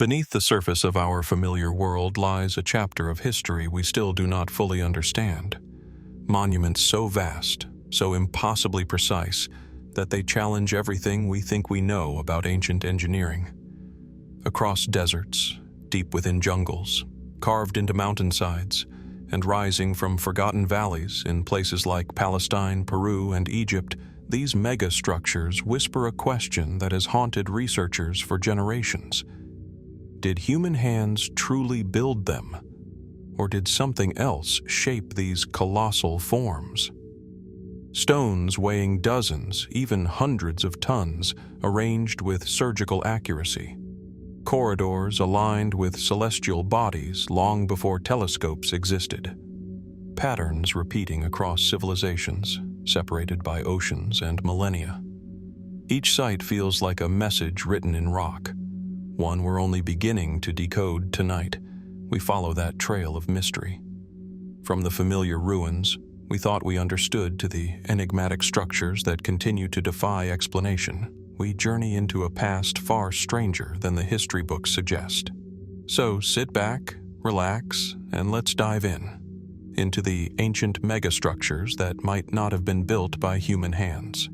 Beneath the surface of our familiar world lies a chapter of history we still do not fully understand. Monuments so vast, so impossibly precise, that they challenge everything we think we know about ancient engineering. Across deserts, deep within jungles, carved into mountainsides, and rising from forgotten valleys in places like Palestine, Peru, and Egypt, these megastructures whisper a question that has haunted researchers for generations. Did human hands truly build them? Or did something else shape these colossal forms? Stones weighing dozens, even hundreds of tons, arranged with surgical accuracy. Corridors aligned with celestial bodies long before telescopes existed. Patterns repeating across civilizations, separated by oceans and millennia. Each site feels like a message written in rock, one we're only beginning to decode tonight. We follow that trail of mystery. From the familiar ruins we thought we understood to the enigmatic structures that continue to defy explanation, we journey into a past far stranger than the history books suggest. So sit back, relax, and let's dive into the ancient megastructures that might not have been built by human hands.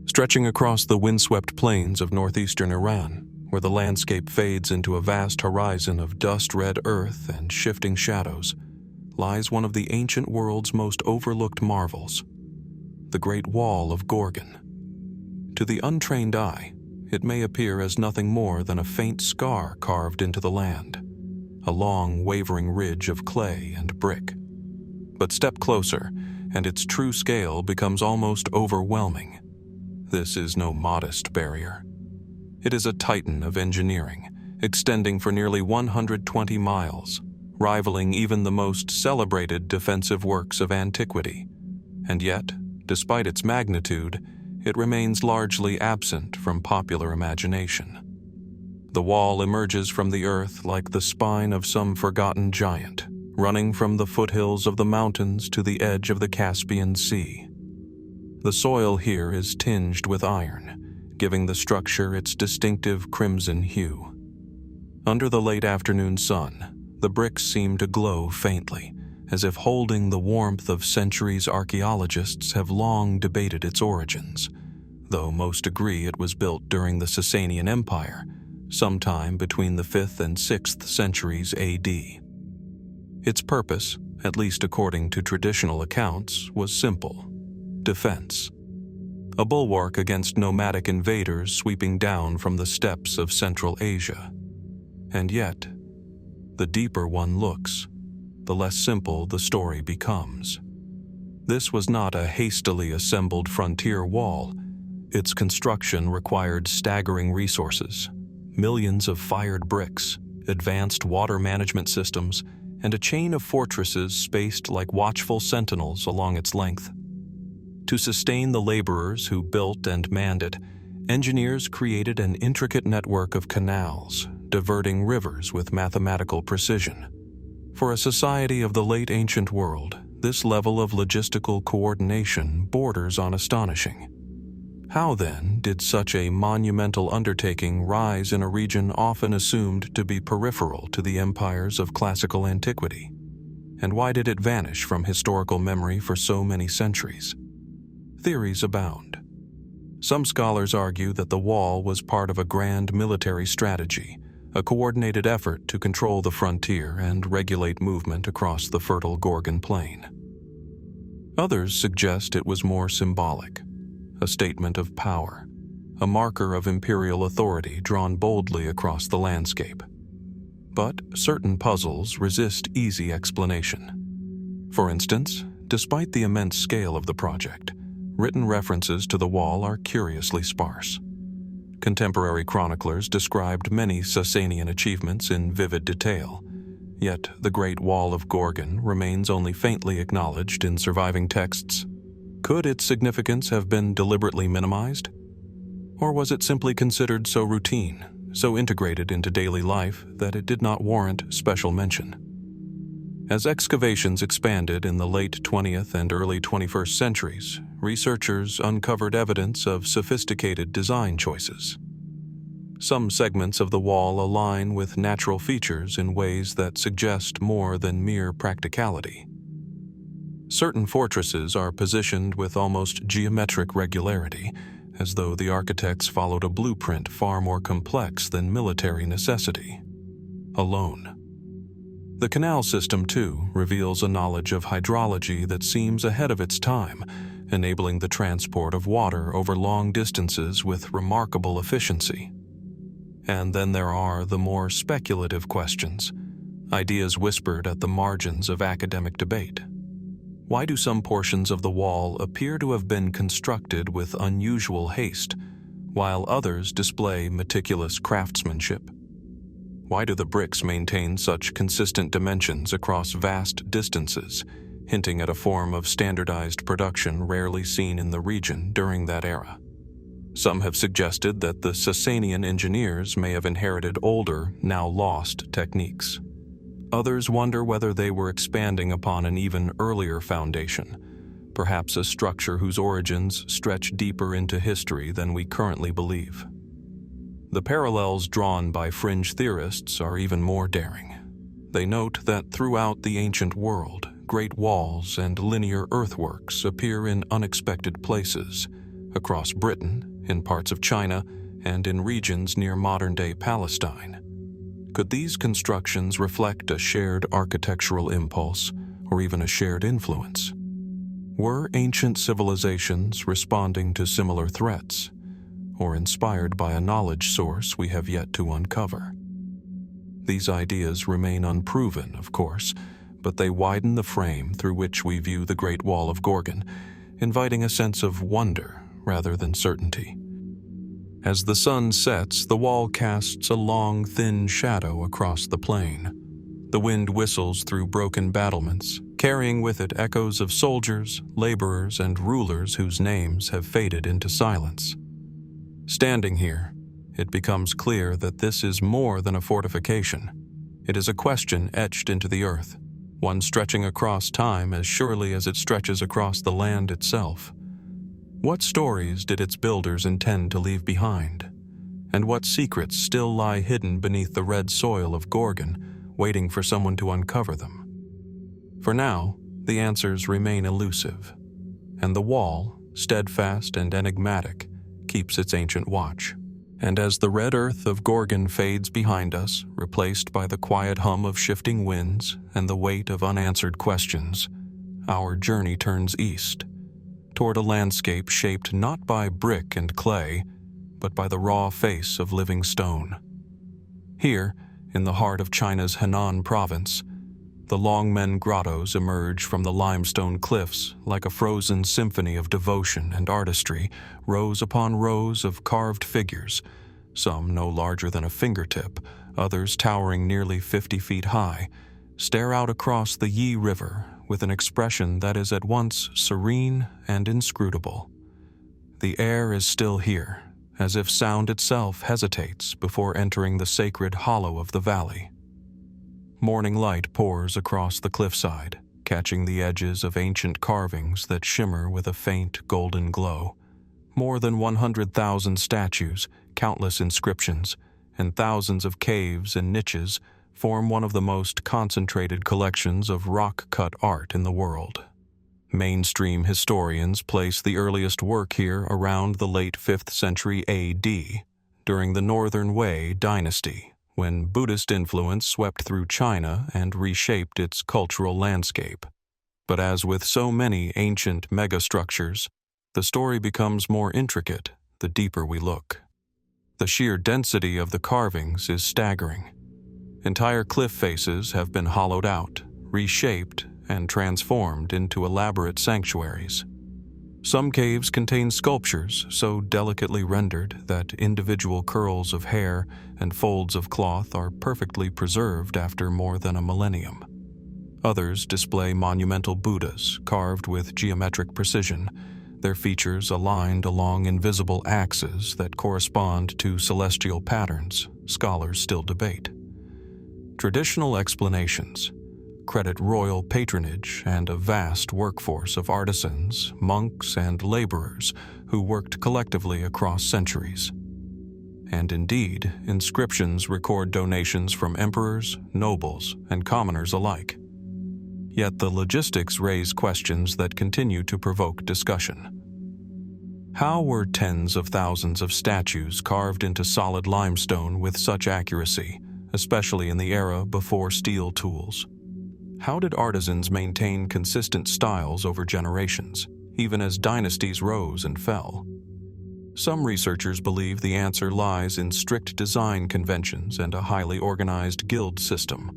Stretching across the windswept plains of northeastern Iran, where the landscape fades into a vast horizon of dust-red earth and shifting shadows, lies one of the ancient world's most overlooked marvels, the Great Wall of Gorgan. To the untrained eye, it may appear as nothing more than a faint scar carved into the land, a long, wavering ridge of clay and brick. But step closer, and its true scale becomes almost overwhelming. This is no modest barrier. It is a titan of engineering, extending for nearly 120 miles, rivaling even the most celebrated defensive works of antiquity. And yet, despite its magnitude, it remains largely absent from popular imagination. The wall emerges from the earth like the spine of some forgotten giant, running from the foothills of the mountains to the edge of the Caspian Sea. The soil here is tinged with iron, giving the structure its distinctive crimson hue. Under the late afternoon sun, the bricks seem to glow faintly, as if holding the warmth of centuries archaeologists have long debated its origins, though most agree it was built during the Sasanian Empire, sometime between the 5th and 6th centuries AD. Its purpose, at least according to traditional accounts, was simple: defense. A bulwark against nomadic invaders sweeping down from the steppes of Central Asia. And yet, the deeper one looks, the less simple the story becomes. This was not a hastily assembled frontier wall. Its construction required staggering resources, millions of fired bricks, advanced water management systems, and a chain of fortresses spaced like watchful sentinels along its length. To sustain the laborers who built and manned it, engineers created an intricate network of canals, diverting rivers with mathematical precision. For a society of the late ancient world, this level of logistical coordination borders on astonishing. How, then, did such a monumental undertaking rise in a region often assumed to be peripheral to the empires of classical antiquity? And why did it vanish from historical memory for so many centuries? Theories abound. Some scholars argue that the wall was part of a grand military strategy, a coordinated effort to control the frontier and regulate movement across the fertile Gorgan plain. Others suggest it was more symbolic, a statement of power, a marker of imperial authority drawn boldly across the landscape. But certain puzzles resist easy explanation. For instance, despite the immense scale of the project, written references to the wall are curiously sparse. Contemporary chroniclers described many Sasanian achievements in vivid detail, yet the Great Wall of Gorgan remains only faintly acknowledged in surviving texts. Could its significance have been deliberately minimized? Or was it simply considered so routine, so integrated into daily life that it did not warrant special mention? As excavations expanded in the late 20th and early 21st centuries, researchers uncovered evidence of sophisticated design choices. Some segments of the wall align with natural features in ways that suggest more than mere practicality. Certain fortresses are positioned with almost geometric regularity, as though the architects followed a blueprint far more complex than military necessity. Alone. The canal system, too, reveals a knowledge of hydrology that seems ahead of its time, enabling the transport of water over long distances with remarkable efficiency. And then there are the more speculative questions, ideas whispered at the margins of academic debate. Why do some portions of the wall appear to have been constructed with unusual haste, while others display meticulous craftsmanship? Why do the bricks maintain such consistent dimensions across vast distances, hinting at a form of standardized production rarely seen in the region during that era? Some have suggested that the Sasanian engineers may have inherited older, now lost techniques. Others wonder whether they were expanding upon an even earlier foundation, perhaps a structure whose origins stretch deeper into history than we currently believe. The parallels drawn by fringe theorists are even more daring. They note that throughout the ancient world, great walls and linear earthworks appear in unexpected places, across Britain, in parts of China, and in regions near modern-day Palestine. Could these constructions reflect a shared architectural impulse, or even a shared influence? Were ancient civilizations responding to similar threats, or inspired by a knowledge source we have yet to uncover? These ideas remain unproven, of course, but they widen the frame through which we view the Great Wall of Gorgan, inviting a sense of wonder rather than certainty. As the sun sets, the wall casts a long, thin shadow across the plain. The wind whistles through broken battlements, carrying with it echoes of soldiers, laborers, and rulers whose names have faded into silence. Standing here, it becomes clear that this is more than a fortification. It is a question etched into the earth, one stretching across time as surely as it stretches across the land itself. What stories did its builders intend to leave behind? And what secrets still lie hidden beneath the red soil of Gorgan, waiting for someone to uncover them? For now, the answers remain elusive, and the wall, steadfast and enigmatic, keeps its ancient watch. And as the red earth of Gorgan fades behind us, replaced by the quiet hum of shifting winds and the weight of unanswered questions, our journey turns east, toward a landscape shaped not by brick and clay, but by the raw face of living stone. Here, in the heart of China's Henan province, the Longmen grottos emerge from the limestone cliffs like a frozen symphony of devotion and artistry, rows upon rows of carved figures, some no larger than a fingertip, others towering nearly 50 feet high, stare out across the Yi River with an expression that is at once serene and inscrutable. The air is still here, as if sound itself hesitates before entering the sacred hollow of the valley. Morning light pours across the cliffside, catching the edges of ancient carvings that shimmer with a faint golden glow. More than 100,000 statues, countless inscriptions, and thousands of caves and niches form one of the most concentrated collections of rock-cut art in the world. Mainstream historians place the earliest work here around the late 5th century AD, during the Northern Wei dynasty, when Buddhist influence swept through China and reshaped its cultural landscape. But as with so many ancient megastructures, the story becomes more intricate the deeper we look. The sheer density of the carvings is staggering. Entire cliff faces have been hollowed out, reshaped, and transformed into elaborate sanctuaries. Some caves contain sculptures so delicately rendered that individual curls of hair and folds of cloth are perfectly preserved after more than a millennium. Others display monumental Buddhas carved with geometric precision, their features aligned along invisible axes that correspond to celestial patterns scholars still debate. Traditional explanations credit royal patronage and a vast workforce of artisans, monks, and laborers who worked collectively across centuries. and indeed, inscriptions record donations from emperors, nobles, and commoners alike. Yet the logistics raise questions that continue to provoke discussion. How were tens of thousands of statues carved into solid limestone with such accuracy, especially in the era before steel tools? How did artisans maintain consistent styles over generations, even as dynasties rose and fell? Some researchers believe the answer lies in strict design conventions and a highly organized guild system.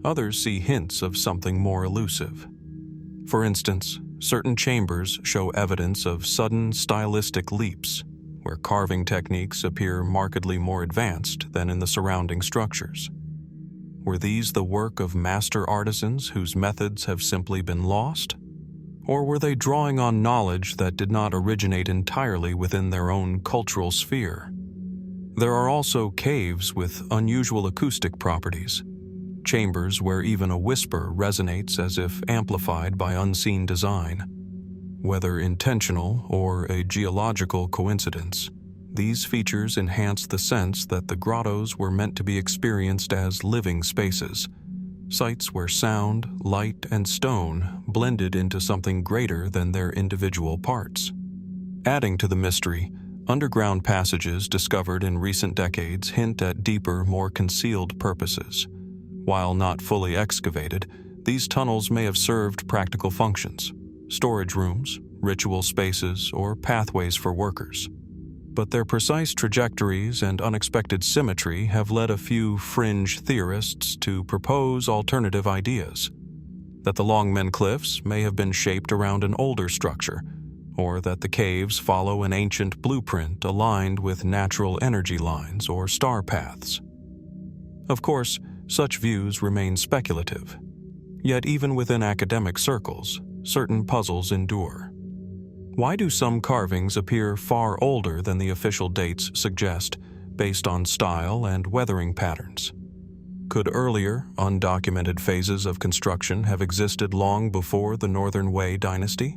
Others see hints of something more elusive. For instance, certain chambers show evidence of sudden stylistic leaps, where carving techniques appear markedly more advanced than in the surrounding structures. Were these the work of master artisans whose methods have simply been lost? Or were they drawing on knowledge that did not originate entirely within their own cultural sphere? There are also caves with unusual acoustic properties, chambers where even a whisper resonates as if amplified by unseen design. Whether intentional or a geological coincidence, these features enhance the sense that the grottos were meant to be experienced as living spaces, sites where sound, light, and stone blended into something greater than their individual parts. Adding to the mystery, underground passages discovered in recent decades hint at deeper, more concealed purposes. While not fully excavated, these tunnels may have served practical functions: storage rooms, ritual spaces, or pathways for workers. But their precise trajectories and unexpected symmetry have led a few fringe theorists to propose alternative ideas: that the Longmen Cliffs may have been shaped around an older structure, or that the caves follow an ancient blueprint aligned with natural energy lines or star paths. Of course, such views remain speculative. Yet even within academic circles, certain puzzles endure. Why do some carvings appear far older than the official dates suggest, based on style and weathering patterns? Could earlier, undocumented phases of construction have existed long before the Northern Wei dynasty?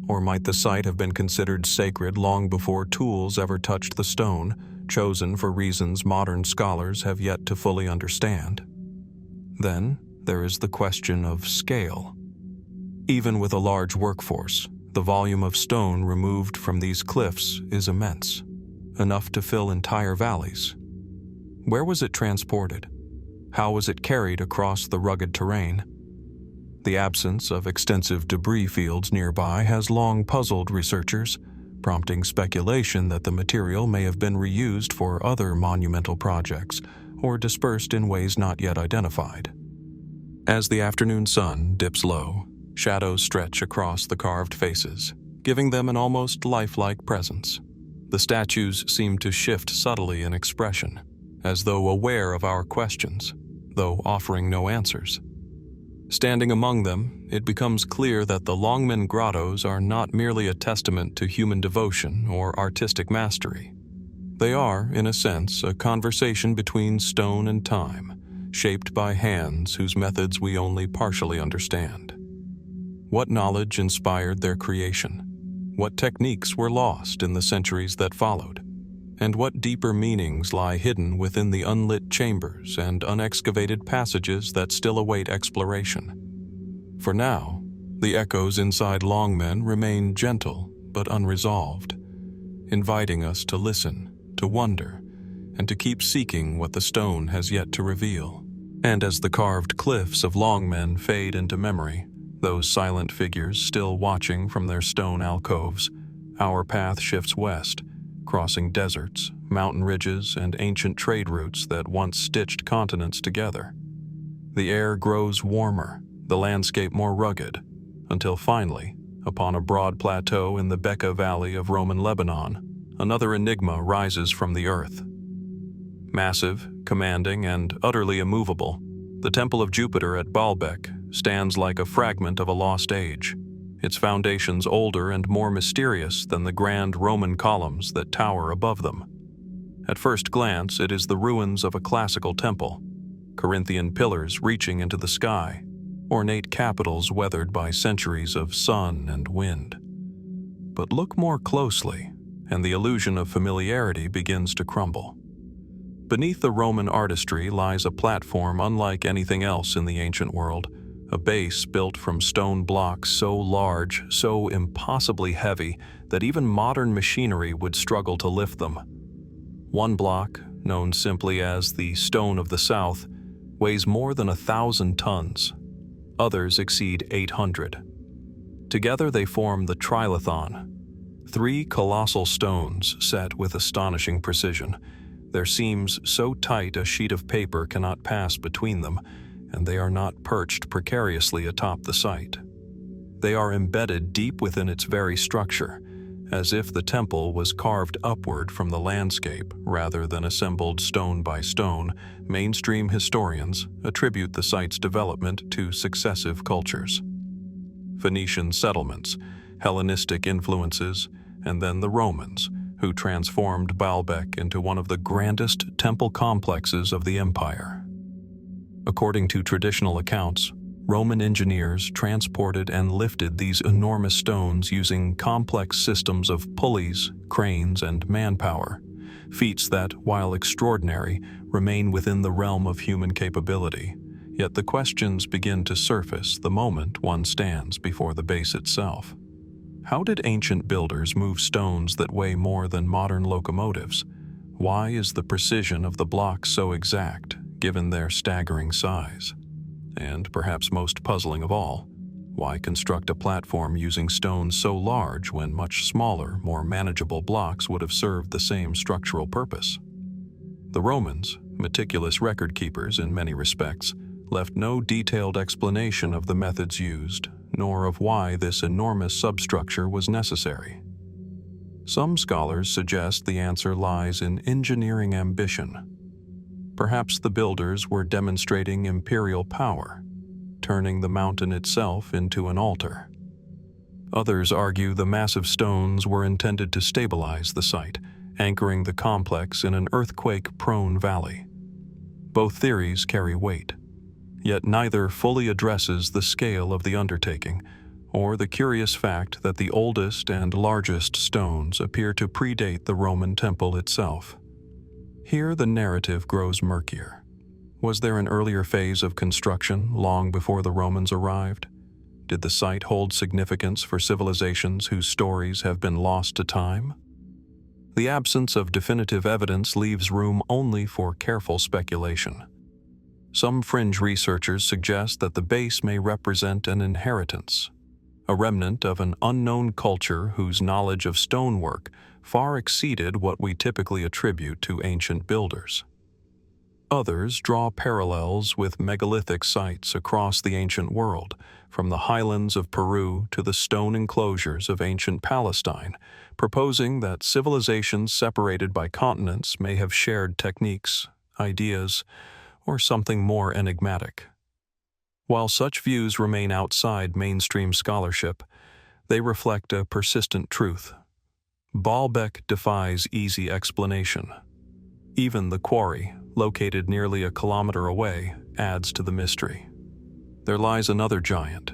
Or might the site have been considered sacred long before tools ever touched the stone, chosen for reasons modern scholars have yet to fully understand? Then, there is the question of scale. Even with a large workforce, the volume of stone removed from these cliffs is immense, enough to fill entire valleys. Where was it transported? How was it carried across the rugged terrain? The absence of extensive debris fields nearby has long puzzled researchers, prompting speculation that the material may have been reused for other monumental projects or dispersed in ways not yet identified. As the afternoon sun dips low, shadows stretch across the carved faces, giving them an almost lifelike presence. The statues seem to shift subtly in expression, as though aware of our questions, though offering no answers. Standing among them, it becomes clear that the Longmen grottos are not merely a testament to human devotion or artistic mastery. They are, in a sense, a conversation between stone and time, shaped by hands whose methods we only partially understand. What knowledge inspired their creation? What techniques were lost in the centuries that followed? And what deeper meanings lie hidden within the unlit chambers and unexcavated passages that still await exploration? For now, the echoes inside Longmen remain gentle but unresolved, inviting us to listen, to wonder, and to keep seeking what the stone has yet to reveal. And as the carved cliffs of Longmen fade into memory, those silent figures still watching from their stone alcoves, our path shifts west, crossing deserts, mountain ridges, and ancient trade routes that once stitched continents together. The air grows warmer, the landscape more rugged, until finally, upon a broad plateau in the Bekaa Valley of Roman Lebanon, another enigma rises from the earth. Massive, commanding, and utterly immovable, the Temple of Jupiter at Baalbek stands like a fragment of a lost age, its foundations older and more mysterious than the grand Roman columns that tower above them. At first glance, it is the ruins of a classical temple, Corinthian pillars reaching into the sky, ornate capitals weathered by centuries of sun and wind. But look more closely, and the illusion of familiarity begins to crumble. Beneath the Roman artistry lies a platform unlike anything else in the ancient world, a base built from stone blocks so large, so impossibly heavy, that even modern machinery would struggle to lift them. One block, known simply as the Stone of the South, weighs more than 1,000 tons. Others exceed 800. Together they form the Trilithon, 3 colossal stones set with astonishing precision, their seams so tight a sheet of paper cannot pass between them, and they are not perched precariously atop the site. They are embedded deep within its very structure, as if the temple was carved upward from the landscape rather than assembled stone by stone. Mainstream historians attribute the site's development to successive cultures. Phoenician settlements, Hellenistic influences, and then the Romans, who transformed Baalbek into one of the grandest temple complexes of the empire. According to traditional accounts, Roman engineers transported and lifted these enormous stones using complex systems of pulleys, cranes, and manpower, feats that, while extraordinary, remain within the realm of human capability. Yet the questions begin to surface the moment one stands before the base itself. How did ancient builders move stones that weigh more than modern locomotives? Why is the precision of the blocks so exact, given their staggering size? And perhaps most puzzling of all, why construct a platform using stones so large when much smaller, more manageable blocks would have served the same structural purpose? The Romans, meticulous record keepers in many respects, left no detailed explanation of the methods used, nor of why this enormous substructure was necessary. Some scholars suggest the answer lies in engineering ambition. Perhaps the builders were demonstrating imperial power, turning the mountain itself into an altar. Others argue the massive stones were intended to stabilize the site, anchoring the complex in an earthquake-prone valley. Both theories carry weight, yet neither fully addresses the scale of the undertaking, or the curious fact that the oldest and largest stones appear to predate the Roman temple itself. Here the narrative grows murkier. Was there an earlier phase of construction long before the Romans arrived? Did the site hold significance for civilizations whose stories have been lost to time? The absence of definitive evidence leaves room only for careful speculation. Some fringe researchers suggest that the base may represent an inheritance, a remnant of an unknown culture whose knowledge of stonework far exceeded what we typically attribute to ancient builders. Others draw parallels with megalithic sites across the ancient world, from the highlands of Peru to the stone enclosures of ancient Palestine, proposing that civilizations separated by continents may have shared techniques, ideas, or something more enigmatic. While such views remain outside mainstream scholarship, they reflect a persistent truth. Baalbek defies easy explanation. Even the quarry, located nearly a kilometer away, adds to the mystery. There lies another giant,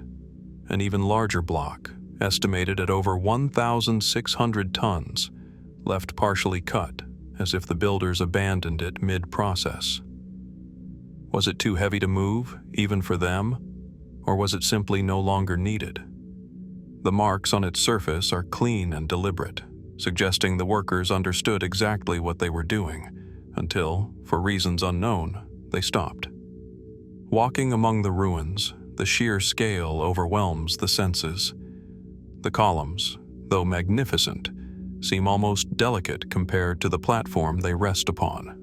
an even larger block, estimated at over 1,600 tons, left partially cut, as if the builders abandoned it mid-process. Was it too heavy to move, even for them, or was it simply no longer needed? The marks on its surface are clean and deliberate, suggesting the workers understood exactly what they were doing, until, for reasons unknown, they stopped. Walking among the ruins, the sheer scale overwhelms the senses. The columns, though magnificent, seem almost delicate compared to the platform they rest upon.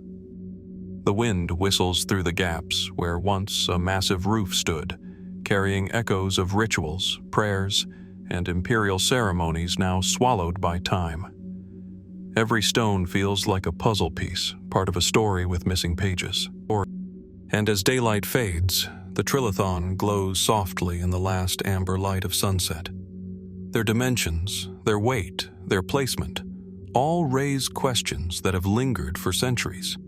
The wind whistles through the gaps where once a massive roof stood, carrying echoes of rituals, prayers, and imperial ceremonies now swallowed by time. Every stone feels like a puzzle piece, part of a story with missing pages. And as daylight fades, the trilithon glows softly in the last amber light of sunset. Their dimensions, their weight, their placement, all raise questions that have lingered for centuries.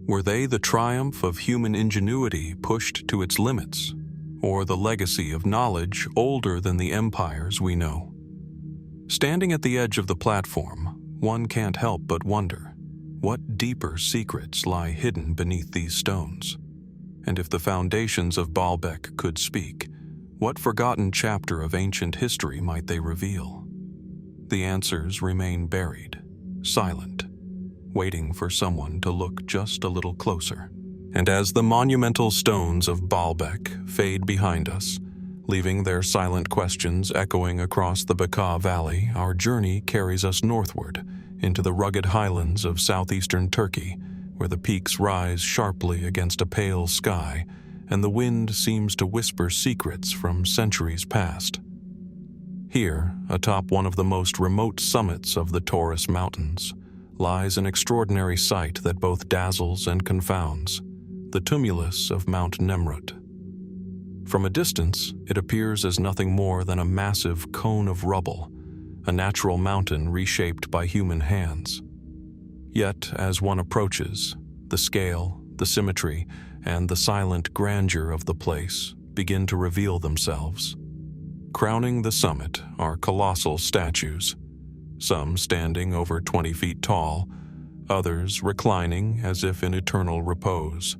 Were they the triumph of human ingenuity pushed to its limits, or the legacy of knowledge older than the empires we know? Standing at the edge of the platform, one can't help but wonder, What deeper secrets lie hidden beneath these stones? And if the foundations of Baalbek could speak, what forgotten chapter of ancient history might they reveal? The answers remain buried, silent, waiting for someone to look just a little closer. And as the monumental stones of Baalbek fade behind us, leaving their silent questions echoing across the Bekaa Valley, our journey carries us northward into the rugged highlands of southeastern Turkey, where the peaks rise sharply against a pale sky and the wind seems to whisper secrets from centuries past. Here, atop one of the most remote summits of the Taurus Mountains, lies an extraordinary sight that both dazzles and confounds, the tumulus of Mount Nemrut. From a distance, it appears as nothing more than a massive cone of rubble, a natural mountain reshaped by human hands. Yet, as one approaches, the scale, the symmetry, and the silent grandeur of the place begin to reveal themselves. Crowning the summit are colossal statues, some standing over 20 feet tall, others reclining as if in eternal repose.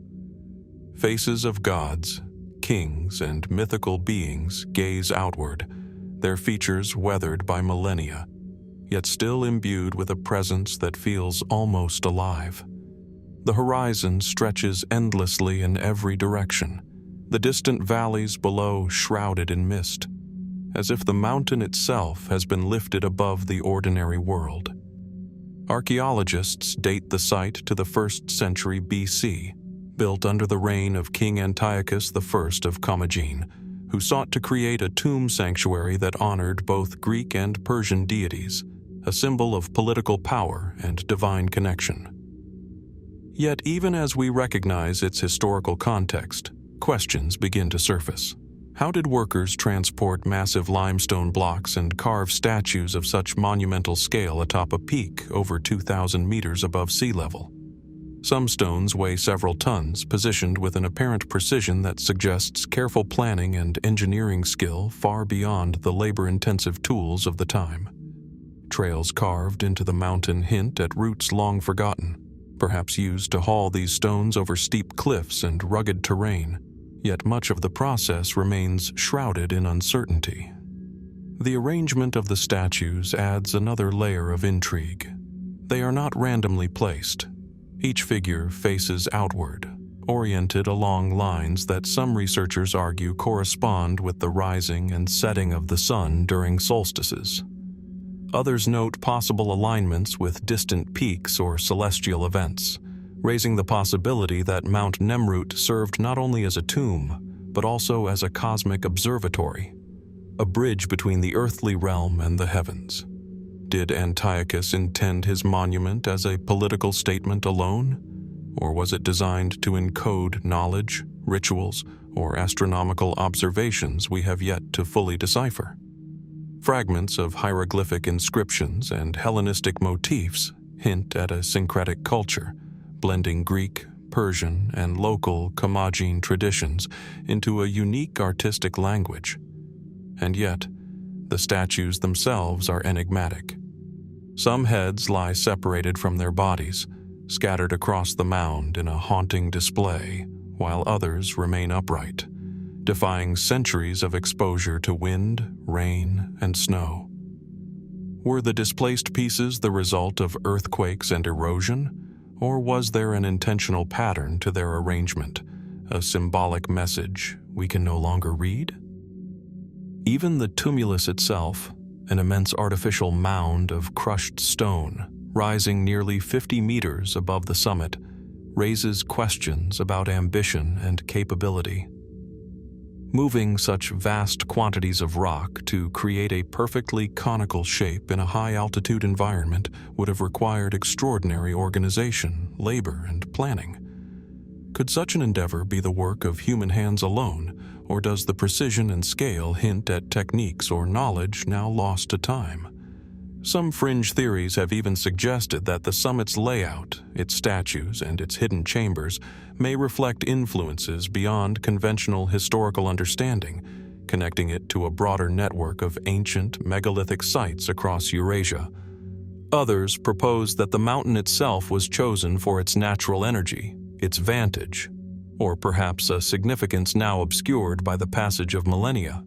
Faces of gods, kings, and mythical beings gaze outward, their features weathered by millennia, yet still imbued with a presence that feels almost alive. The horizon stretches endlessly in every direction, the distant valleys below shrouded in mist, as if the mountain itself has been lifted above the ordinary world. Archaeologists date the site to the 1st century BC, built under the reign of King Antiochus I of Commagene, who sought to create a tomb sanctuary that honored both Greek and Persian deities, a symbol of political power and divine connection. Yet even as we recognize its historical context, questions begin to surface. How did workers transport massive limestone blocks and carve statues of such monumental scale atop a peak over 2,000 meters above sea level? Some stones weigh several tons, positioned with an apparent precision that suggests careful planning and engineering skill far beyond the labor-intensive tools of the time. Trails carved into the mountain hint at routes long forgotten, perhaps used to haul these stones over steep cliffs and rugged terrain, yet much of the process remains shrouded in uncertainty. The arrangement of the statues adds another layer of intrigue. They are not randomly placed. Each figure faces outward, oriented along lines that some researchers argue correspond with the rising and setting of the sun during solstices. Others note possible alignments with distant peaks or celestial events, raising the possibility that Mount Nemrut served not only as a tomb, but also as a cosmic observatory, a bridge between the earthly realm and the heavens. Did Antiochus intend his monument as a political statement alone, or was it designed to encode knowledge, rituals, or astronomical observations we have yet to fully decipher? Fragments of hieroglyphic inscriptions and Hellenistic motifs hint at a syncretic culture, blending Greek, Persian, and local Commagene traditions into a unique artistic language. And yet, the statues themselves are enigmatic. Some heads lie separated from their bodies, scattered across the mound in a haunting display, while others remain upright, defying centuries of exposure to wind, rain, and snow. Were the displaced pieces the result of earthquakes and erosion, or was there an intentional pattern to their arrangement, a symbolic message we can no longer read? Even the tumulus itself, an immense artificial mound of crushed stone, rising nearly 50 meters above the summit, raises questions about ambition and capability. Moving such vast quantities of rock to create a perfectly conical shape in a high-altitude environment would have required extraordinary organization, labor, and planning. Could such an endeavor be the work of human hands alone, or does the precision and scale hint at techniques or knowledge now lost to time? Some fringe theories have even suggested that the summit's layout, its statues, and its hidden chambers may reflect influences beyond conventional historical understanding, connecting it to a broader network of ancient megalithic sites across Eurasia. Others propose that the mountain itself was chosen for its natural energy, its vantage, or perhaps a significance now obscured by the passage of millennia.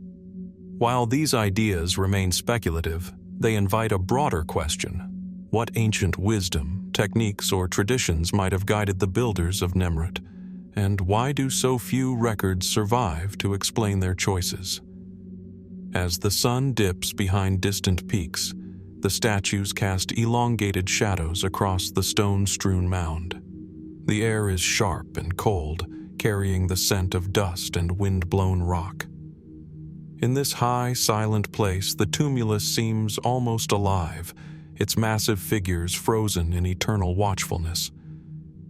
While these ideas remain speculative, they invite a broader question. What ancient wisdom, techniques, or traditions might have guided the builders of Nemrut, and why do so few records survive to explain their choices? As the sun dips behind distant peaks, the statues cast elongated shadows across the stone-strewn mound. The air is sharp and cold, carrying the scent of dust and wind-blown rock. In this high, silent place, the tumulus seems almost alive, its massive figures frozen in eternal watchfulness.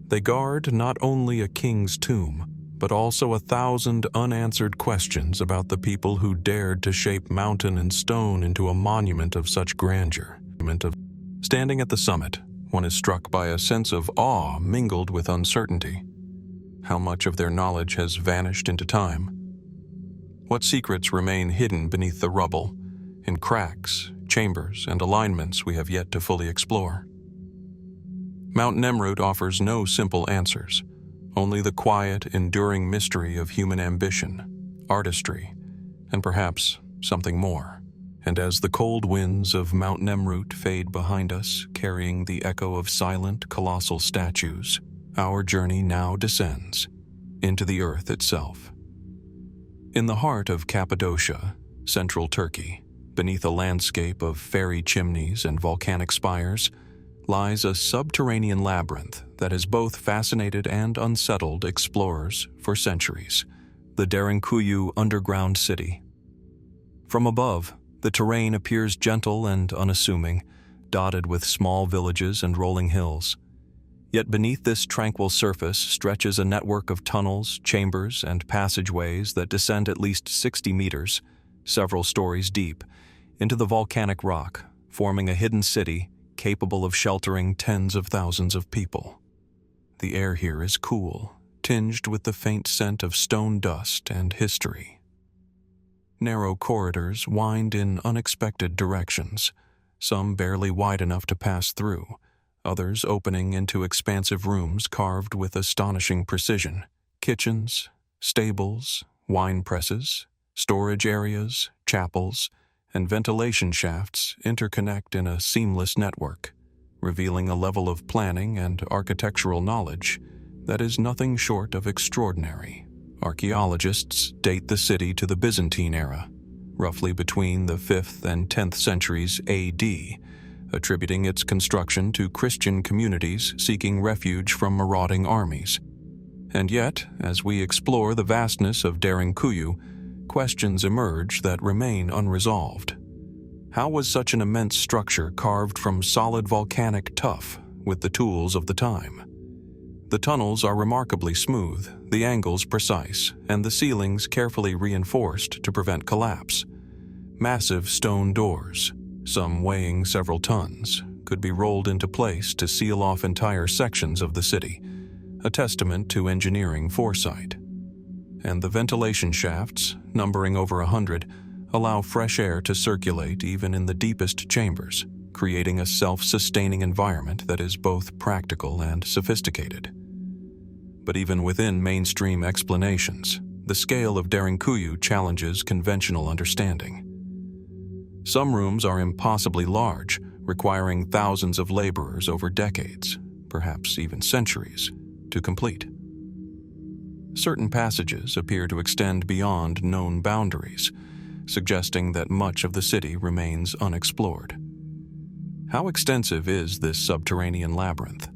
They guard not only a king's tomb, but also 1,000 unanswered questions about the people who dared to shape mountain and stone into a monument of such grandeur. Standing at the summit, one is struck by a sense of awe mingled with uncertainty. How much of their knowledge has vanished into time? What secrets remain hidden beneath the rubble, in cracks, chambers, and alignments we have yet to fully explore? Mount Nemrut offers no simple answers, only the quiet, enduring mystery of human ambition, artistry, and perhaps something more. And as the cold winds of Mount Nemrut fade behind us, carrying the echo of silent, colossal statues, our journey now descends into the earth itself. In the heart of Cappadocia, central Turkey, beneath a landscape of fairy chimneys and volcanic spires, lies a subterranean labyrinth that has both fascinated and unsettled explorers for centuries, the Derinkuyu underground city. From above, the terrain appears gentle and unassuming, dotted with small villages and rolling hills. Yet beneath this tranquil surface stretches a network of tunnels, chambers, and passageways that descend at least 60 meters, several stories deep, into the volcanic rock, forming a hidden city capable of sheltering tens of thousands of people. The air here is cool, tinged with the faint scent of stone dust and history. Narrow corridors wind in unexpected directions, some barely wide enough to pass through, others opening into expansive rooms carved with astonishing precision. Kitchens, stables, wine presses, storage areas, chapels, and ventilation shafts interconnect in a seamless network, revealing a level of planning and architectural knowledge that is nothing short of extraordinary. Archaeologists date the city to the Byzantine era, roughly between the 5th and 10th centuries AD, attributing its construction to Christian communities seeking refuge from marauding armies. And yet, as we explore the vastness of Derinkuyu, questions emerge that remain unresolved. How was such an immense structure carved from solid volcanic tuff with the tools of the time? The tunnels are remarkably smooth, the angles precise, and the ceilings carefully reinforced to prevent collapse. Massive stone doors, some weighing several tons, could be rolled into place to seal off entire sections of the city, a testament to engineering foresight. And the ventilation shafts, numbering over 100, allow fresh air to circulate even in the deepest chambers, creating a self-sustaining environment that is both practical and sophisticated. But even within mainstream explanations, the scale of Derinkuyu challenges conventional understanding. Some rooms are impossibly large, requiring thousands of laborers over decades, perhaps even centuries, to complete. Certain passages appear to extend beyond known boundaries, suggesting that much of the city remains unexplored. How extensive is this subterranean labyrinth?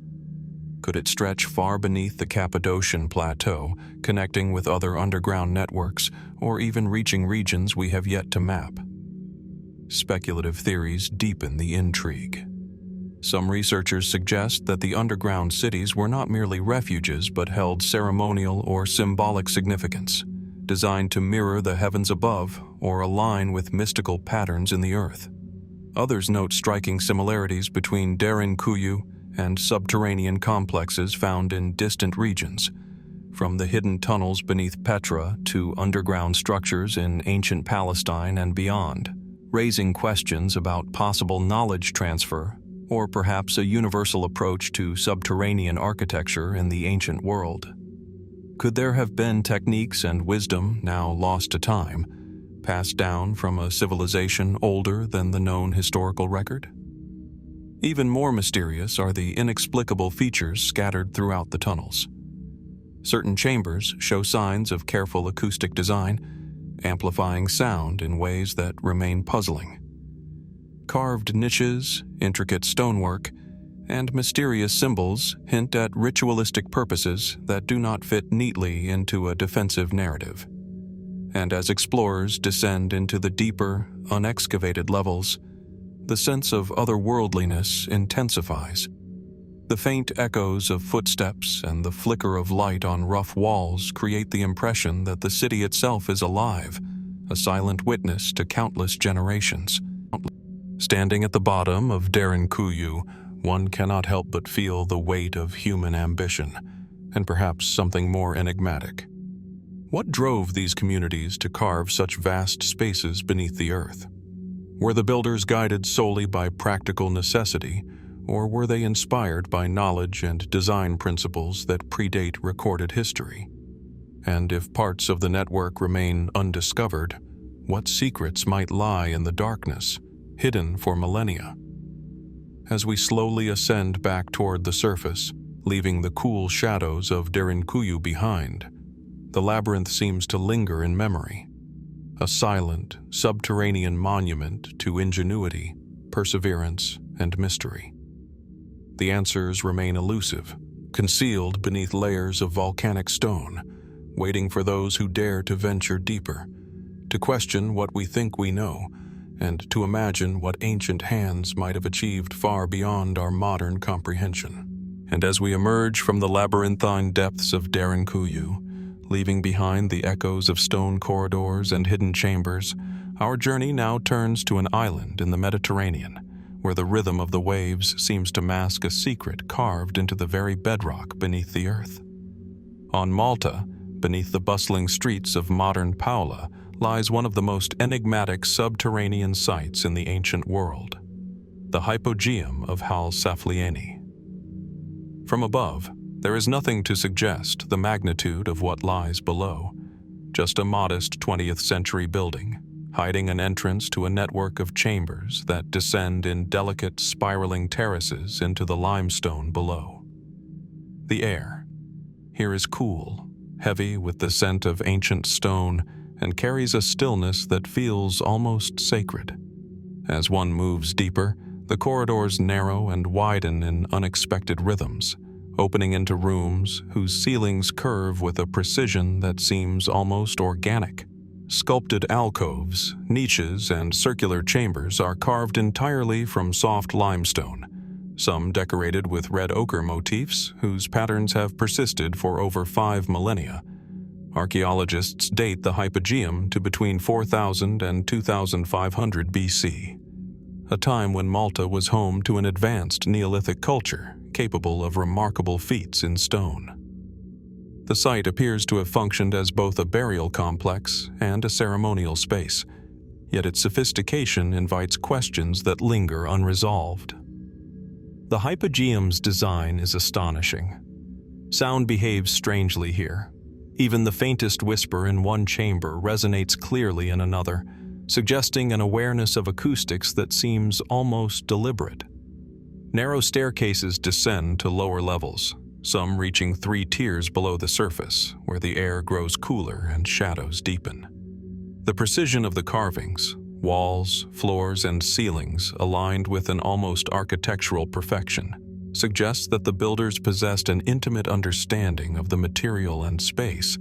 Could it stretch far beneath the Cappadocian Plateau, connecting with other underground networks, or even reaching regions we have yet to map? Speculative theories deepen the intrigue. Some researchers suggest that the underground cities were not merely refuges but held ceremonial or symbolic significance, designed to mirror the heavens above or align with mystical patterns in the earth. Others note striking similarities between Derinkuyu and subterranean complexes found in distant regions, from the hidden tunnels beneath Petra to underground structures in ancient Palestine and beyond, raising questions about possible knowledge transfer or perhaps a universal approach to subterranean architecture in the ancient world? Could there have been techniques and wisdom now lost to time, passed down from a civilization older than the known historical record? Even more mysterious are the inexplicable features scattered throughout the tunnels. Certain chambers show signs of careful acoustic design, amplifying sound in ways that remain puzzling. Carved niches, intricate stonework, and mysterious symbols hint at ritualistic purposes that do not fit neatly into a defensive narrative. And as explorers descend into the deeper, unexcavated levels, the sense of otherworldliness intensifies. The faint echoes of footsteps and the flicker of light on rough walls create the impression that the city itself is alive, a silent witness to countless generations. Standing at the bottom of Derinkuyu, one cannot help but feel the weight of human ambition, and perhaps something more enigmatic. What drove these communities to carve such vast spaces beneath the earth? Were the builders guided solely by practical necessity, or were they inspired by knowledge and design principles that predate recorded history? And if parts of the network remain undiscovered, what secrets might lie in the darkness, hidden for millennia? As we slowly ascend back toward the surface, leaving the cool shadows of Derinkuyu behind, the labyrinth seems to linger in memory, a silent, subterranean monument to ingenuity, perseverance, and mystery. The answers remain elusive, concealed beneath layers of volcanic stone, waiting for those who dare to venture deeper, to question what we think we know, and to imagine what ancient hands might have achieved far beyond our modern comprehension. And as we emerge from the labyrinthine depths of Derinkuyu, leaving behind the echoes of stone corridors and hidden chambers, our journey now turns to an island in the Mediterranean, where the rhythm of the waves seems to mask a secret carved into the very bedrock beneath the earth. On Malta, beneath the bustling streets of modern Paola, lies one of the most enigmatic subterranean sites in the ancient world, the Hypogeum of Hal Saflieni. From above, there is nothing to suggest the magnitude of what lies below, just a modest 20th century building, hiding an entrance to a network of chambers that descend in delicate spiraling terraces into the limestone below. The air here is cool, heavy with the scent of ancient stone, and carries a stillness that feels almost sacred. As one moves deeper, the corridors narrow and widen in unexpected rhythms, opening into rooms whose ceilings curve with a precision that seems almost organic. Sculpted alcoves, niches, and circular chambers are carved entirely from soft limestone, some decorated with red ochre motifs whose patterns have persisted for over 5 millennia. Archaeologists date the Hypogeum to between 4000 and 2500 BC, a time when Malta was home to an advanced Neolithic culture capable of remarkable feats in stone. The site appears to have functioned as both a burial complex and a ceremonial space, yet its sophistication invites questions that linger unresolved. The Hypogeum's design is astonishing. Sound behaves strangely here. Even the faintest whisper in one chamber resonates clearly in another, suggesting an awareness of acoustics that seems almost deliberate. Narrow staircases descend to lower levels, some reaching 3 tiers below the surface, where the air grows cooler and shadows deepen. The precision of the carvings, walls, floors, and ceilings aligned with an almost architectural perfection, suggests that the builders possessed an intimate understanding of the material and space,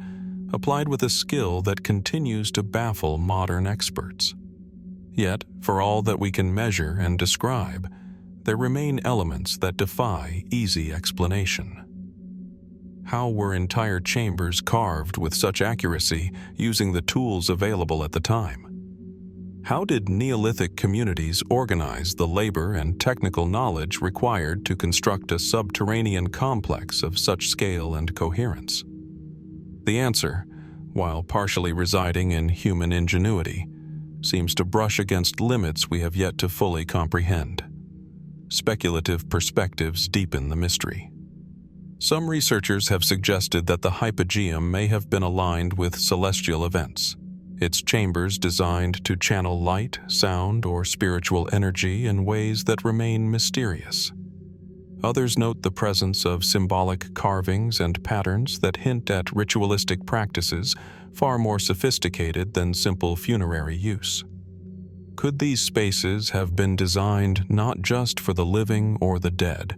applied with a skill that continues to baffle modern experts. Yet, for all that we can measure and describe, there remain elements that defy easy explanation. How were entire chambers carved with such accuracy using the tools available at the time? How did Neolithic communities organize the labor and technical knowledge required to construct a subterranean complex of such scale and coherence? The answer, while partially residing in human ingenuity, seems to brush against limits we have yet to fully comprehend. speculative perspectives deepen the mystery. Some researchers have suggested that the Hypogeum may have been aligned with celestial events, its chambers designed to channel light, sound, or spiritual energy in ways that remain mysterious. Others note the presence of symbolic carvings and patterns that hint at ritualistic practices far more sophisticated than simple funerary use. Could these spaces have been designed not just for the living or the dead,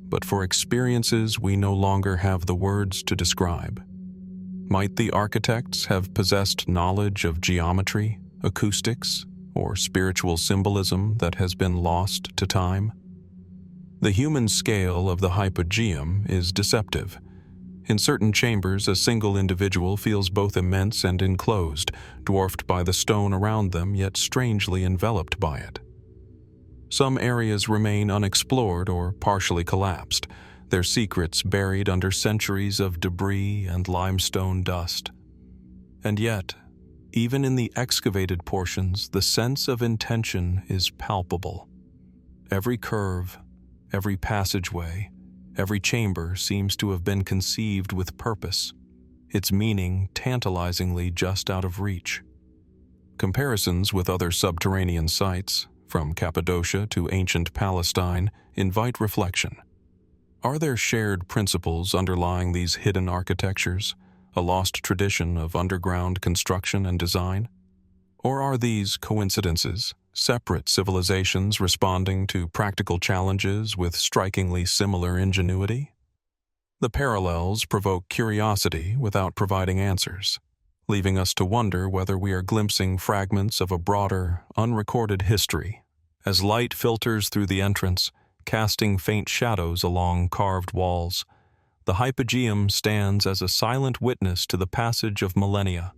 but for experiences we no longer have the words to describe? Might the architects have possessed knowledge of geometry, acoustics, or spiritual symbolism that has been lost to time? The human scale of the Hypogeum is deceptive. In certain chambers, a single individual feels both immense and enclosed, dwarfed by the stone around them, yet strangely enveloped by it. Some areas remain unexplored or partially collapsed, their secrets buried under centuries of debris and limestone dust. And yet, even in the excavated portions, the sense of intention is palpable. Every curve, every passageway, every chamber seems to have been conceived with purpose, its meaning tantalizingly just out of reach. Comparisons with other subterranean sites, from Cappadocia to ancient Palestine, invite reflection. Are there shared principles underlying these hidden architectures, a lost tradition of underground construction and design? Or are these coincidences, separate civilizations responding to practical challenges with strikingly similar ingenuity? The parallels provoke curiosity without providing answers, leaving us to wonder whether we are glimpsing fragments of a broader, unrecorded history. As light filters through the entrance, casting faint shadows along carved walls, the Hypogeum stands as a silent witness to the passage of millennia.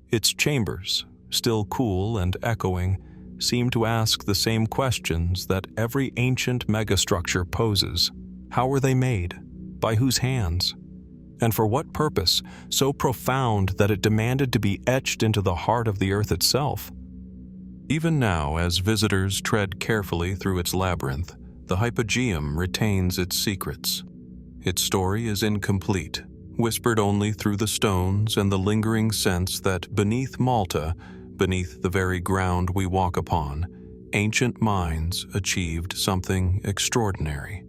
Its chambers, still cool and echoing, seem to ask the same questions that every ancient megastructure poses. How were they made? By whose hands? And for what purpose, so profound that it demanded to be etched into the heart of the earth itself? Even now, as visitors tread carefully through its labyrinth, the Hypogeum retains its secrets. Its story is incomplete, whispered only through the stones and the lingering sense that beneath Malta, beneath the very ground we walk upon, ancient minds achieved something extraordinary,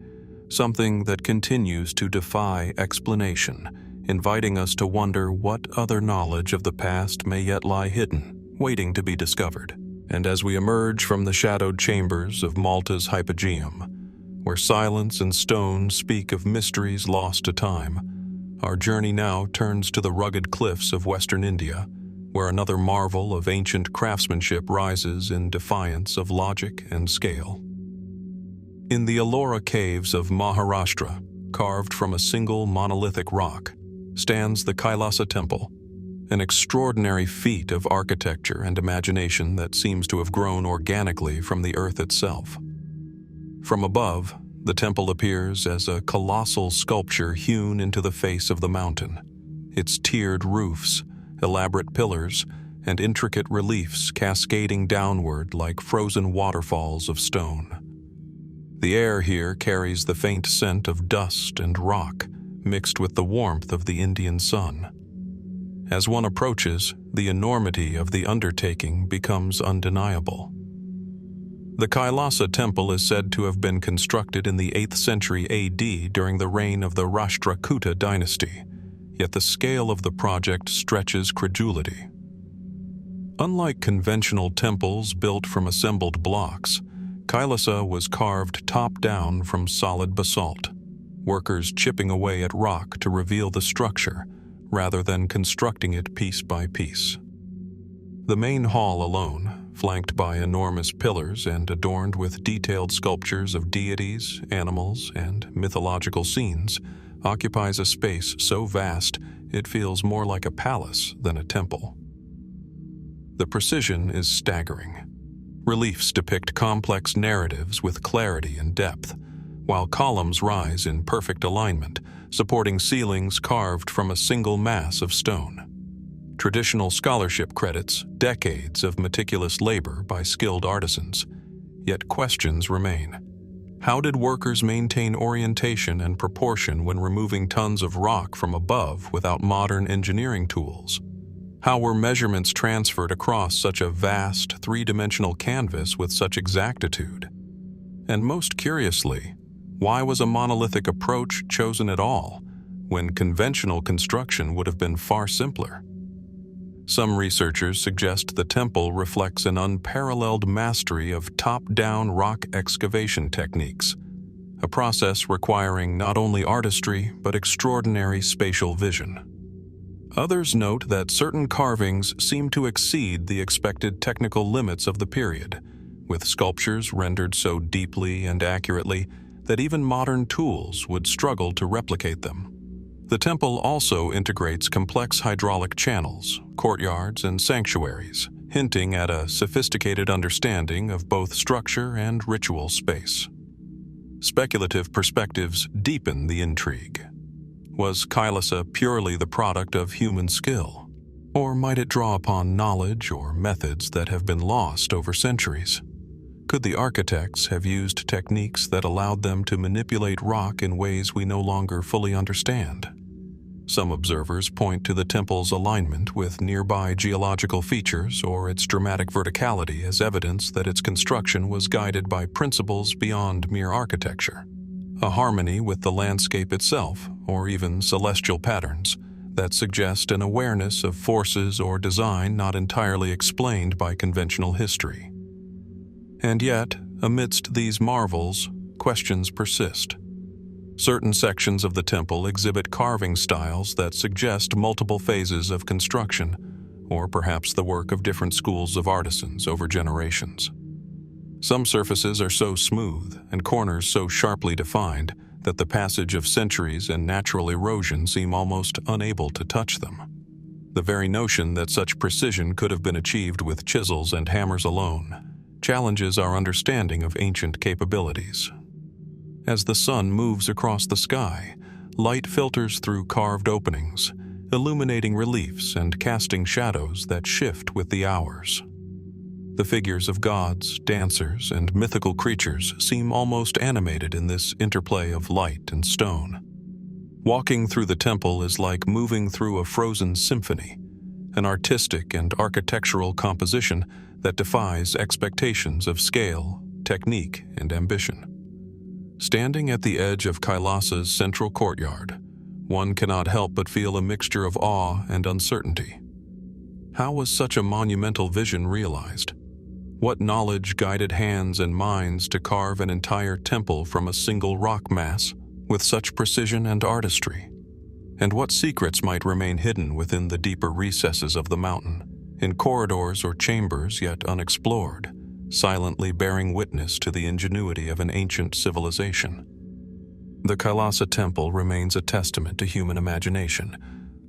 something that continues to defy explanation, inviting us to wonder what other knowledge of the past may yet lie hidden, waiting to be discovered. And as we emerge from the shadowed chambers of Malta's Hypogeum, where silence and stone speak of mysteries lost to time, our journey now turns to the rugged cliffs of western India, where another marvel of ancient craftsmanship rises in defiance of logic and scale. In the Ellora Caves of Maharashtra, carved from a single monolithic rock, stands the Kailasa Temple, an extraordinary feat of architecture and imagination that seems to have grown organically from the earth itself. From above, the temple appears as a colossal sculpture hewn into the face of the mountain, its tiered roofs, elaborate pillars, and intricate reliefs cascading downward like frozen waterfalls of stone. The air here carries the faint scent of dust and rock, mixed with the warmth of the Indian sun. As one approaches, the enormity of the undertaking becomes undeniable. The Kailasa Temple is said to have been constructed in the 8th century AD during the reign of the Rashtrakuta dynasty, yet the scale of the project stretches credulity. Unlike conventional temples built from assembled blocks, Kailasa was carved top-down from solid basalt, workers chipping away at rock to reveal the structure, rather than constructing it piece by piece. The main hall alone, flanked by enormous pillars and adorned with detailed sculptures of deities, animals, and mythological scenes, occupies a space so vast it feels more like a palace than a temple. The precision is staggering. Reliefs depict complex narratives with clarity and depth, while columns rise in perfect alignment, supporting ceilings carved from a single mass of stone. Traditional scholarship credits decades of meticulous labor by skilled artisans, yet questions remain. How did workers maintain orientation and proportion when removing tons of rock from above without modern engineering tools? How were measurements transferred across such a vast, three-dimensional canvas with such exactitude? And most curiously, why was a monolithic approach chosen at all, when conventional construction would have been far simpler? Some researchers suggest the temple reflects an unparalleled mastery of top-down rock excavation techniques, a process requiring not only artistry but extraordinary spatial vision. Others note that certain carvings seem to exceed the expected technical limits of the period, with sculptures rendered so deeply and accurately that even modern tools would struggle to replicate them. The temple also integrates complex hydraulic channels, courtyards, and sanctuaries, hinting at a sophisticated understanding of both structure and ritual space. Speculative perspectives deepen the intrigue. Was Kailasa purely the product of human skill? Or might it draw upon knowledge or methods that have been lost over centuries? Could the architects have used techniques that allowed them to manipulate rock in ways we no longer fully understand? Some observers point to the temple's alignment with nearby geological features or its dramatic verticality as evidence that its construction was guided by principles beyond mere architecture, a harmony with the landscape itself or even celestial patterns that suggest an awareness of forces or design not entirely explained by conventional history. And yet, amidst these marvels, questions persist. Certain sections of the temple exhibit carving styles that suggest multiple phases of construction, or perhaps the work of different schools of artisans over generations. Some surfaces are so smooth and corners so sharply defined that the passage of centuries and natural erosion seem almost unable to touch them. The very notion that such precision could have been achieved with chisels and hammers alone challenges our understanding of ancient capabilities. As the sun moves across the sky, light filters through carved openings, illuminating reliefs and casting shadows that shift with the hours. The figures of gods, dancers, and mythical creatures seem almost animated in this interplay of light and stone. Walking through the temple is like moving through a frozen symphony, an artistic and architectural composition that defies expectations of scale, technique, and ambition. Standing at the edge of Kailasa's central courtyard, one cannot help but feel a mixture of awe and uncertainty. How was such a monumental vision realized? What knowledge guided hands and minds to carve an entire temple from a single rock mass with such precision and artistry? And what secrets might remain hidden within the deeper recesses of the mountain, in corridors or chambers yet unexplored, silently bearing witness to the ingenuity of an ancient civilization? The Kailasa Temple remains a testament to human imagination,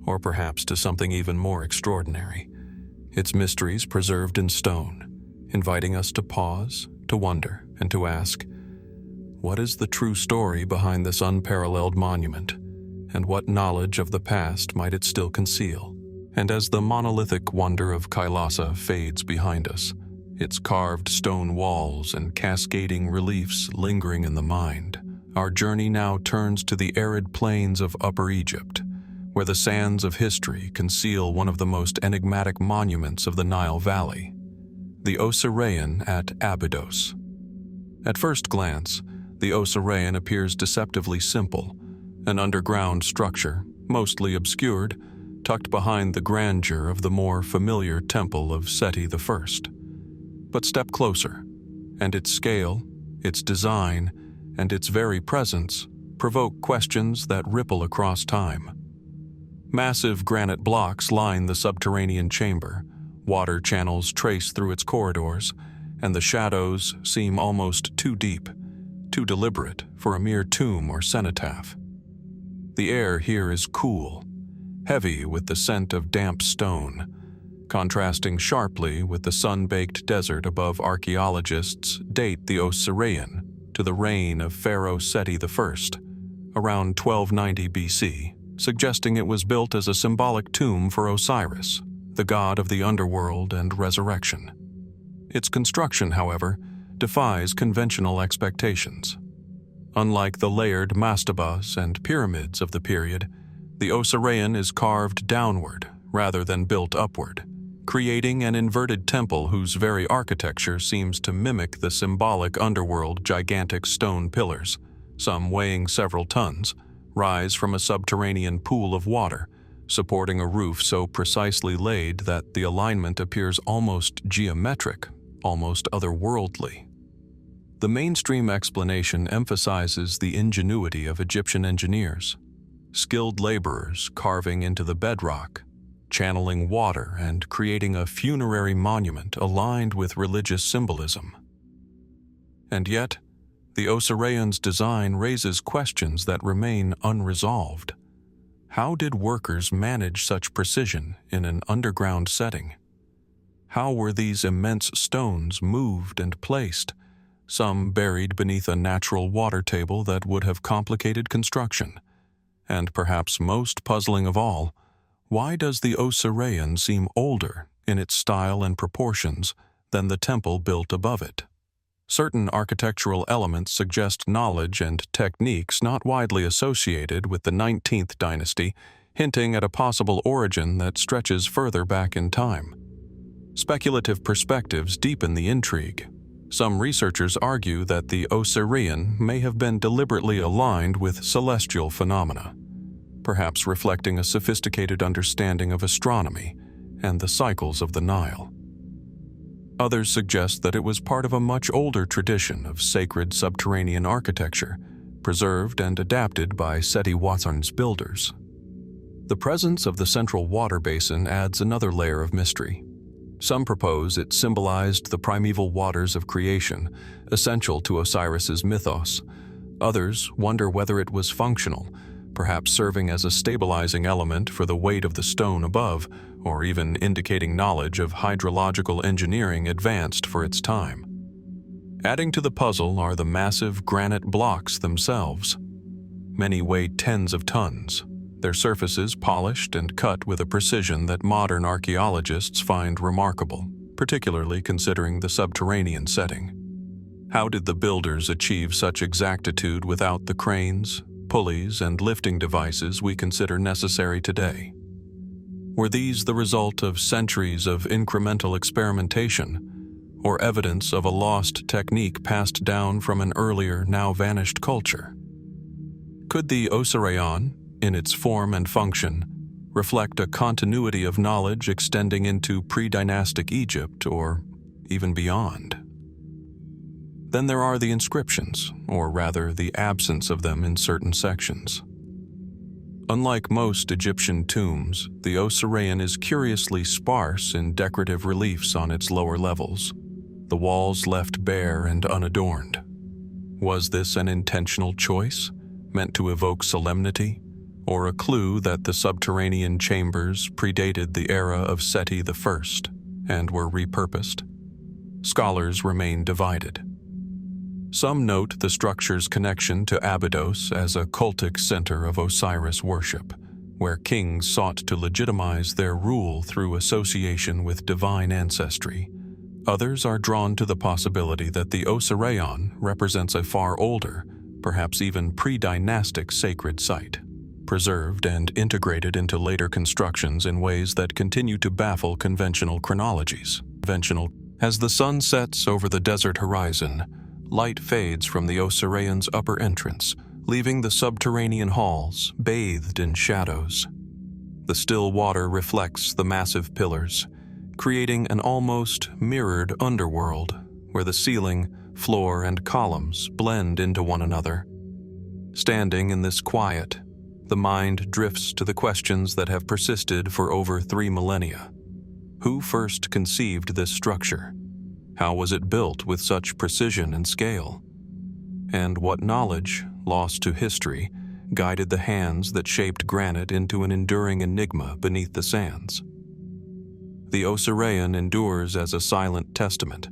or perhaps to something even more extraordinary. Its mysteries preserved in stone, inviting us to pause, to wonder, and to ask, what is the true story behind this unparalleled monument, and what knowledge of the past might it still conceal? And as the monolithic wonder of Kailasa fades behind us, its carved stone walls and cascading reliefs lingering in the mind, our journey now turns to the arid plains of Upper Egypt, where the sands of history conceal one of the most enigmatic monuments of the Nile Valley, the Osirian at Abydos. At first glance, the Osirian appears deceptively simple, an underground structure, mostly obscured, tucked behind the grandeur of the more familiar temple of Seti I. But step closer, and its scale, its design, and its very presence provoke questions that ripple across time. Massive granite blocks line the subterranean chamber, water channels trace through its corridors, and the shadows seem almost too deep, too deliberate for a mere tomb or cenotaph. The air here is cool, heavy with the scent of damp stone, contrasting sharply with the sun-baked desert above. Archaeologists date the Osirian to the reign of Pharaoh Seti I, around 1290 BC, suggesting it was built as a symbolic tomb for Osiris, the god of the underworld and resurrection. Its construction, however, defies conventional expectations. Unlike the layered mastabas and pyramids of the period, the Osirian is carved downward rather than built upward, creating an inverted temple whose very architecture seems to mimic the symbolic underworld. Gigantic stone pillars, some weighing several tons, rise from a subterranean pool of water, supporting a roof so precisely laid that the alignment appears almost geometric, almost otherworldly. The mainstream explanation emphasizes the ingenuity of Egyptian engineers, skilled laborers carving into the bedrock, channeling water and creating a funerary monument aligned with religious symbolism. And yet, the Osirian's design raises questions that remain unresolved. How did workers manage such precision in an underground setting? How were these immense stones moved and placed, some buried beneath a natural water table that would have complicated construction? And perhaps most puzzling of all, why does the Osirian seem older in its style and proportions than the temple built above it? Certain architectural elements suggest knowledge and techniques not widely associated with the 19th dynasty, hinting at a possible origin that stretches further back in time. Speculative perspectives deepen the intrigue. Some researchers argue that the Osirian may have been deliberately aligned with celestial phenomena, perhaps reflecting a sophisticated understanding of astronomy and the cycles of the Nile. Others suggest that it was part of a much older tradition of sacred subterranean architecture, preserved and adapted by Seti-Wasan's builders. The presence of the central water basin adds another layer of mystery. Some propose it symbolized the primeval waters of creation, essential to Osiris's mythos. Others wonder whether it was functional, perhaps serving as a stabilizing element for the weight of the stone above, or even indicating knowledge of hydrological engineering advanced for its time. Adding to the puzzle are the massive granite blocks themselves. Many weigh tens of tons, their surfaces polished and cut with a precision that modern archaeologists find remarkable, particularly considering the subterranean setting. How did the builders achieve such exactitude without the cranes, pulleys, and lifting devices we consider necessary today? Were these the result of centuries of incremental experimentation, or evidence of a lost technique passed down from an earlier, now vanished culture? Could the Osirian, in its form and function, reflect a continuity of knowledge extending into pre-dynastic Egypt or even beyond? Then there are the inscriptions, or rather the absence of them in certain sections. Unlike most Egyptian tombs, the Osirian is curiously sparse in decorative reliefs on its lower levels, the walls left bare and unadorned. Was this an intentional choice, meant to evoke solemnity, or a clue that the subterranean chambers predated the era of Seti I and were repurposed? Scholars remain divided. Some note the structure's connection to Abydos as a cultic center of Osiris worship, where kings sought to legitimize their rule through association with divine ancestry. Others are drawn to the possibility that the Osirian represents a far older, perhaps even pre-dynastic sacred site, preserved and integrated into later constructions in ways that continue to baffle conventional chronologies. As the sun sets over the desert horizon, light fades from the Osirian's upper entrance, leaving the subterranean halls bathed in shadows. The still water reflects the massive pillars, creating an almost mirrored underworld where the ceiling, floor, and columns blend into one another. Standing in this quiet, the mind drifts to the questions that have persisted for over 3 millennia. Who first conceived this structure? How was it built with such precision and scale? And what knowledge, lost to history, guided the hands that shaped granite into an enduring enigma beneath the sands? The Osirian endures as a silent testament,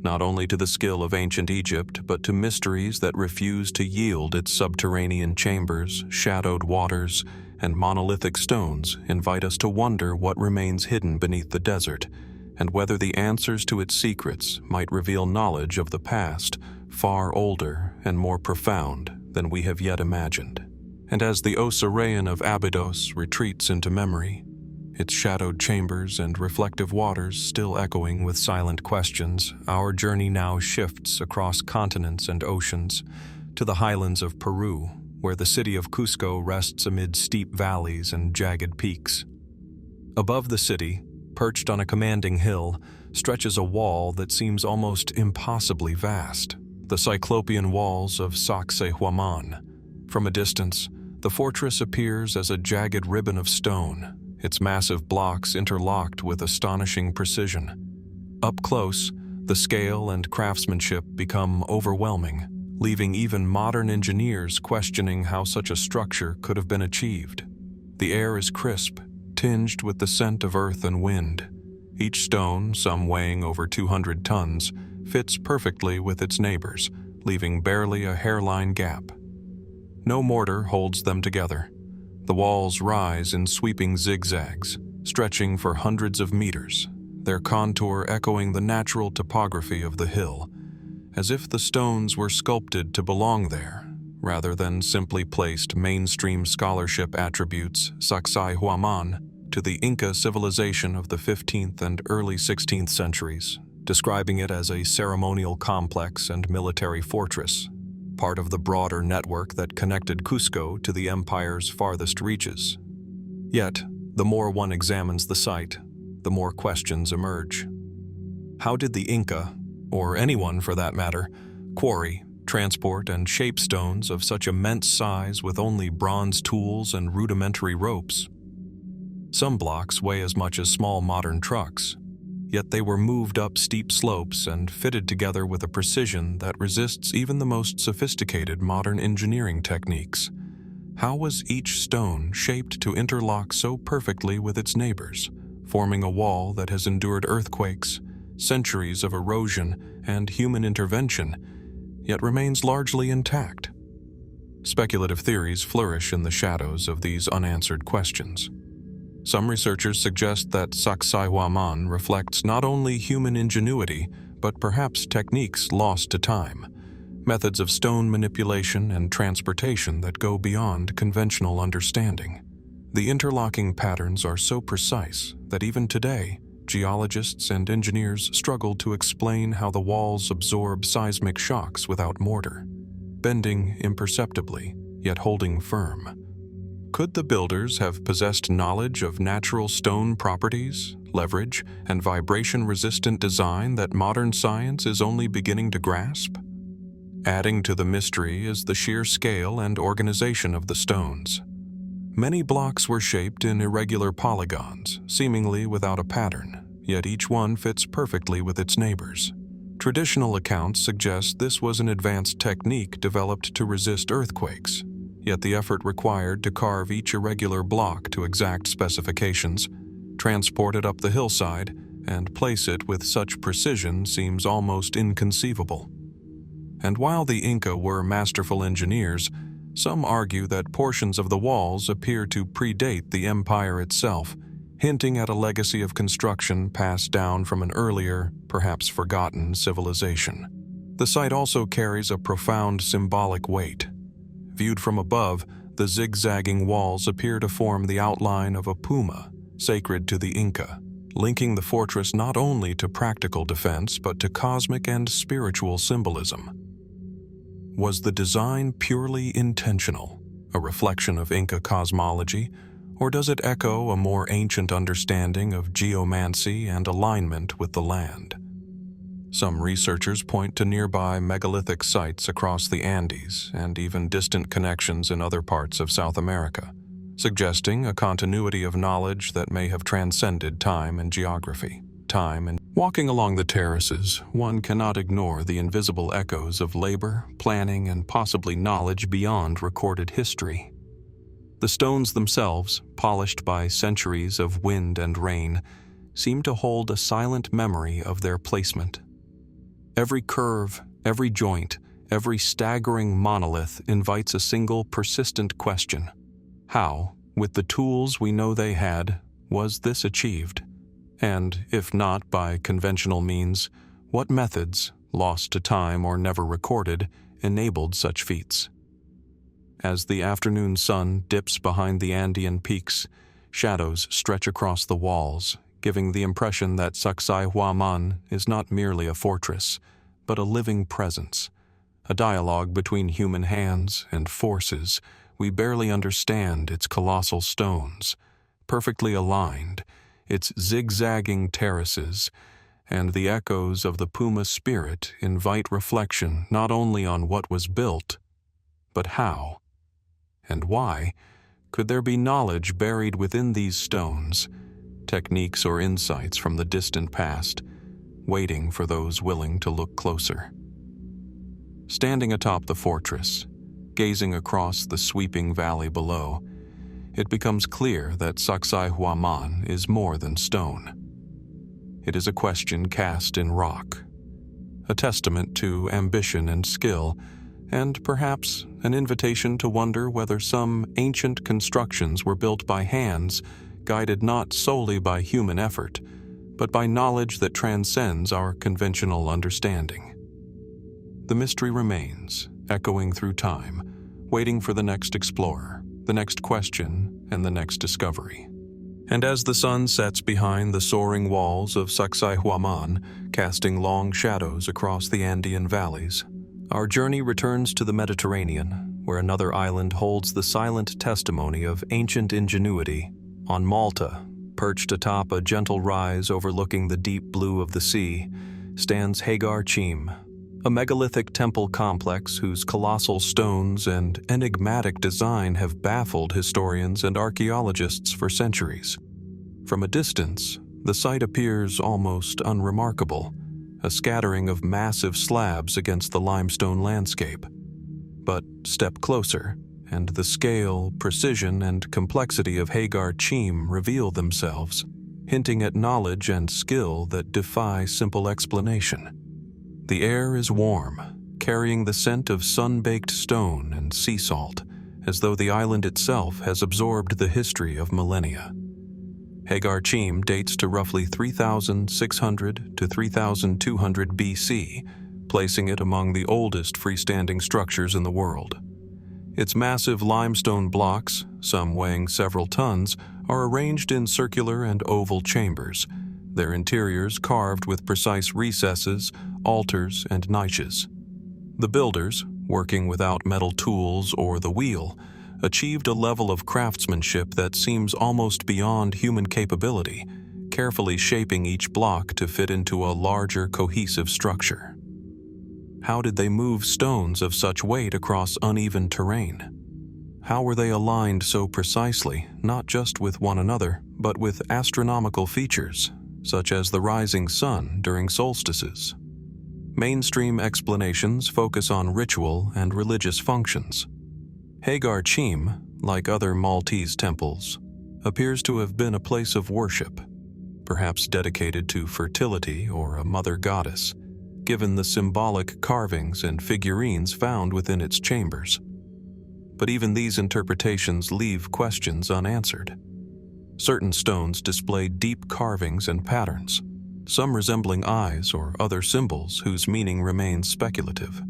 not only to the skill of ancient Egypt, but to mysteries that refuse to yield. Its subterranean chambers, shadowed waters, and monolithic stones invite us to wonder what remains hidden beneath the desert, and whether the answers to its secrets might reveal knowledge of the past far older and more profound than we have yet imagined. And as the Osirian of Abydos retreats into memory, its shadowed chambers and reflective waters still echoing with silent questions, our journey now shifts across continents and oceans to the highlands of Peru, where the city of Cusco rests amid steep valleys and jagged peaks. Above the city, perched on a commanding hill, stretches a wall that seems almost impossibly vast, the Cyclopean walls of Sacsayhuamán. From a distance, the fortress appears as a jagged ribbon of stone, its massive blocks interlocked with astonishing precision. Up close, the scale and craftsmanship become overwhelming, leaving even modern engineers questioning how such a structure could have been achieved. The air is crisp, tinged with the scent of earth and wind. Each stone, some weighing over 200 tons, fits perfectly with its neighbors, leaving barely a hairline gap. No mortar holds them together. The walls rise in sweeping zigzags, stretching for hundreds of meters, their contour echoing the natural topography of the hill, as if the stones were sculpted to belong there, rather than simply placed mainstream scholarship attributes Sacsayhuamán to the Inca civilization of the 15th and early 16th centuries, describing it as a ceremonial complex and military fortress, part of the broader network that connected Cusco to the empire's farthest reaches. Yet, the more one examines the site, the more questions emerge. How did the Inca, or anyone for that matter, quarry, transport, and shape stones of such immense size with only bronze tools and rudimentary ropes? Some blocks weigh as much as small modern trucks, yet they were moved up steep slopes and fitted together with a precision that resists even the most sophisticated modern engineering techniques. How was each stone shaped to interlock so perfectly with its neighbors, forming a wall that has endured earthquakes, centuries of erosion, and human intervention, yet remains largely intact? Speculative theories flourish in the shadows of these unanswered questions. Some researchers suggest that Sacsayhuamán reflects not only human ingenuity, but perhaps techniques lost to time, methods of stone manipulation and transportation that go beyond conventional understanding. The interlocking patterns are so precise that even today, geologists and engineers struggle to explain how the walls absorb seismic shocks without mortar, bending imperceptibly, yet holding firm. Could the builders have possessed knowledge of natural stone properties, leverage, and vibration-resistant design that modern science is only beginning to grasp? Adding to the mystery is the sheer scale and organization of the stones. Many blocks were shaped in irregular polygons, seemingly without a pattern, yet each one fits perfectly with its neighbors. Traditional accounts suggest this was an advanced technique developed to resist earthquakes, yet the effort required to carve each irregular block to exact specifications, transport it up the hillside, and place it with such precision seems almost inconceivable. And while the Inca were masterful engineers, some argue that portions of the walls appear to predate the empire itself, hinting at a legacy of construction passed down from an earlier, perhaps forgotten, civilization. The site also carries a profound symbolic weight. Viewed from above, the zigzagging walls appear to form the outline of a puma, sacred to the Inca, linking the fortress not only to practical defense but to cosmic and spiritual symbolism. Was the design purely intentional, a reflection of Inca cosmology, or does it echo a more ancient understanding of geomancy and alignment with the land? Some researchers point to nearby megalithic sites across the Andes and even distant connections in other parts of South America, suggesting a continuity of knowledge that may have transcended time and geography. Walking along the terraces, one cannot ignore the invisible echoes of labor, planning, and possibly knowledge beyond recorded history. The stones themselves, polished by centuries of wind and rain, seem to hold a silent memory of their placement. Every curve, every joint, every staggering monolith invites a single persistent question. How, with the tools we know they had, was this achieved? And, if not by conventional means, what methods, lost to time or never recorded, enabled such feats? As the afternoon sun dips behind the Andean peaks, shadows stretch across the walls, giving the impression that Sacsayhuamán is not merely a fortress, but a living presence, a dialogue between human hands and forces we barely understand. Its colossal stones, perfectly aligned, its zigzagging terraces, and the echoes of the Puma spirit invite reflection not only on what was built, but how. And why could there be knowledge buried within these stones, techniques or insights from the distant past, waiting for those willing to look closer? Standing atop the fortress, gazing across the sweeping valley below, it becomes clear that Sacsayhuamán is more than stone. It is a question cast in rock, a testament to ambition and skill, and perhaps an invitation to wonder whether some ancient constructions were built by hands guided not solely by human effort, but by knowledge that transcends our conventional understanding. The mystery remains, echoing through time, waiting for the next explorer, the next question, and the next discovery. And as the sun sets behind the soaring walls of Sacsayhuamán, casting long shadows across the Andean valleys, our journey returns to the Mediterranean, where another island holds the silent testimony of ancient ingenuity. On Malta, perched atop a gentle rise overlooking the deep blue of the sea, stands Hagar Chim, a megalithic temple complex whose colossal stones and enigmatic design have baffled historians and archaeologists for centuries. From a distance, the site appears almost unremarkable, a scattering of massive slabs against the limestone landscape. But step closer, and the scale, precision, and complexity of Hagar Chim reveal themselves, hinting at knowledge and skill that defy simple explanation. The air is warm, carrying the scent of sun-baked stone and sea salt, as though the island itself has absorbed the history of millennia. Hagar Chim dates to roughly 3,600 to 3,200 BC, placing it among the oldest freestanding structures in the world. Its massive limestone blocks, some weighing several tons, are arranged in circular and oval chambers, their interiors carved with precise recesses, altars, and niches. The builders, working without metal tools or the wheel, achieved a level of craftsmanship that seems almost beyond human capability, carefully shaping each block to fit into a larger, cohesive structure. How did they move stones of such weight across uneven terrain? How were they aligned so precisely, not just with one another, but with astronomical features, such as the rising sun during solstices? Mainstream explanations focus on ritual and religious functions. Hagar Chim, like other Maltese temples, appears to have been a place of worship, perhaps dedicated to fertility or a mother goddess, given the symbolic carvings and figurines found within its chambers. But even these interpretations leave questions unanswered. Certain stones display deep carvings and patterns, some resembling eyes or other symbols whose meaning remains speculative.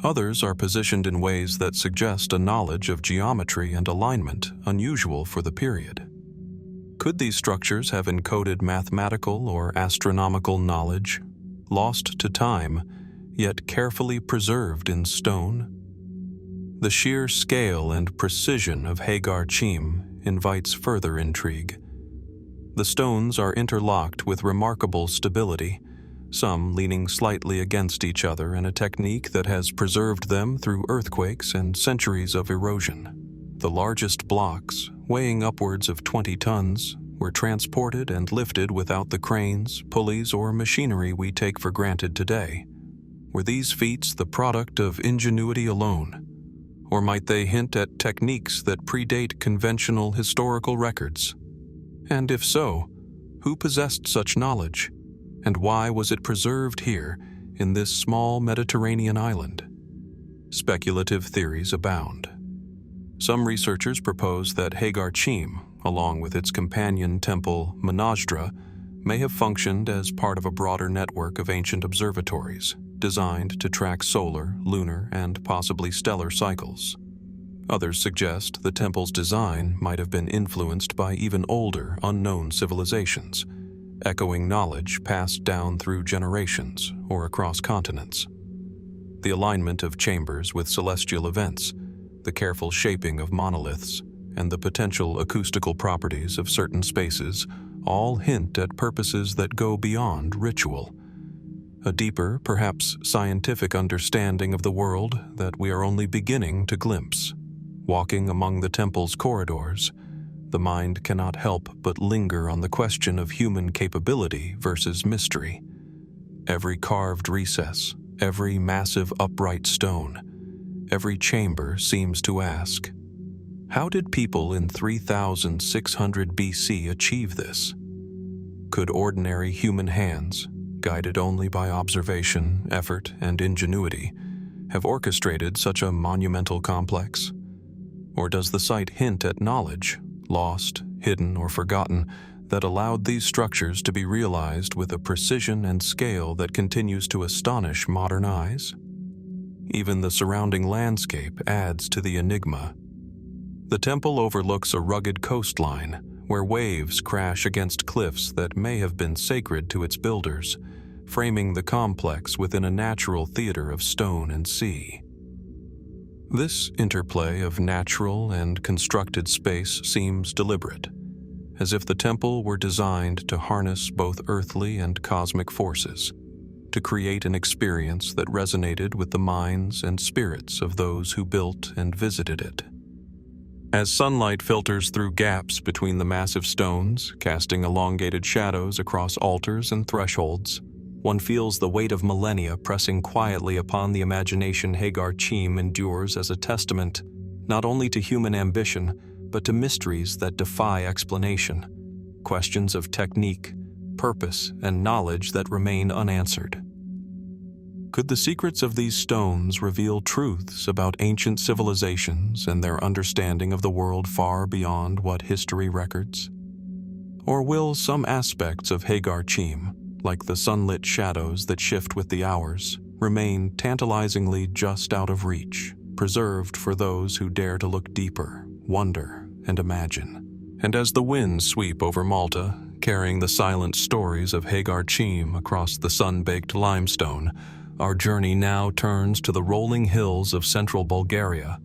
Others are positioned in ways that suggest a knowledge of geometry and alignment unusual for the period. Could these structures have encoded mathematical or astronomical knowledge, lost to time, yet carefully preserved in stone? The sheer scale and precision of Hagar Chim invites further intrigue. The stones are interlocked with remarkable stability, some leaning slightly against each other in a technique that has preserved them through earthquakes and centuries of erosion. The largest blocks, weighing upwards of 20 tons, were transported and lifted without the cranes, pulleys, or machinery we take for granted today. Were these feats the product of ingenuity alone? Or might they hint at techniques that predate conventional historical records? And if so, who possessed such knowledge? And why was it preserved here, in this small Mediterranean island? Speculative theories abound. Some researchers propose that Hagar Chim, along with its companion temple Menajdra, may have functioned as part of a broader network of ancient observatories, designed to track solar, lunar, and possibly stellar cycles. Others suggest the temple's design might have been influenced by even older, unknown civilizations, echoing knowledge passed down through generations or across continents. The alignment of chambers with celestial events, the careful shaping of monoliths, and the potential acoustical properties of certain spaces all hint at purposes that go beyond ritual. A deeper, perhaps scientific understanding of the world that we are only beginning to glimpse. Walking among the temple's corridors, the mind cannot help but linger on the question of human capability versus mystery. Every carved recess, every massive upright stone, every chamber seems to ask, how did people in 3600 BC achieve this? Could ordinary human hands, guided only by observation, effort, and ingenuity, have orchestrated such a monumental complex? Or does the site hint at knowledge, lost, hidden, or forgotten, that allowed these structures to be realized with a precision and scale that continues to astonish modern eyes? Even the surrounding landscape adds to the enigma. The temple overlooks a rugged coastline where waves crash against cliffs that may have been sacred to its builders, framing the complex within a natural theater of stone and sea. This interplay of natural and constructed space seems deliberate, as if the temple were designed to harness both earthly and cosmic forces, to create an experience that resonated with the minds and spirits of those who built and visited it. As sunlight filters through gaps between the massive stones, casting elongated shadows across altars and thresholds, one feels the weight of millennia pressing quietly upon the imagination Hagar Chim endures as a testament not only to human ambition, but to mysteries that defy explanation, questions of technique, purpose, and knowledge that remain unanswered. Could the secrets of these stones reveal truths about ancient civilizations and their understanding of the world far beyond what history records? Or will some aspects of Hagar Chim, like the sunlit shadows that shift with the hours, remain tantalizingly just out of reach, preserved for those who dare to look deeper, wonder, and imagine? And as the winds sweep over Malta, carrying the silent stories of Hagar Chim across the sun-baked limestone, our journey now turns to the rolling hills of central Bulgaria,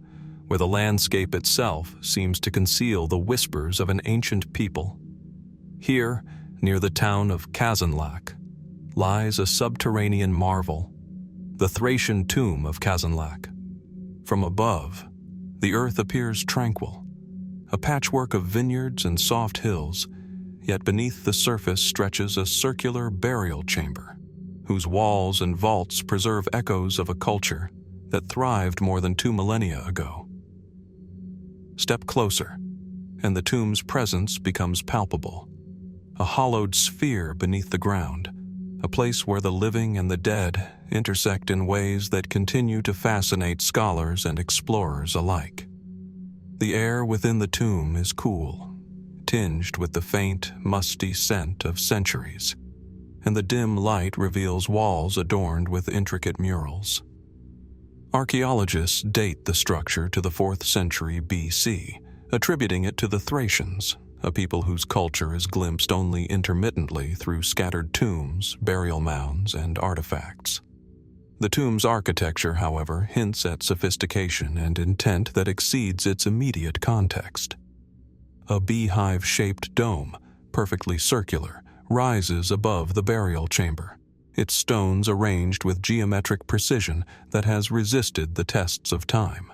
where the landscape itself seems to conceal the whispers of an ancient people. Here, near the town of Kazanlak, lies a subterranean marvel, the Thracian tomb of Kazanlak. From above, the earth appears tranquil, a patchwork of vineyards and soft hills, yet beneath the surface stretches a circular burial chamber, whose walls and vaults preserve echoes of a culture that thrived more than 2 millennia ago. Step closer, and the tomb's presence becomes palpable. A hollowed sphere beneath the ground, a place where the living and the dead intersect in ways that continue to fascinate scholars and explorers alike. The air within the tomb is cool, tinged with the faint, musty scent of centuries, and the dim light reveals walls adorned with intricate murals. Archaeologists date the structure to the 4th century BC, attributing it to the Thracians, a people whose culture is glimpsed only intermittently through scattered tombs, burial mounds, and artifacts. The tomb's architecture, however, hints at sophistication and intent that exceeds its immediate context. A beehive-shaped dome, perfectly circular, rises above the burial chamber, its stones arranged with geometric precision that has resisted the tests of time.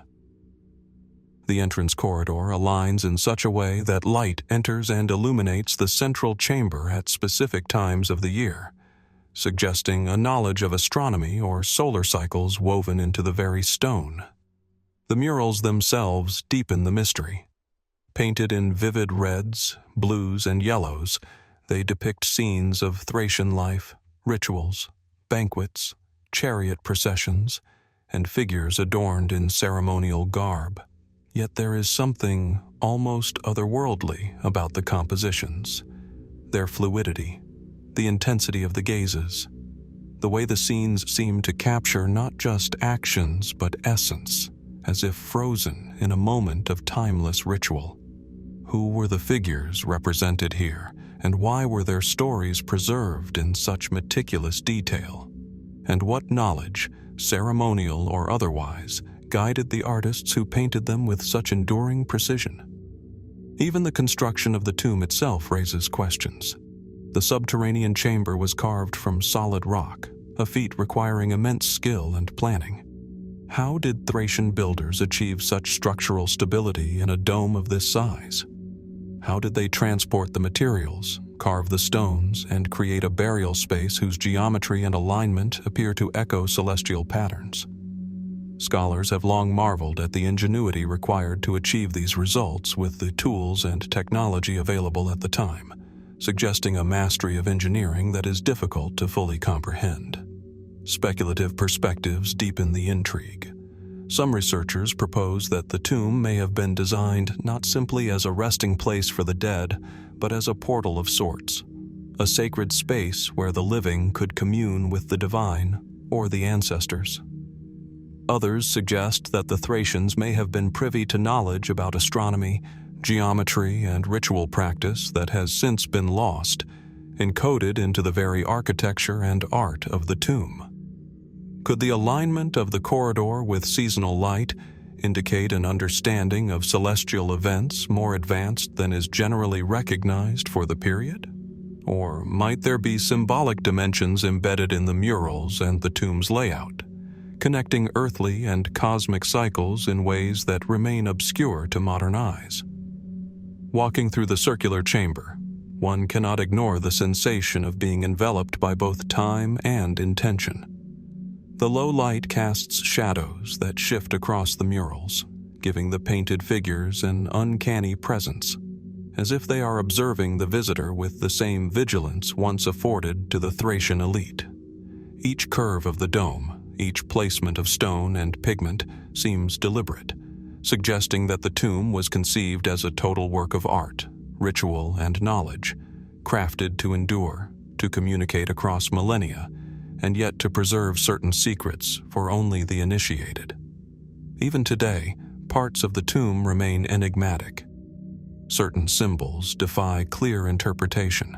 The entrance corridor aligns in such a way that light enters and illuminates the central chamber at specific times of the year, suggesting a knowledge of astronomy or solar cycles woven into the very stone. The murals themselves deepen the mystery. Painted in vivid reds, blues, and yellows, they depict scenes of Thracian life, rituals, banquets, chariot processions, and figures adorned in ceremonial garb. Yet there is something almost otherworldly about the compositions. Their fluidity, the intensity of the gazes, the way the scenes seem to capture not just actions but essence, as if frozen in a moment of timeless ritual. Who were the figures represented here, and why were their stories preserved in such meticulous detail? And what knowledge, ceremonial or otherwise, guided the artists who painted them with such enduring precision? Even the construction of the tomb itself raises questions. The subterranean chamber was carved from solid rock, a feat requiring immense skill and planning. How did Thracian builders achieve such structural stability in a dome of this size? How did they transport the materials, carve the stones, and create a burial space whose geometry and alignment appear to echo celestial patterns? Scholars have long marveled at the ingenuity required to achieve these results with the tools and technology available at the time, suggesting a mastery of engineering that is difficult to fully comprehend. Speculative perspectives deepen the intrigue. Some researchers propose that the tomb may have been designed not simply as a resting place for the dead, but as a portal of sorts, a sacred space where the living could commune with the divine or the ancestors. Others suggest that the Thracians may have been privy to knowledge about astronomy, geometry, and ritual practice that has since been lost, encoded into the very architecture and art of the tomb. Could the alignment of the corridor with seasonal light indicate an understanding of celestial events more advanced than is generally recognized for the period? Or might there be symbolic dimensions embedded in the murals and the tomb's layout, connecting earthly and cosmic cycles in ways that remain obscure to modern eyes? Walking through the circular chamber, one cannot ignore the sensation of being enveloped by both time and intention. The low light casts shadows that shift across the murals, giving the painted figures an uncanny presence, as if they are observing the visitor with the same vigilance once afforded to the Thracian elite. Each curve of the dome, each placement of stone and pigment seems deliberate, suggesting that the tomb was conceived as a total work of art, ritual, and knowledge, crafted to endure, to communicate across millennia, and yet to preserve certain secrets for only the initiated. Even today, parts of the tomb remain enigmatic. Certain symbols defy clear interpretation.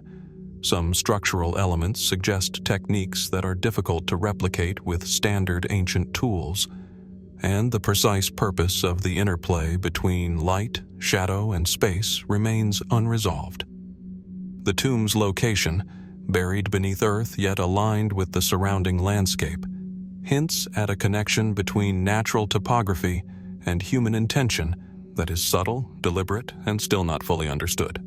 Some structural elements suggest techniques that are difficult to replicate with standard ancient tools, and the precise purpose of the interplay between light, shadow, and space remains unresolved. The tomb's location, buried beneath earth yet aligned with the surrounding landscape, hints at a connection between natural topography and human intention that is subtle, deliberate, and still not fully understood.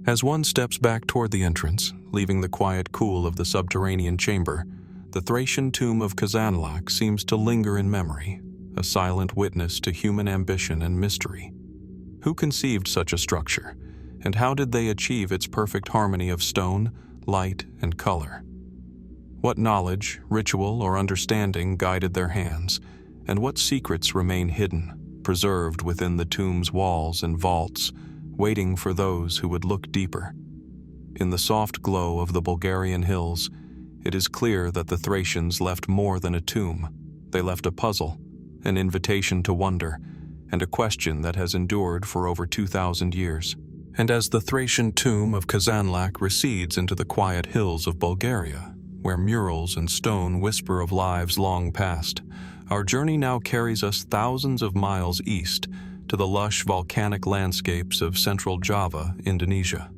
As one steps back toward the entrance, leaving the quiet cool of the subterranean chamber, the Thracian tomb of Kazanlak seems to linger in memory, a silent witness to human ambition and mystery. Who conceived such a structure, and how did they achieve its perfect harmony of stone, light, and color? What knowledge, ritual, or understanding guided their hands, and what secrets remain hidden, preserved within the tomb's walls and vaults, waiting for those who would look deeper? In the soft glow of the Bulgarian hills, it is clear that the Thracians left more than a tomb. They left a puzzle, an invitation to wonder, and a question that has endured for over 2,000 years. And as the Thracian tomb of Kazanlak recedes into the quiet hills of Bulgaria, where murals and stone whisper of lives long past, our journey now carries us thousands of miles east to the lush volcanic landscapes of central Java, Indonesia.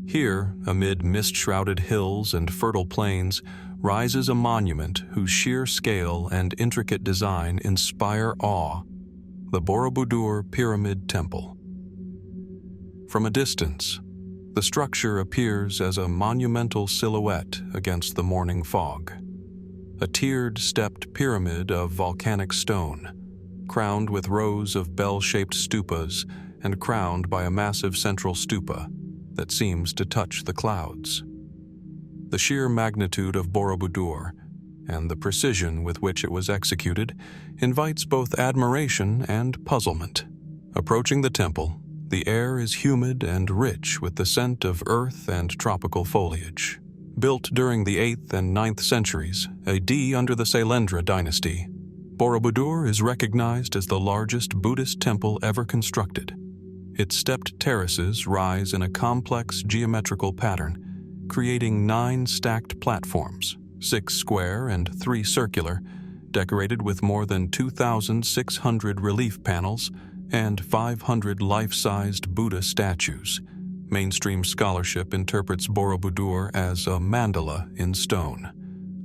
Here, amid mist-shrouded hills and fertile plains, rises a monument whose sheer scale and intricate design inspire awe, the Borobudur Pyramid Temple. From a distance, the structure appears as a monumental silhouette against the morning fog. A tiered, stepped pyramid of volcanic stone, crowned with rows of bell-shaped stupas and crowned by a massive central stupa that seems to touch the clouds. The sheer magnitude of Borobudur and the precision with which it was executed invites both admiration and puzzlement. Approaching the temple, the air is humid and rich with the scent of earth and tropical foliage. Built during the 8th and 9th centuries, AD under the Sailendra dynasty, Borobudur is recognized as the largest Buddhist temple ever constructed. Its stepped terraces rise in a complex geometrical pattern, creating 9 stacked platforms, 6 square and 3 circular, decorated with more than 2,600 relief panels and 500 life-sized Buddha statues. Mainstream scholarship interprets Borobudur as a mandala in stone,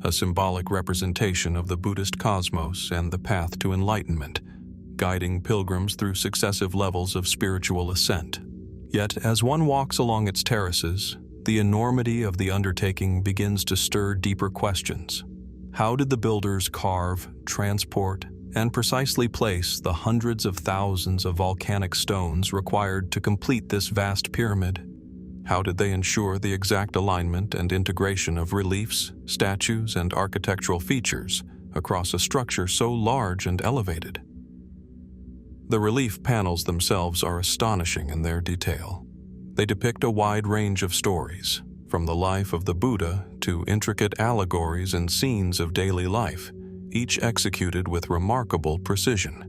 a symbolic representation of the Buddhist cosmos and the path to enlightenment, guiding pilgrims through successive levels of spiritual ascent. Yet, as one walks along its terraces, the enormity of the undertaking begins to stir deeper questions. How did the builders carve, transport, and precisely place the hundreds of thousands of volcanic stones required to complete this vast pyramid? How did they ensure the exact alignment and integration of reliefs, statues, and architectural features across a structure so large and elevated? The relief panels themselves are astonishing in their detail. They depict a wide range of stories, from the life of the Buddha to intricate allegories and scenes of daily life, each executed with remarkable precision.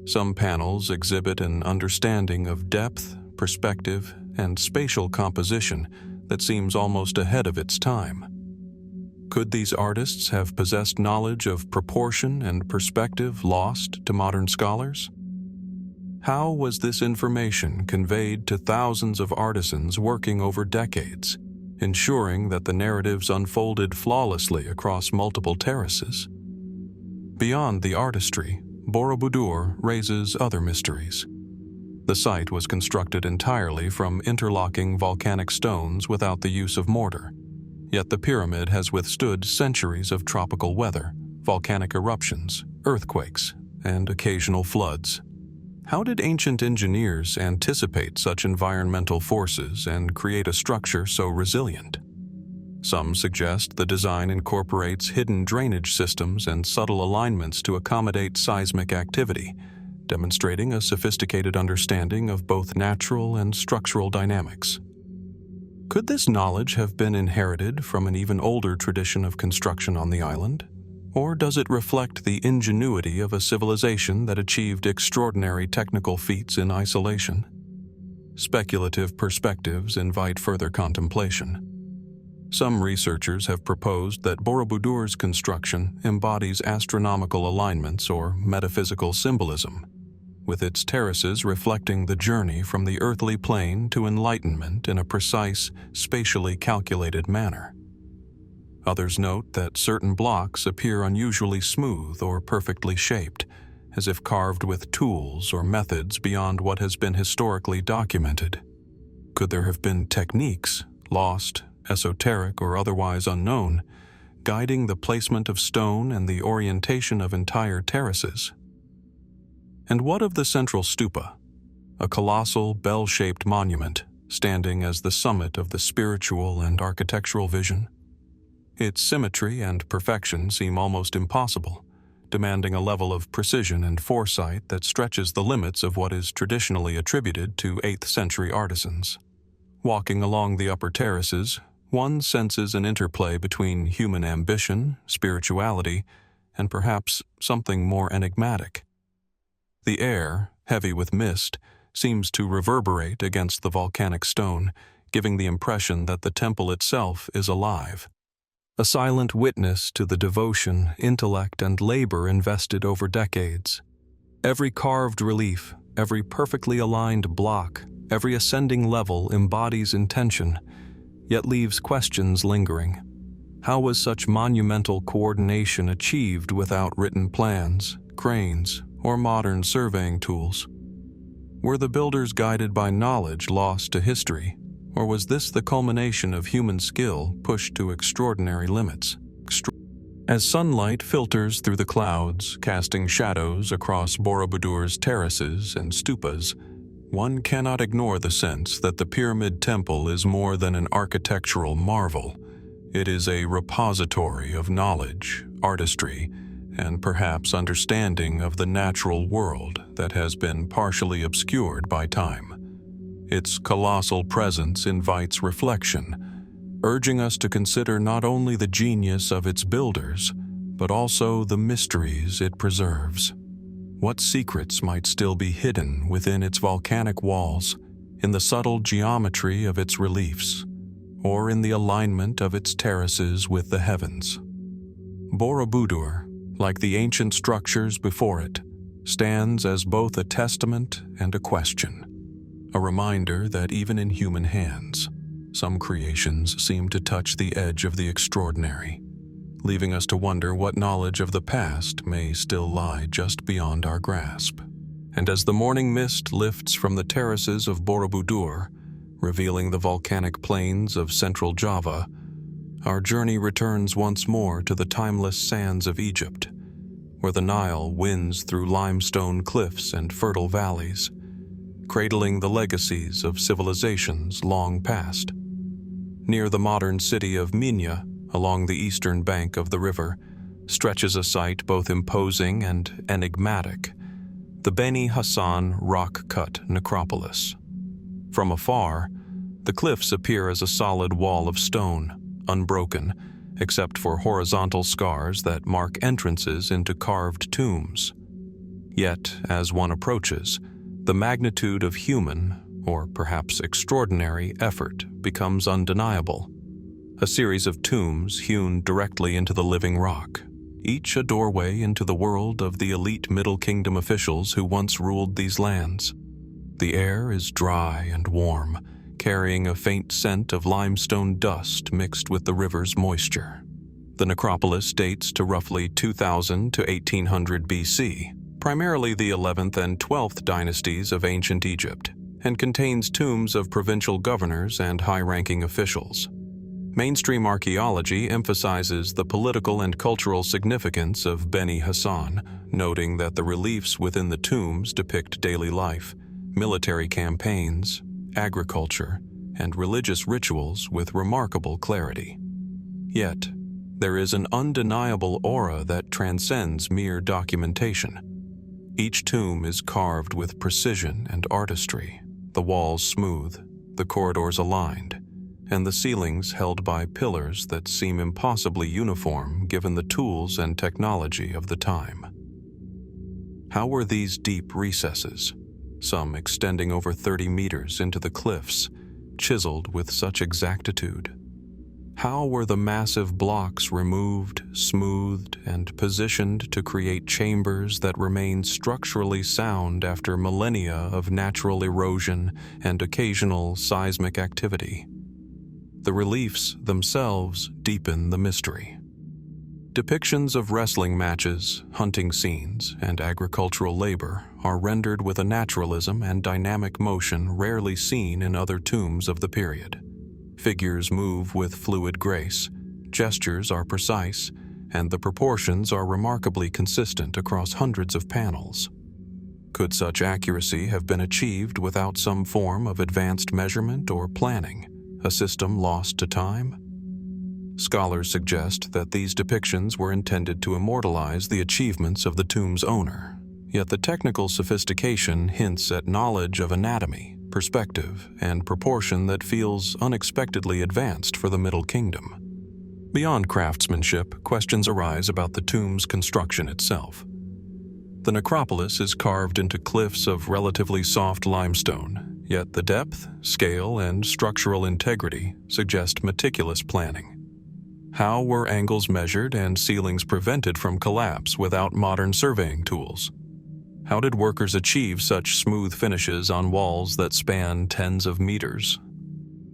Some panels exhibit an understanding of depth, perspective, and spatial composition that seems almost ahead of its time. Could these artists have possessed knowledge of proportion and perspective lost to modern scholars? How was this information conveyed to thousands of artisans working over decades, ensuring that the narratives unfolded flawlessly across multiple terraces? Beyond the artistry, Borobudur raises other mysteries. The site was constructed entirely from interlocking volcanic stones without the use of mortar, yet the pyramid has withstood centuries of tropical weather, volcanic eruptions, earthquakes, and occasional floods. How did ancient engineers anticipate such environmental forces and create a structure so resilient? Some suggest the design incorporates hidden drainage systems and subtle alignments to accommodate seismic activity, demonstrating a sophisticated understanding of both natural and structural dynamics. Could this knowledge have been inherited from an even older tradition of construction on the island? Or does it reflect the ingenuity of a civilization that achieved extraordinary technical feats in isolation? Speculative perspectives invite further contemplation. Some researchers have proposed that Borobudur's construction embodies astronomical alignments or metaphysical symbolism, with its terraces reflecting the journey from the earthly plane to enlightenment in a precise, spatially calculated manner. Others note that certain blocks appear unusually smooth or perfectly shaped, as if carved with tools or methods beyond what has been historically documented. Could there have been techniques, lost, esoteric, or otherwise unknown, guiding the placement of stone and the orientation of entire terraces? And what of the central stupa, a colossal bell-shaped monument standing as the summit of the spiritual and architectural vision? Its symmetry and perfection seem almost impossible, demanding a level of precision and foresight that stretches the limits of what is traditionally attributed to 8th century artisans. Walking along the upper terraces, one senses an interplay between human ambition, spirituality, and perhaps something more enigmatic. The air, heavy with mist, seems to reverberate against the volcanic stone, giving the impression that the temple itself is alive. A silent witness to the devotion, intellect, and labor invested over decades. Every carved relief, every perfectly aligned block, every ascending level embodies intention, yet leaves questions lingering. How was such monumental coordination achieved without written plans, cranes, or modern surveying tools? Were the builders guided by knowledge lost to history? Or was this the culmination of human skill pushed to extraordinary limits? As sunlight filters through the clouds, casting shadows across Borobudur's terraces and stupas, one cannot ignore the sense that the Pyramid Temple is more than an architectural marvel. It is a repository of knowledge, artistry, and perhaps understanding of the natural world that has been partially obscured by time. Its colossal presence invites reflection, urging us to consider not only the genius of its builders, but also the mysteries it preserves. What secrets might still be hidden within its volcanic walls, in the subtle geometry of its reliefs, or in the alignment of its terraces with the heavens? Borobudur, like the ancient structures before it, stands as both a testament and a question, a reminder that even in human hands, some creations seem to touch the edge of the extraordinary, leaving us to wonder what knowledge of the past may still lie just beyond our grasp. And as the morning mist lifts from the terraces of Borobudur, revealing the volcanic plains of central Java, our journey returns once more to the timeless sands of Egypt, where the Nile winds through limestone cliffs and fertile valleys, cradling the legacies of civilizations long past. Near the modern city of Minya, along the eastern bank of the river, stretches a site both imposing and enigmatic, the Beni Hassan rock-cut necropolis. From afar, the cliffs appear as a solid wall of stone, unbroken, except for horizontal scars that mark entrances into carved tombs. Yet, as one approaches, the magnitude of human, or perhaps extraordinary, effort becomes undeniable. A series of tombs hewn directly into the living rock, each a doorway into the world of the elite Middle Kingdom officials who once ruled these lands. The air is dry and warm, carrying a faint scent of limestone dust mixed with the river's moisture. The necropolis dates to roughly 2000 to 1800 BC, primarily the 11th and 12th dynasties of ancient Egypt, and contains tombs of provincial governors and high-ranking officials. Mainstream archaeology emphasizes the political and cultural significance of Beni Hassan, noting that the reliefs within the tombs depict daily life, military campaigns, agriculture, and religious rituals with remarkable clarity. Yet, there is an undeniable aura that transcends mere documentation. Each tomb is carved with precision and artistry, the walls smooth, the corridors aligned, and the ceilings held by pillars that seem impossibly uniform given the tools and technology of the time. How were these deep recesses, some extending over 30 meters into the cliffs, chiseled with such exactitude? How were the massive blocks removed, smoothed, and positioned to create chambers that remain structurally sound after millennia of natural erosion and occasional seismic activity? The reliefs themselves deepen the mystery. Depictions of wrestling matches, hunting scenes, and agricultural labor are rendered with a naturalism and dynamic motion rarely seen in other tombs of the period. Figures move with fluid grace, gestures are precise, and the proportions are remarkably consistent across hundreds of panels. Could such accuracy have been achieved without some form of advanced measurement or planning, a system lost to time? Scholars suggest that these depictions were intended to immortalize the achievements of the tomb's owner, yet the technical sophistication hints at knowledge of anatomy, perspective, and proportion that feels unexpectedly advanced for the Middle Kingdom. Beyond craftsmanship, questions arise about the tomb's construction itself. The necropolis is carved into cliffs of relatively soft limestone, yet the depth, scale, and structural integrity suggest meticulous planning. How were angles measured and ceilings prevented from collapse without modern surveying tools? How did workers achieve such smooth finishes on walls that span tens of meters?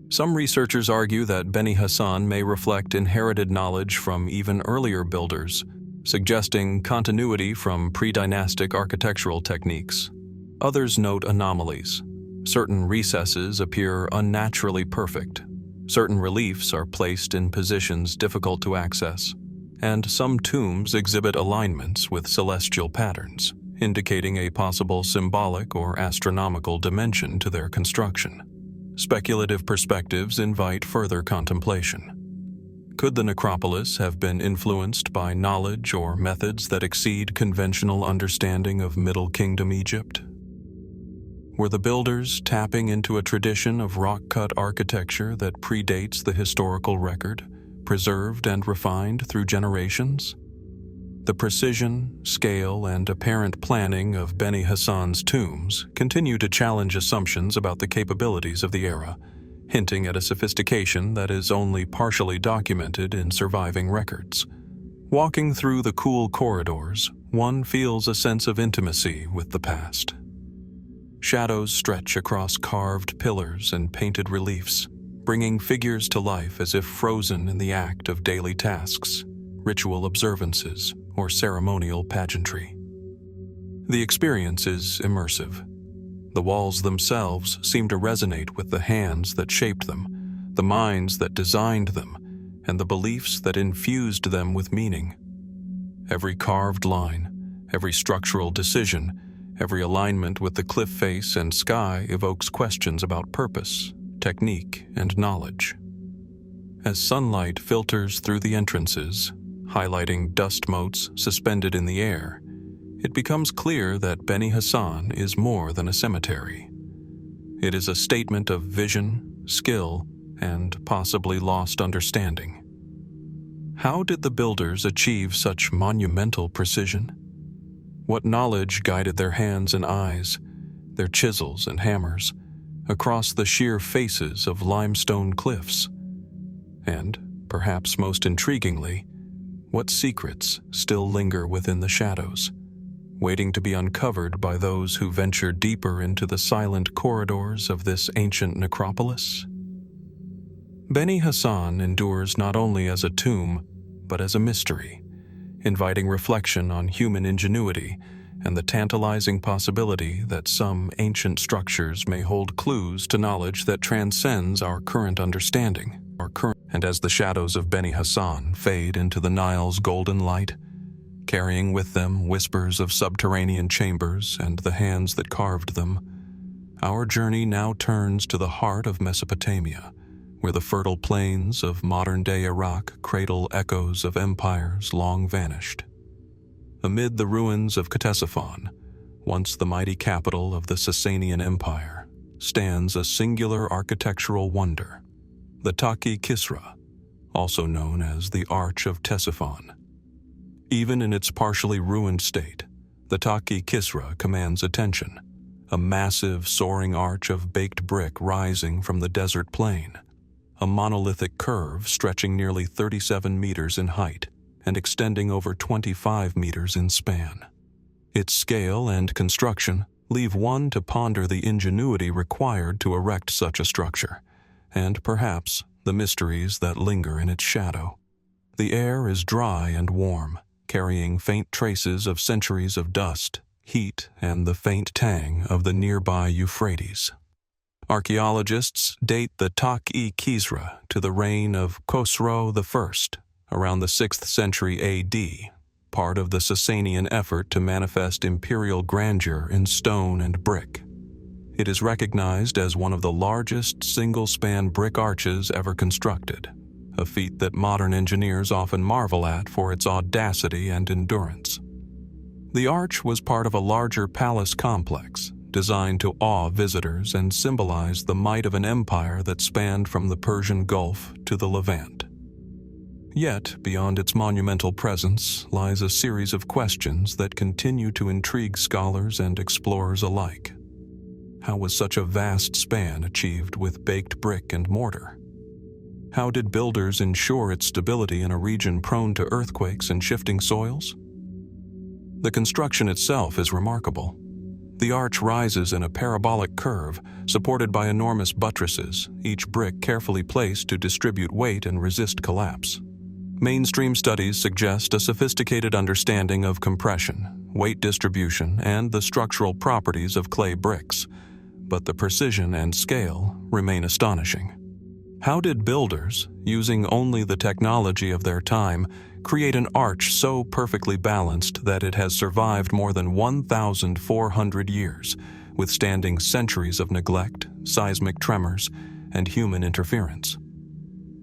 Some researchers argue that Beni Hassan may reflect inherited knowledge from even earlier builders, suggesting continuity from pre-dynastic architectural techniques. Others note anomalies. Certain recesses appear unnaturally perfect. Certain reliefs are placed in positions difficult to access, and some tombs exhibit alignments with celestial patterns, indicating a possible symbolic or astronomical dimension to their construction. Speculative perspectives invite further contemplation. Could the necropolis have been influenced by knowledge or methods that exceed conventional understanding of Middle Kingdom Egypt? Were the builders tapping into a tradition of rock-cut architecture that predates the historical record, preserved and refined through generations? The precision, scale, and apparent planning of Beni Hassan's tombs continue to challenge assumptions about the capabilities of the era, hinting at a sophistication that is only partially documented in surviving records. Walking through the cool corridors, one feels a sense of intimacy with the past. Shadows stretch across carved pillars and painted reliefs, bringing figures to life as if frozen in the act of daily tasks, ritual observances, or ceremonial pageantry. The experience is immersive. The walls themselves seem to resonate with the hands that shaped them, the minds that designed them, and the beliefs that infused them with meaning. Every carved line, every structural decision, every alignment with the cliff face and sky evokes questions about purpose, technique, and knowledge. As sunlight filters through the entrances, highlighting dust motes suspended in the air, it becomes clear that Beni Hassan is more than a cemetery. It is a statement of vision, skill, and possibly lost understanding. How did the builders achieve such monumental precision? What knowledge guided their hands and eyes, their chisels and hammers, across the sheer faces of limestone cliffs? And, perhaps most intriguingly, what secrets still linger within the shadows, waiting to be uncovered by those who venture deeper into the silent corridors of this ancient necropolis? Beni Hassan endures not only as a tomb, but as a mystery, inviting reflection on human ingenuity and the tantalizing possibility that some ancient structures may hold clues to knowledge that transcends our current understanding. And as the shadows of Beni Hassan fade into the Nile's golden light, carrying with them whispers of subterranean chambers and the hands that carved them, our journey now turns to the heart of Mesopotamia, where the fertile plains of modern-day Iraq cradle echoes of empires long vanished. Amid the ruins of Ctesiphon, once the mighty capital of the Sasanian Empire, stands a singular architectural wonder, the Taki Kisra, also known as the Arch of Ctesiphon. Even in its partially ruined state, the Taki Kisra commands attention, a massive soaring arch of baked brick rising from the desert plain, a monolithic curve stretching nearly 37 meters in height and extending over 25 meters in span. Its scale and construction leave one to ponder the ingenuity required to erect such a structure, and perhaps the mysteries that linger in its shadow. The air is dry and warm, carrying faint traces of centuries of dust, heat, and the faint tang of the nearby Euphrates. Archaeologists date the Taki Kisra to the reign of Khosrow I, around the 6th century A.D., part of the Sasanian effort to manifest imperial grandeur in stone and brick. It is recognized as one of the largest single-span brick arches ever constructed, a feat that modern engineers often marvel at for its audacity and endurance. The arch was part of a larger palace complex, designed to awe visitors and symbolize the might of an empire that spanned from the Persian Gulf to the Levant. Yet, beyond its monumental presence lies a series of questions that continue to intrigue scholars and explorers alike. How was such a vast span achieved with baked brick and mortar? How did builders ensure its stability in a region prone to earthquakes and shifting soils? The construction itself is remarkable. The arch rises in a parabolic curve, supported by enormous buttresses, each brick carefully placed to distribute weight and resist collapse. Mainstream studies suggest a sophisticated understanding of compression, weight distribution, and the structural properties of clay bricks, but the precision and scale remain astonishing. How did builders, using only the technology of their time, create an arch so perfectly balanced that it has survived more than 1,400 years, withstanding centuries of neglect, seismic tremors, and human interference?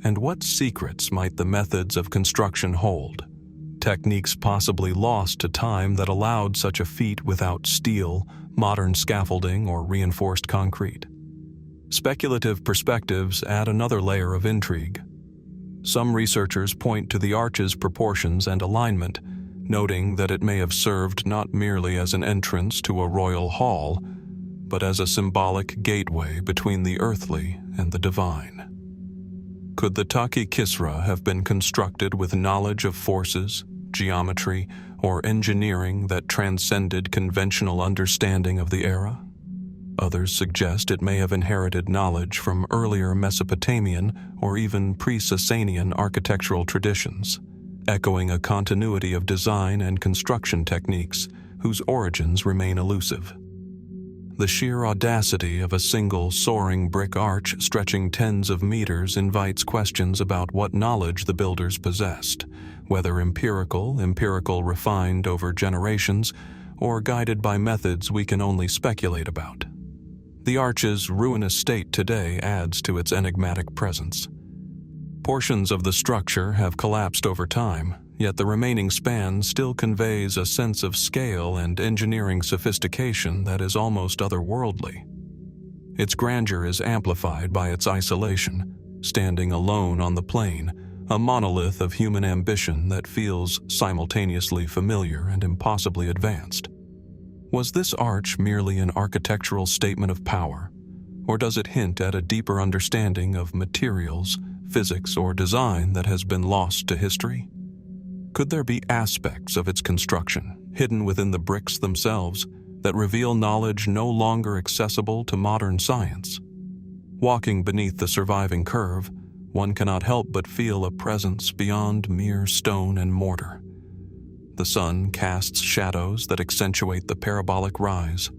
And what secrets might the methods of construction hold? Techniques possibly lost to time that allowed such a feat without steel, modern scaffolding, or reinforced concrete. Speculative perspectives add another layer of intrigue. Some researchers point to the arch's proportions and alignment, noting that it may have served not merely as an entrance to a royal hall, but as a symbolic gateway between the earthly and the divine. Could the Taki Kisra have been constructed with knowledge of forces, geometry, or engineering that transcended conventional understanding of the era? Others suggest it may have inherited knowledge from earlier Mesopotamian or even pre-Sasanian architectural traditions, echoing a continuity of design and construction techniques whose origins remain elusive. The sheer audacity of a single soaring brick arch stretching tens of meters invites questions about what knowledge the builders possessed, whether empirical refined over generations, or guided by methods we can only speculate about. The arch's ruinous state today adds to its enigmatic presence. Portions of the structure have collapsed over time, yet the remaining span still conveys a sense of scale and engineering sophistication that is almost otherworldly. Its grandeur is amplified by its isolation, standing alone on the plain, a monolith of human ambition that feels simultaneously familiar and impossibly advanced. Was this arch merely an architectural statement of power, or does it hint at a deeper understanding of materials, physics, or design that has been lost to history? Could there be aspects of its construction, hidden within the bricks themselves, that reveal knowledge no longer accessible to modern science? Walking beneath the surviving curve, one cannot help but feel a presence beyond mere stone and mortar. The sun casts shadows that accentuate the parabolic rise,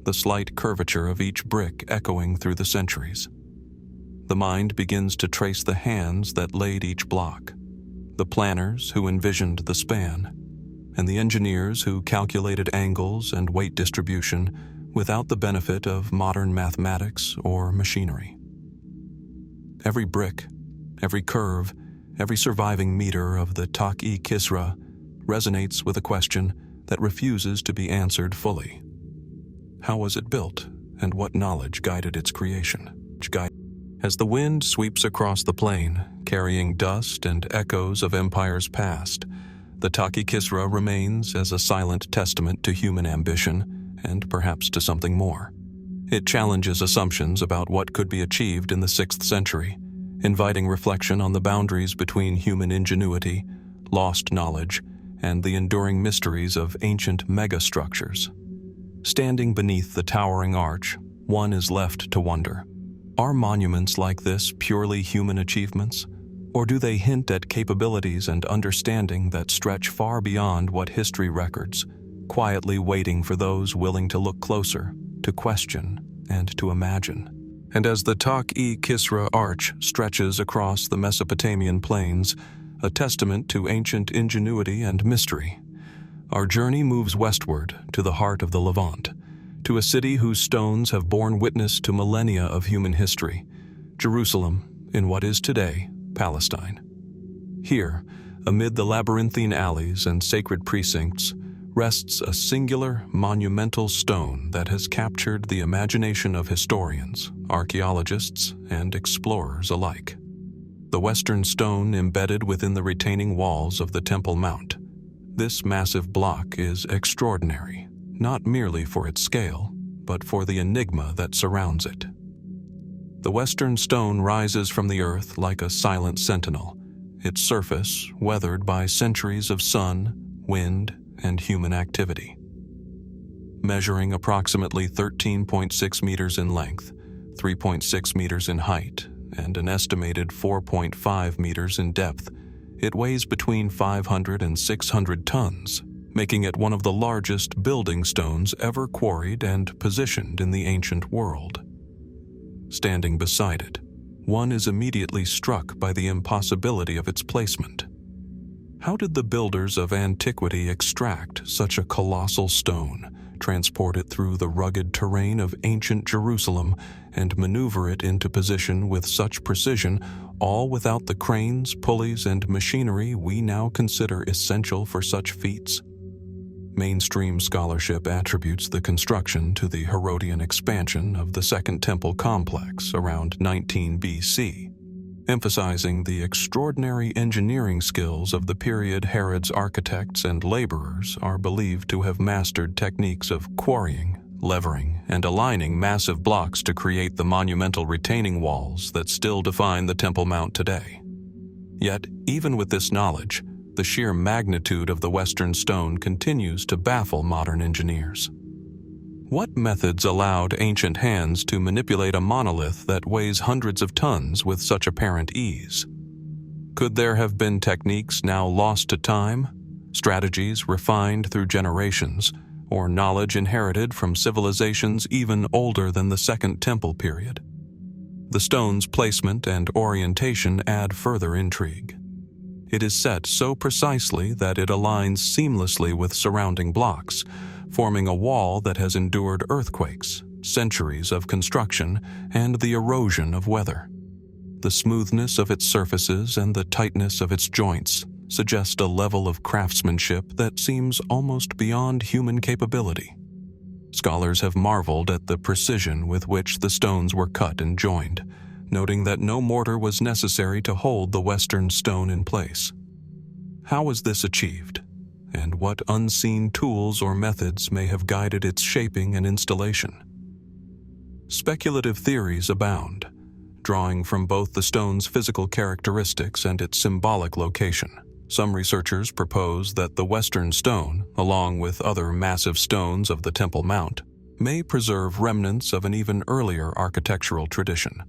the slight curvature of each brick echoing through the centuries. The mind begins to trace the hands that laid each block, the planners who envisioned the span, and the engineers who calculated angles and weight distribution without the benefit of modern mathematics or machinery. Every brick, every curve, every surviving meter of the Taki Kisra resonates with a question that refuses to be answered fully. How was it built, and what knowledge guided its creation? As the wind sweeps across the plain, carrying dust and echoes of empires past, the Taki Kisra remains as a silent testament to human ambition and perhaps to something more. It challenges assumptions about what could be achieved in the 6th century, inviting reflection on the boundaries between human ingenuity, lost knowledge, and the enduring mysteries of ancient megastructures. Standing beneath the towering arch, one is left to wonder, are monuments like this purely human achievements, or do they hint at capabilities and understanding that stretch far beyond what history records, quietly waiting for those willing to look closer, to question, and to imagine? And as the Taki Kisra arch stretches across the Mesopotamian plains, a testament to ancient ingenuity and mystery, our journey moves westward to the heart of the Levant, to a city whose stones have borne witness to millennia of human history, Jerusalem, in what is today Palestine. Here, amid the labyrinthine alleys and sacred precincts, rests a singular, monumental stone that has captured the imagination of historians, archaeologists, and explorers alike. The western stone embedded within the retaining walls of the Temple Mount. This massive block is extraordinary, not merely for its scale, but for the enigma that surrounds it. The western stone rises from the earth like a silent sentinel, its surface weathered by centuries of sun, wind, and human activity. Measuring approximately 13.6 meters in length, 3.6 meters in height, and an estimated 4.5 meters in depth, it weighs between 500 and 600 tons, making it one of the largest building stones ever quarried and positioned in the ancient world. Standing beside it, one is immediately struck by the impossibility of its placement. How did the builders of antiquity extract such a colossal stone, transport it through the rugged terrain of ancient Jerusalem, and maneuver it into position with such precision, all without the cranes, pulleys, and machinery we now consider essential for such feats? Mainstream scholarship attributes the construction to the Herodian expansion of the Second Temple complex around 19 BC. emphasizing the extraordinary engineering skills of the period. Herod's architects and laborers are believed to have mastered techniques of quarrying, levering, and aligning massive blocks to create the monumental retaining walls that still define the Temple Mount today. Yet, even with this knowledge, the sheer magnitude of the Western stone continues to baffle modern engineers. What methods allowed ancient hands to manipulate a monolith that weighs hundreds of tons with such apparent ease? Could there have been techniques now lost to time, strategies refined through generations, or knowledge inherited from civilizations even older than the Second Temple period? The stone's placement and orientation add further intrigue. It is set so precisely that it aligns seamlessly with surrounding blocks, forming a wall that has endured earthquakes, centuries of construction, and the erosion of weather. The smoothness of its surfaces and the tightness of its joints suggest a level of craftsmanship that seems almost beyond human capability. Scholars have marveled at the precision with which the stones were cut and joined, noting that no mortar was necessary to hold the Western stone in place. How was this achieved? And what unseen tools or methods may have guided its shaping and installation? Speculative theories abound, drawing from both the stone's physical characteristics and its symbolic location. Some researchers propose that the Western stone, along with other massive stones of the Temple Mount, may preserve remnants of an even earlier architectural tradition,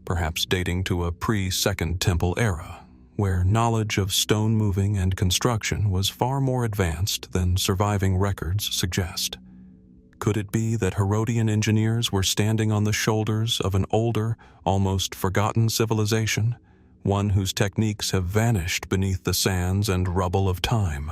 perhaps dating to a pre-Second Temple era, where knowledge of stone moving and construction was far more advanced than surviving records suggest. Could it be that Herodian engineers were standing on the shoulders of an older, almost forgotten civilization, one whose techniques have vanished beneath the sands and rubble of time?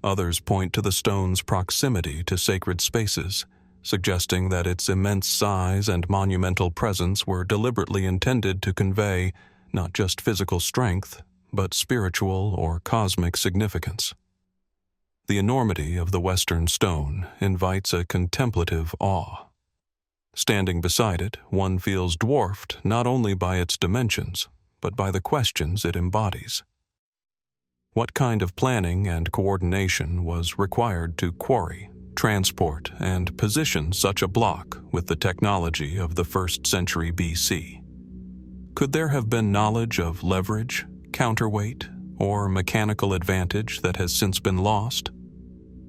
Others point to the stone's proximity to sacred spaces, suggesting that its immense size and monumental presence were deliberately intended to convey not just physical strength, but spiritual or cosmic significance. The enormity of the Western stone invites a contemplative awe. Standing beside it, one feels dwarfed not only by its dimensions, but by the questions it embodies. What kind of planning and coordination was required to quarry, transport, and position such a block with the technology of the 1st century BC? Could there have been knowledge of leverage, counterweight, or mechanical advantage that has since been lost?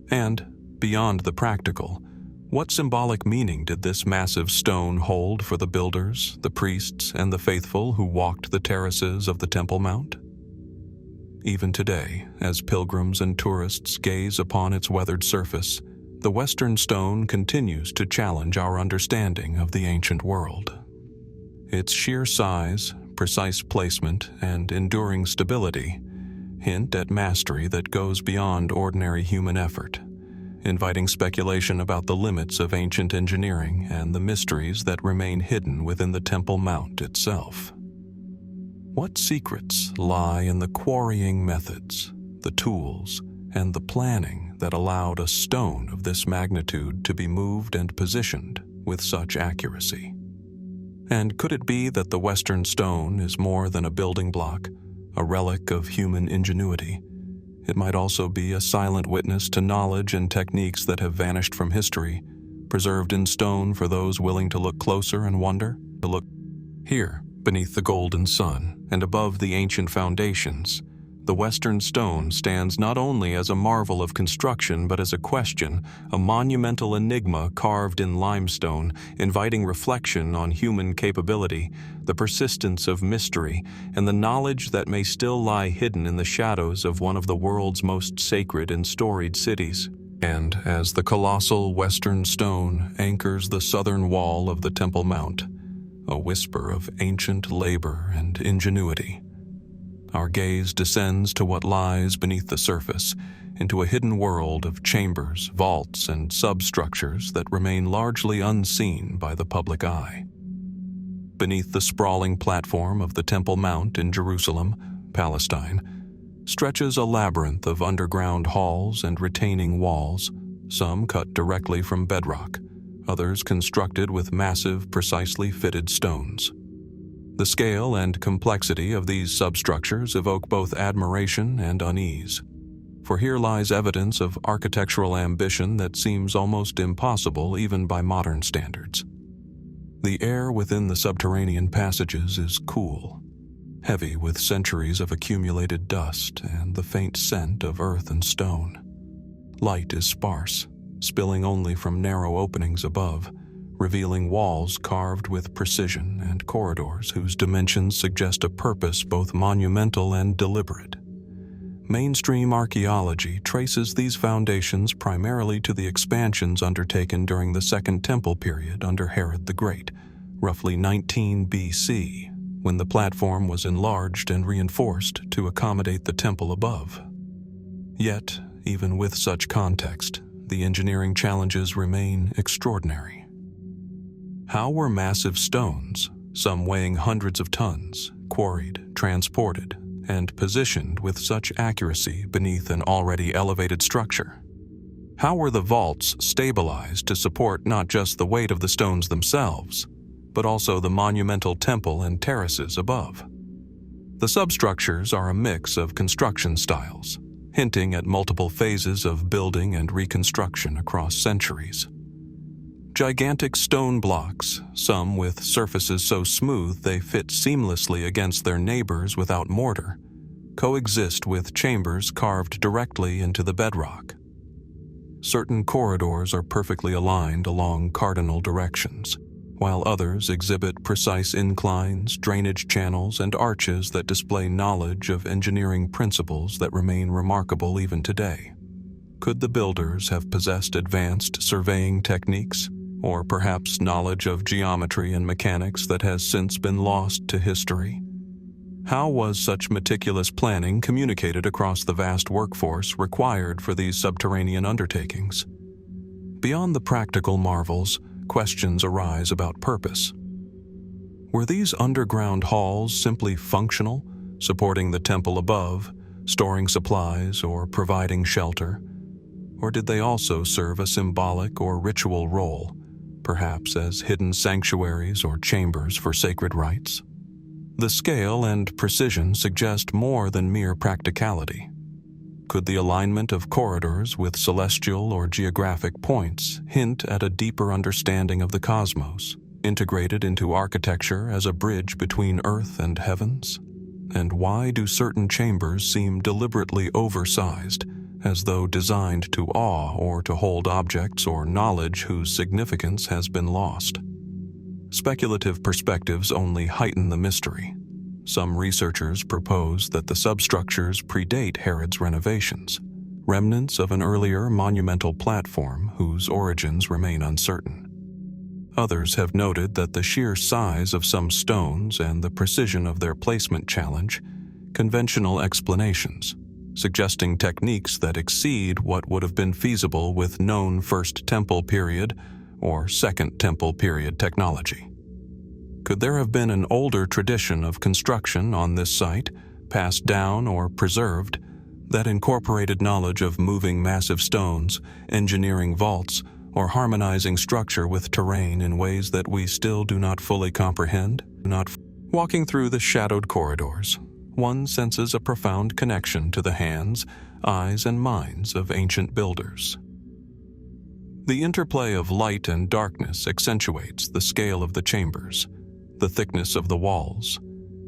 And, beyond the practical, what symbolic meaning did this massive stone hold for the builders, the priests, and the faithful who walked the terraces of the Temple Mount? Even today, as pilgrims and tourists gaze upon its weathered surface, the Western stone continues to challenge our understanding of the ancient world. Its sheer size, precise placement, and enduring stability hint at mastery that goes beyond ordinary human effort, inviting speculation about the limits of ancient engineering and the mysteries that remain hidden within the Temple Mount itself. What secrets lie in the quarrying methods, the tools, and the planning that allowed a stone of this magnitude to be moved and positioned with such accuracy? And could it be that the Western stone is more than a building block, a relic of human ingenuity? It might also be a silent witness to knowledge and techniques that have vanished from history, preserved in stone for those willing to look closer and wonder. To look here, beneath the golden sun and above the ancient foundations, the Western stone stands not only as a marvel of construction but as a question, a monumental enigma carved in limestone, inviting reflection on human capability, the persistence of mystery, and the knowledge that may still lie hidden in the shadows of one of the world's most sacred and storied cities. And as the colossal Western stone anchors the southern wall of the Temple Mount, a whisper of ancient labor and ingenuity, our gaze descends to what lies beneath the surface, into a hidden world of chambers, vaults, and substructures that remain largely unseen by the public eye. Beneath the sprawling platform of the Temple Mount in Jerusalem, Palestine, stretches a labyrinth of underground halls and retaining walls, some cut directly from bedrock, others constructed with massive, precisely fitted stones. The scale and complexity of these substructures evoke both admiration and unease, for here lies evidence of architectural ambition that seems almost impossible even by modern standards. The air within the subterranean passages is cool, heavy with centuries of accumulated dust and the faint scent of earth and stone. Light is sparse, spilling only from narrow openings above, revealing walls carved with precision and corridors whose dimensions suggest a purpose both monumental and deliberate. Mainstream archaeology traces these foundations primarily to the expansions undertaken during the Second Temple period under Herod the Great, roughly 19 BC, when the platform was enlarged and reinforced to accommodate the temple above. Yet, even with such context, the engineering challenges remain extraordinary. How were massive stones, some weighing hundreds of tons, quarried, transported, and positioned with such accuracy beneath an already elevated structure? How were the vaults stabilized to support not just the weight of the stones themselves, but also the monumental temple and terraces above? The substructures are a mix of construction styles, hinting at multiple phases of building and reconstruction across centuries. Gigantic stone blocks, some with surfaces so smooth they fit seamlessly against their neighbors without mortar, coexist with chambers carved directly into the bedrock. Certain corridors are perfectly aligned along cardinal directions, while others exhibit precise inclines, drainage channels, and arches that display knowledge of engineering principles that remain remarkable even today. Could the builders have possessed advanced surveying techniques, or perhaps knowledge of geometry and mechanics that has since been lost to history? How was such meticulous planning communicated across the vast workforce required for these subterranean undertakings? Beyond the practical marvels, questions arise about purpose. Were these underground halls simply functional, supporting the temple above, storing supplies, or providing shelter? Or did they also serve a symbolic or ritual role, perhaps as hidden sanctuaries or chambers for sacred rites? The scale and precision suggest more than mere practicality. Could the alignment of corridors with celestial or geographic points hint at a deeper understanding of the cosmos, integrated into architecture as a bridge between earth and heavens? And why do certain chambers seem deliberately oversized, as though designed to awe or to hold objects or knowledge whose significance has been lost? Speculative perspectives only heighten the mystery. Some researchers propose that the substructures predate Herod's renovations, remnants of an earlier monumental platform whose origins remain uncertain. Others have noted that the sheer size of some stones and the precision of their placement challenge conventional explanations, suggesting techniques that exceed what would have been feasible with known First Temple period or Second Temple period technology. Could there have been an older tradition of construction on this site, passed down or preserved, that incorporated knowledge of moving massive stones, engineering vaults, or harmonizing structure with terrain in ways that we still do not fully comprehend? Walking through the shadowed corridors, one senses a profound connection to the hands, eyes, and minds of ancient builders. The interplay of light and darkness accentuates the scale of the chambers, the thickness of the walls,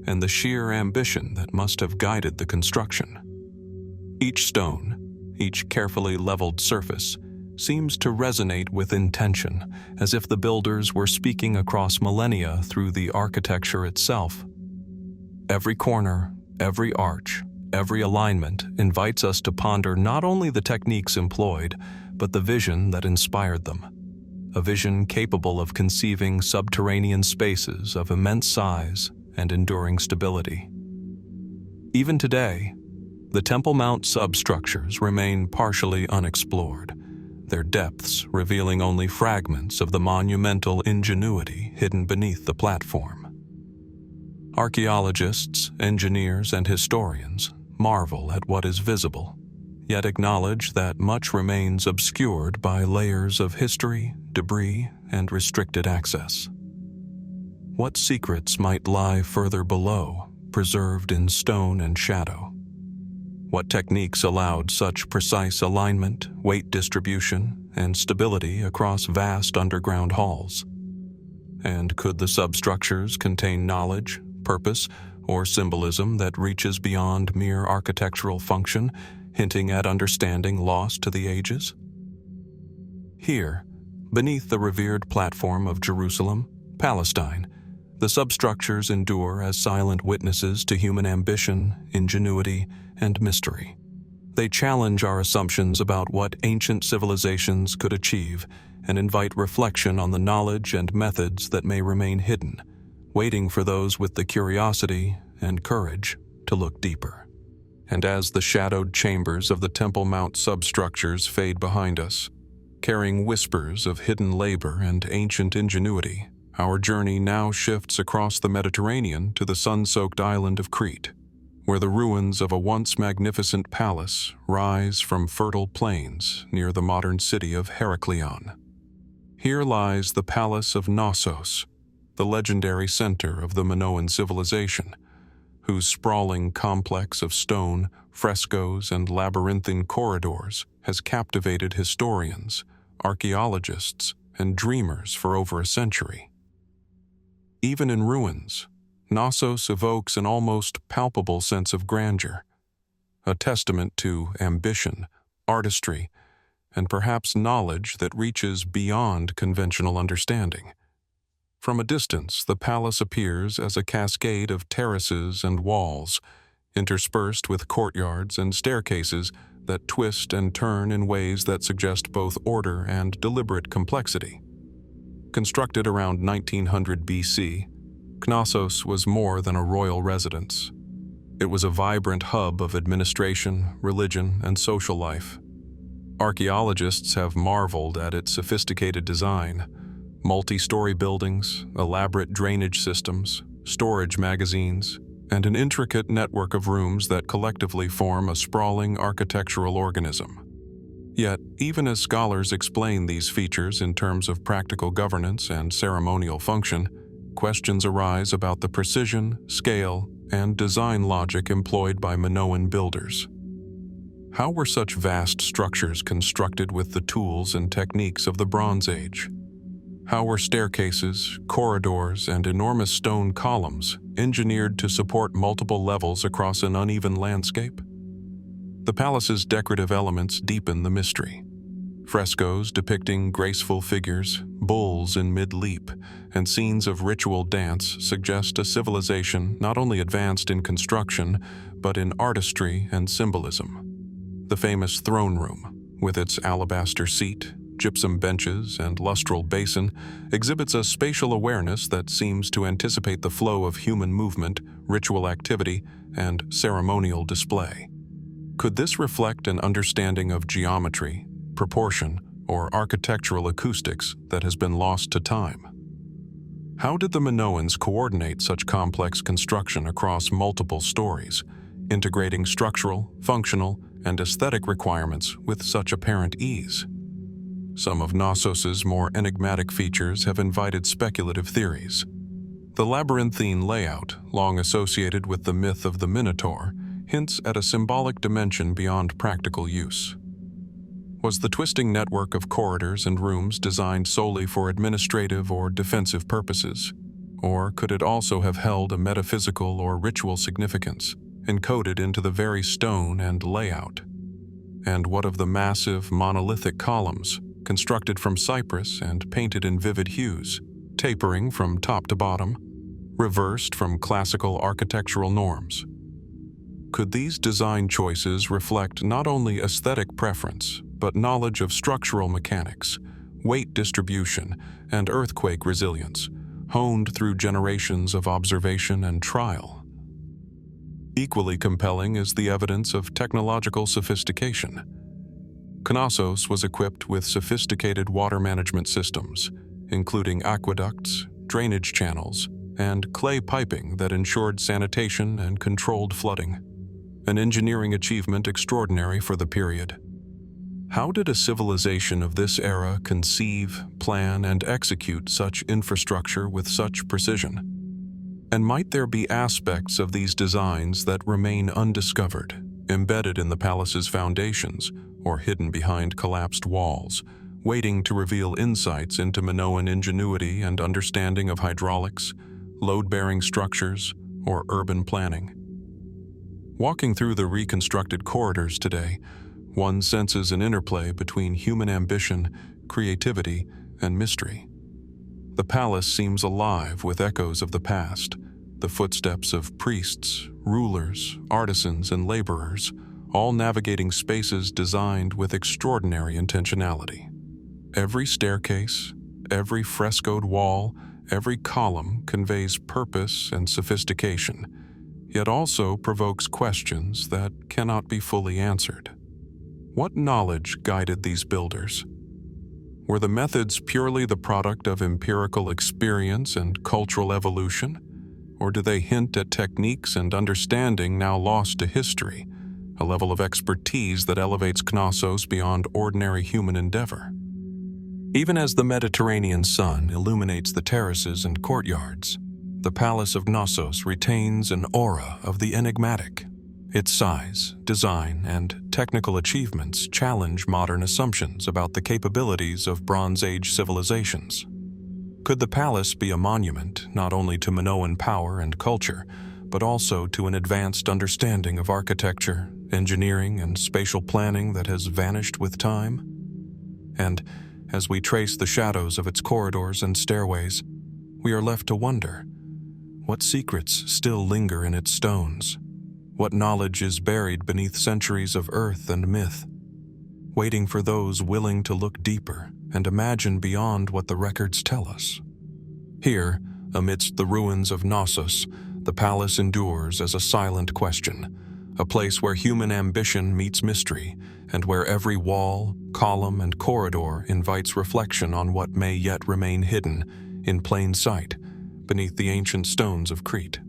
and the sheer ambition that must have guided the construction. Each stone, each carefully leveled surface, seems to resonate with intention, as if the builders were speaking across millennia through the architecture itself. Every corner, every arch, every alignment invites us to ponder not only the techniques employed, but the vision that inspired them. A vision capable of conceiving subterranean spaces of immense size and enduring stability. Even today, the Temple Mount substructures remain partially unexplored, their depths revealing only fragments of the monumental ingenuity hidden beneath the platform. Archaeologists, engineers, and historians marvel at what is visible, yet acknowledge that much remains obscured by layers of history, debris, and restricted access. What secrets might lie further below, preserved in stone and shadow? What techniques allowed such precise alignment, weight distribution, and stability across vast underground halls? And could the substructures contain knowledge, purpose, or symbolism that reaches beyond mere architectural function, hinting at understanding lost to the ages? Here, beneath the revered platform of Jerusalem, Palestine, the substructures endure as silent witnesses to human ambition, ingenuity, and mystery. They challenge our assumptions about what ancient civilizations could achieve and invite reflection on the knowledge and methods that may remain hidden, waiting for those with the curiosity and courage to look deeper. And as the shadowed chambers of the Temple Mount substructures fade behind us, carrying whispers of hidden labor and ancient ingenuity, our journey now shifts across the Mediterranean to the sun-soaked island of Crete, where the ruins of a once magnificent palace rise from fertile plains near the modern city of Heraklion. Here lies the Palace of Knossos, the legendary center of the Minoan civilization, whose sprawling complex of stone, frescoes, and labyrinthine corridors has captivated historians, archaeologists, and dreamers for over a century. Even in ruins, Knossos evokes an almost palpable sense of grandeur, a testament to ambition, artistry, and perhaps knowledge that reaches beyond conventional understanding. From a distance, the palace appears as a cascade of terraces and walls, interspersed with courtyards and staircases that twist and turn in ways that suggest both order and deliberate complexity. Constructed around 1900 BC, Knossos was more than a royal residence. It was a vibrant hub of administration, religion, and social life. Archaeologists have marveled at its sophisticated design: multi-story buildings, elaborate drainage systems, storage magazines, and an intricate network of rooms that collectively form a sprawling architectural organism. Yet, even as scholars explain these features in terms of practical governance and ceremonial function, questions arise about the precision, scale, and design logic employed by Minoan builders. How were such vast structures constructed with the tools and techniques of the Bronze Age? How were staircases, corridors, and enormous stone columns engineered to support multiple levels across an uneven landscape? The palace's decorative elements deepen the mystery. Frescoes depicting graceful figures, bulls in mid-leap, and scenes of ritual dance suggest a civilization not only advanced in construction, but in artistry and symbolism. The famous throne room, with its alabaster seat, gypsum benches, and lustral basin, exhibits a spatial awareness that seems to anticipate the flow of human movement, ritual activity, and ceremonial display. Could this reflect an understanding of geometry, proportion, or architectural acoustics that has been lost to time? How did the Minoans coordinate such complex construction across multiple stories, integrating structural, functional, and aesthetic requirements with such apparent ease? Some of Knossos's more enigmatic features have invited speculative theories. The labyrinthine layout, long associated with the myth of the Minotaur, hints at a symbolic dimension beyond practical use. Was the twisting network of corridors and rooms designed solely for administrative or defensive purposes? Or could it also have held a metaphysical or ritual significance, encoded into the very stone and layout? And what of the massive monolithic columns, constructed from cypress and painted in vivid hues, tapering from top to bottom, reversed from classical architectural norms? Could these design choices reflect not only aesthetic preference, but knowledge of structural mechanics, weight distribution, and earthquake resilience, honed through generations of observation and trial? Equally compelling is the evidence of technological sophistication. Knossos was equipped with sophisticated water management systems, including aqueducts, drainage channels, and clay piping that ensured sanitation and controlled flooding, an engineering achievement extraordinary for the period. How did a civilization of this era conceive, plan, and execute such infrastructure with such precision? And might there be aspects of these designs that remain undiscovered, embedded in the palace's foundations or hidden behind collapsed walls, waiting to reveal insights into Minoan ingenuity and understanding of hydraulics, load-bearing structures, or urban planning? Walking through the reconstructed corridors today, one senses an interplay between human ambition, creativity, and mystery. The palace seems alive with echoes of the past, the footsteps of priests, rulers, artisans, and laborers, all navigating spaces designed with extraordinary intentionality. Every staircase, every frescoed wall, every column conveys purpose and sophistication, yet also provokes questions that cannot be fully answered. What knowledge guided these builders? Were the methods purely the product of empirical experience and cultural evolution, or do they hint at techniques and understanding now lost to history, a level of expertise that elevates Knossos beyond ordinary human endeavor? Even as the Mediterranean sun illuminates the terraces and courtyards, the Palace of Knossos retains an aura of the enigmatic. Its size, design, and technical achievements challenge modern assumptions about the capabilities of Bronze Age civilizations. Could the palace be a monument not only to Minoan power and culture, but also to an advanced understanding of architecture, engineering, and spatial planning that has vanished with time? And as we trace the shadows of its corridors and stairways, we are left to wonder, what secrets still linger in its stones? What knowledge is buried beneath centuries of earth and myth, waiting for those willing to look deeper and imagine beyond what the records tell us? Here, amidst the ruins of Knossos, the palace endures as a silent question, a place where human ambition meets mystery, and where every wall, column, and corridor invites reflection on what may yet remain hidden, in plain sight, beneath the ancient stones of Crete.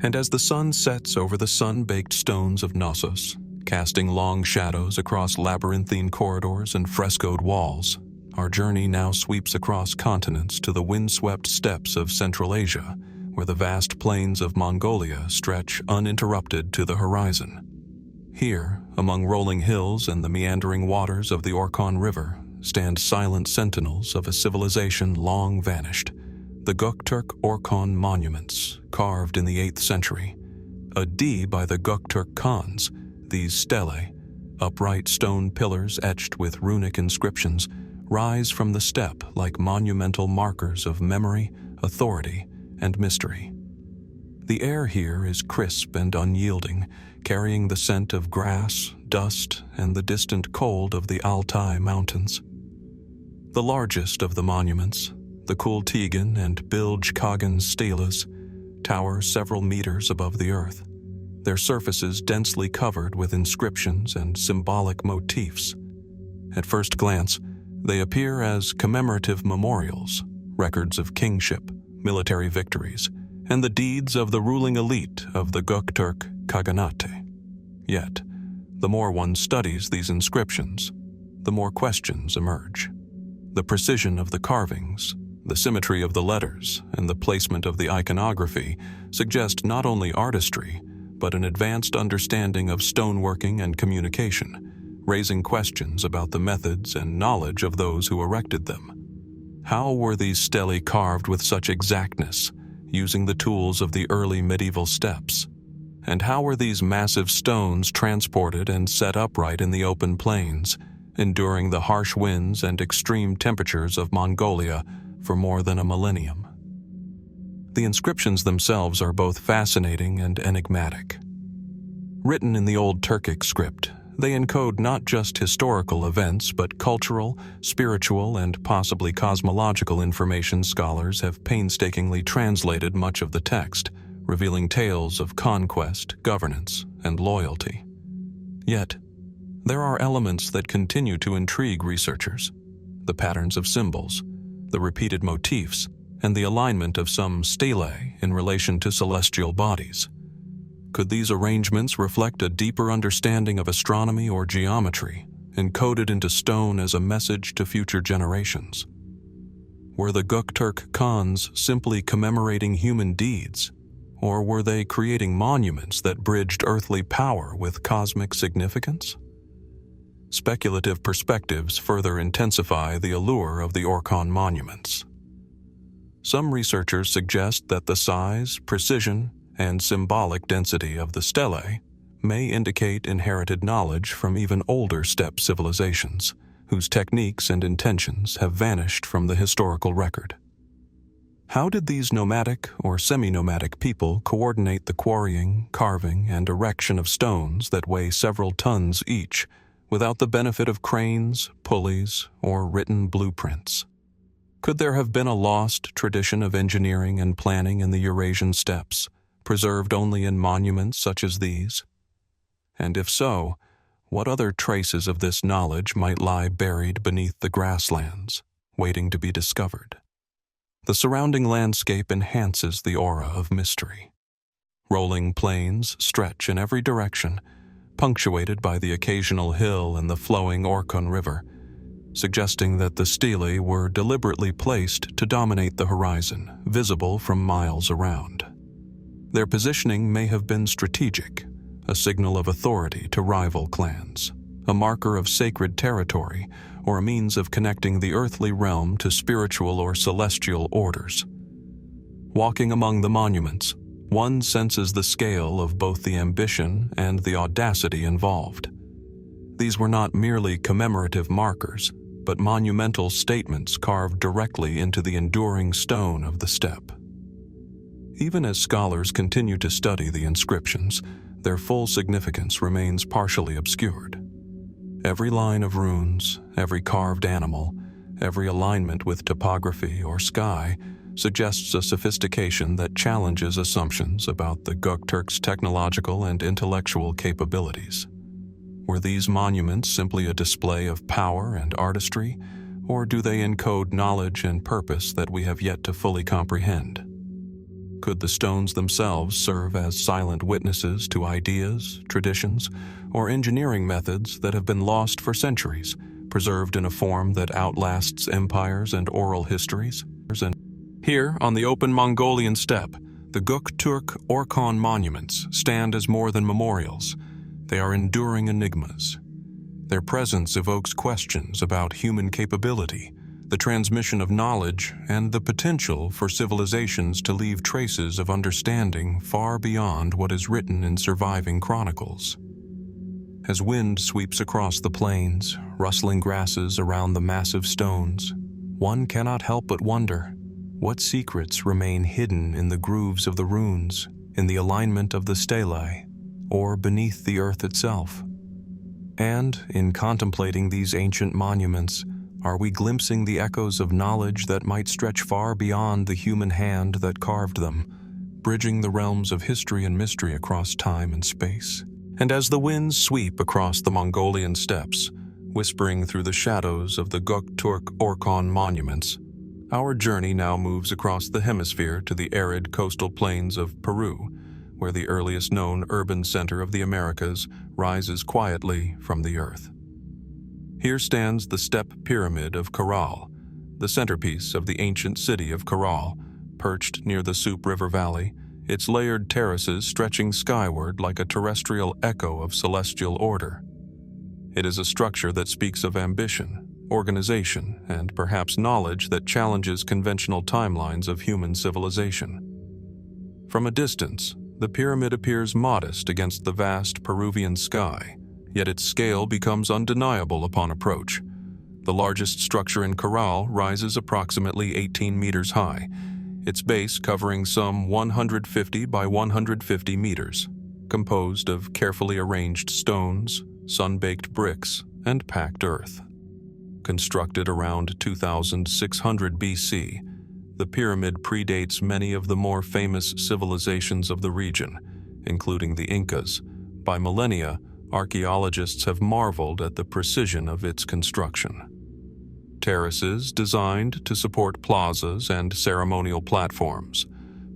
And as the sun sets over the sun-baked stones of Knossos, casting long shadows across labyrinthine corridors and frescoed walls, our journey now sweeps across continents to the windswept steppes of Central Asia, where the vast plains of Mongolia stretch uninterrupted to the horizon. Here, among rolling hills and the meandering waters of the Orkhon River, stand silent sentinels of a civilization long vanished, the Göktürk-Orkhon monuments, carved in the 8th century. A D by the Göktürk Khans, these stelae, upright stone pillars etched with runic inscriptions, rise from the steppe like monumental markers of memory, authority, and mystery. The air here is crisp and unyielding, carrying the scent of grass, dust, and the distant cold of the Altai Mountains. The largest of the monuments, the Kultigan and Bilge-Kagan stelas, tower several meters above the earth, their surfaces densely covered with inscriptions and symbolic motifs. At first glance, they appear as commemorative memorials, records of kingship, military victories, and the deeds of the ruling elite of the Göktürk Khaganate. Yet, the more one studies these inscriptions, the more questions emerge. The precision of the carvings, the symmetry of the letters, and the placement of the iconography suggest not only artistry, but an advanced understanding of stoneworking and communication, raising questions about the methods and knowledge of those who erected them. How were these stelae carved with such exactness, using the tools of the early medieval steppes? And how were these massive stones transported and set upright in the open plains, enduring the harsh winds and extreme temperatures of Mongolia for more than a millennium? The inscriptions themselves are both fascinating and enigmatic. Written in the Old Turkic script, they encode not just historical events, but cultural, spiritual, and possibly cosmological information. Scholars have painstakingly translated much of the text, revealing tales of conquest, governance, and loyalty. Yet, there are elements that continue to intrigue researchers: the patterns of symbols, the repeated motifs, and the alignment of some stelae in relation to celestial bodies. Could these arrangements reflect a deeper understanding of astronomy or geometry, encoded into stone as a message to future generations? Were the Göktürk Khans simply commemorating human deeds, or were they creating monuments that bridged earthly power with cosmic significance? Speculative perspectives further intensify the allure of the Orkhon monuments. Some researchers suggest that the size, precision, and symbolic density of the stelae may indicate inherited knowledge from even older steppe civilizations, whose techniques and intentions have vanished from the historical record. How did these nomadic or semi-nomadic people coordinate the quarrying, carving, and erection of stones that weigh several tons each without the benefit of cranes, pulleys, or written blueprints? Could there have been a lost tradition of engineering and planning in the Eurasian steppes, preserved only in monuments such as these? And if so, what other traces of this knowledge might lie buried beneath the grasslands, waiting to be discovered? The surrounding landscape enhances the aura of mystery. Rolling plains stretch in every direction, punctuated by the occasional hill and the flowing Orkhon River, suggesting that the stelae were deliberately placed to dominate the horizon, visible from miles around. Their positioning may have been strategic, a signal of authority to rival clans, a marker of sacred territory, or a means of connecting the earthly realm to spiritual or celestial orders. Walking among the monuments, one senses the scale of both the ambition and the audacity involved. These were not merely commemorative markers, but monumental statements carved directly into the enduring stone of the steppe. Even as scholars continue to study the inscriptions, their full significance remains partially obscured. Every line of runes, every carved animal, every alignment with topography or sky suggests a sophistication that challenges assumptions about the Göktürks' technological and intellectual capabilities. Were these monuments simply a display of power and artistry, or do they encode knowledge and purpose that we have yet to fully comprehend? Could the stones themselves serve as silent witnesses to ideas, traditions, or engineering methods that have been lost for centuries, preserved in a form that outlasts empires and oral histories? Here, on the open Mongolian steppe, the Göktürk Orkhon monuments stand as more than memorials. They are enduring enigmas. Their presence evokes questions about human capability, the transmission of knowledge, and the potential for civilizations to leave traces of understanding far beyond what is written in surviving chronicles. As wind sweeps across the plains, rustling grasses around the massive stones, one cannot help but wonder, what secrets remain hidden in the grooves of the runes, in the alignment of the stelae, or beneath the earth itself? And, in contemplating these ancient monuments, are we glimpsing the echoes of knowledge that might stretch far beyond the human hand that carved them, bridging the realms of history and mystery across time and space? And as the winds sweep across the Mongolian steppes, whispering through the shadows of the Göktürk Orkhon monuments, our journey now moves across the hemisphere to the arid coastal plains of Peru, where the earliest known urban center of the Americas rises quietly from the earth. Here stands the steppe pyramid of Caral, the centerpiece of the ancient city of Caral, perched near the Sup River Valley, its layered terraces stretching skyward like a terrestrial echo of celestial order. It is a structure that speaks of ambition, organization, and perhaps knowledge that challenges conventional timelines of human civilization. From a distance, the pyramid appears modest against the vast Peruvian sky, yet its scale becomes undeniable upon approach. The largest structure in Caral rises approximately 18 meters high, its base covering some 150 by 150 meters, composed of carefully arranged stones, sun-baked bricks, and packed earth. Constructed around 2600 BC, the pyramid predates many of the more famous civilizations of the region, including the Incas. By millennia, archaeologists have marveled at the precision of its construction. Terraces designed to support plazas and ceremonial platforms,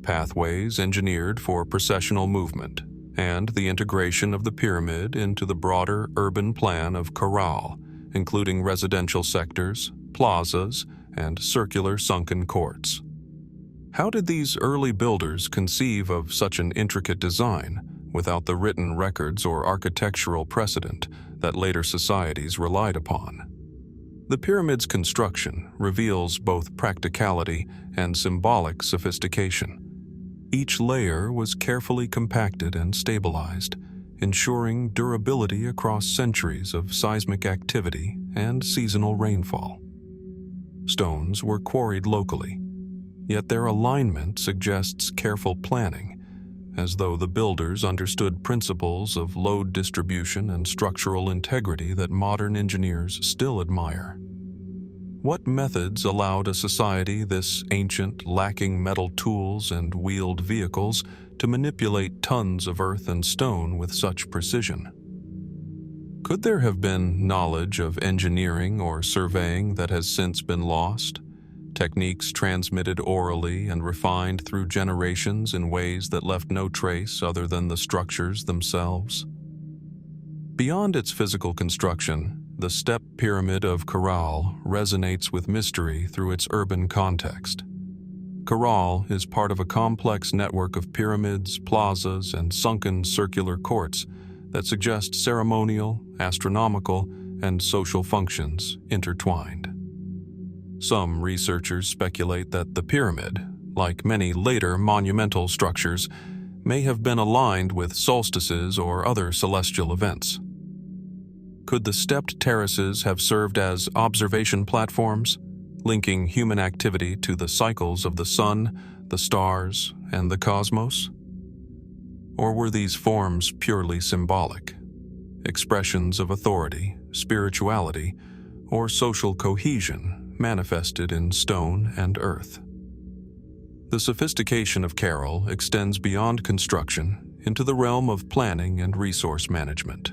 pathways engineered for processional movement, and the integration of the pyramid into the broader urban plan of Caral including residential sectors, plazas, and circular sunken courts. How did these early builders conceive of such an intricate design without the written records or architectural precedent that later societies relied upon? The pyramid's construction reveals both practicality and symbolic sophistication. Each layer was carefully compacted and stabilized, ensuring durability across centuries of seismic activity and seasonal rainfall. Stones were quarried locally, yet their alignment suggests careful planning, as though the builders understood principles of load distribution and structural integrity that modern engineers still admire. What methods allowed a society this ancient, lacking metal tools and wheeled vehicles to manipulate tons of earth and stone with such precision? Could there have been knowledge of engineering or surveying that has since been lost? Techniques transmitted orally and refined through generations in ways that left no trace other than the structures themselves? Beyond its physical construction, the step pyramid of Caral resonates with mystery through its urban context. Caral is part of a complex network of pyramids, plazas, and sunken circular courts that suggest ceremonial, astronomical, and social functions intertwined. Some researchers speculate that the pyramid, like many later monumental structures, may have been aligned with solstices or other celestial events. Could the stepped terraces have served as observation platforms, linking human activity to the cycles of the sun, the stars, and the cosmos? Or were these forms purely symbolic, expressions of authority, spirituality, or social cohesion manifested in stone and earth? The sophistication of Caral extends beyond construction into the realm of planning and resource management.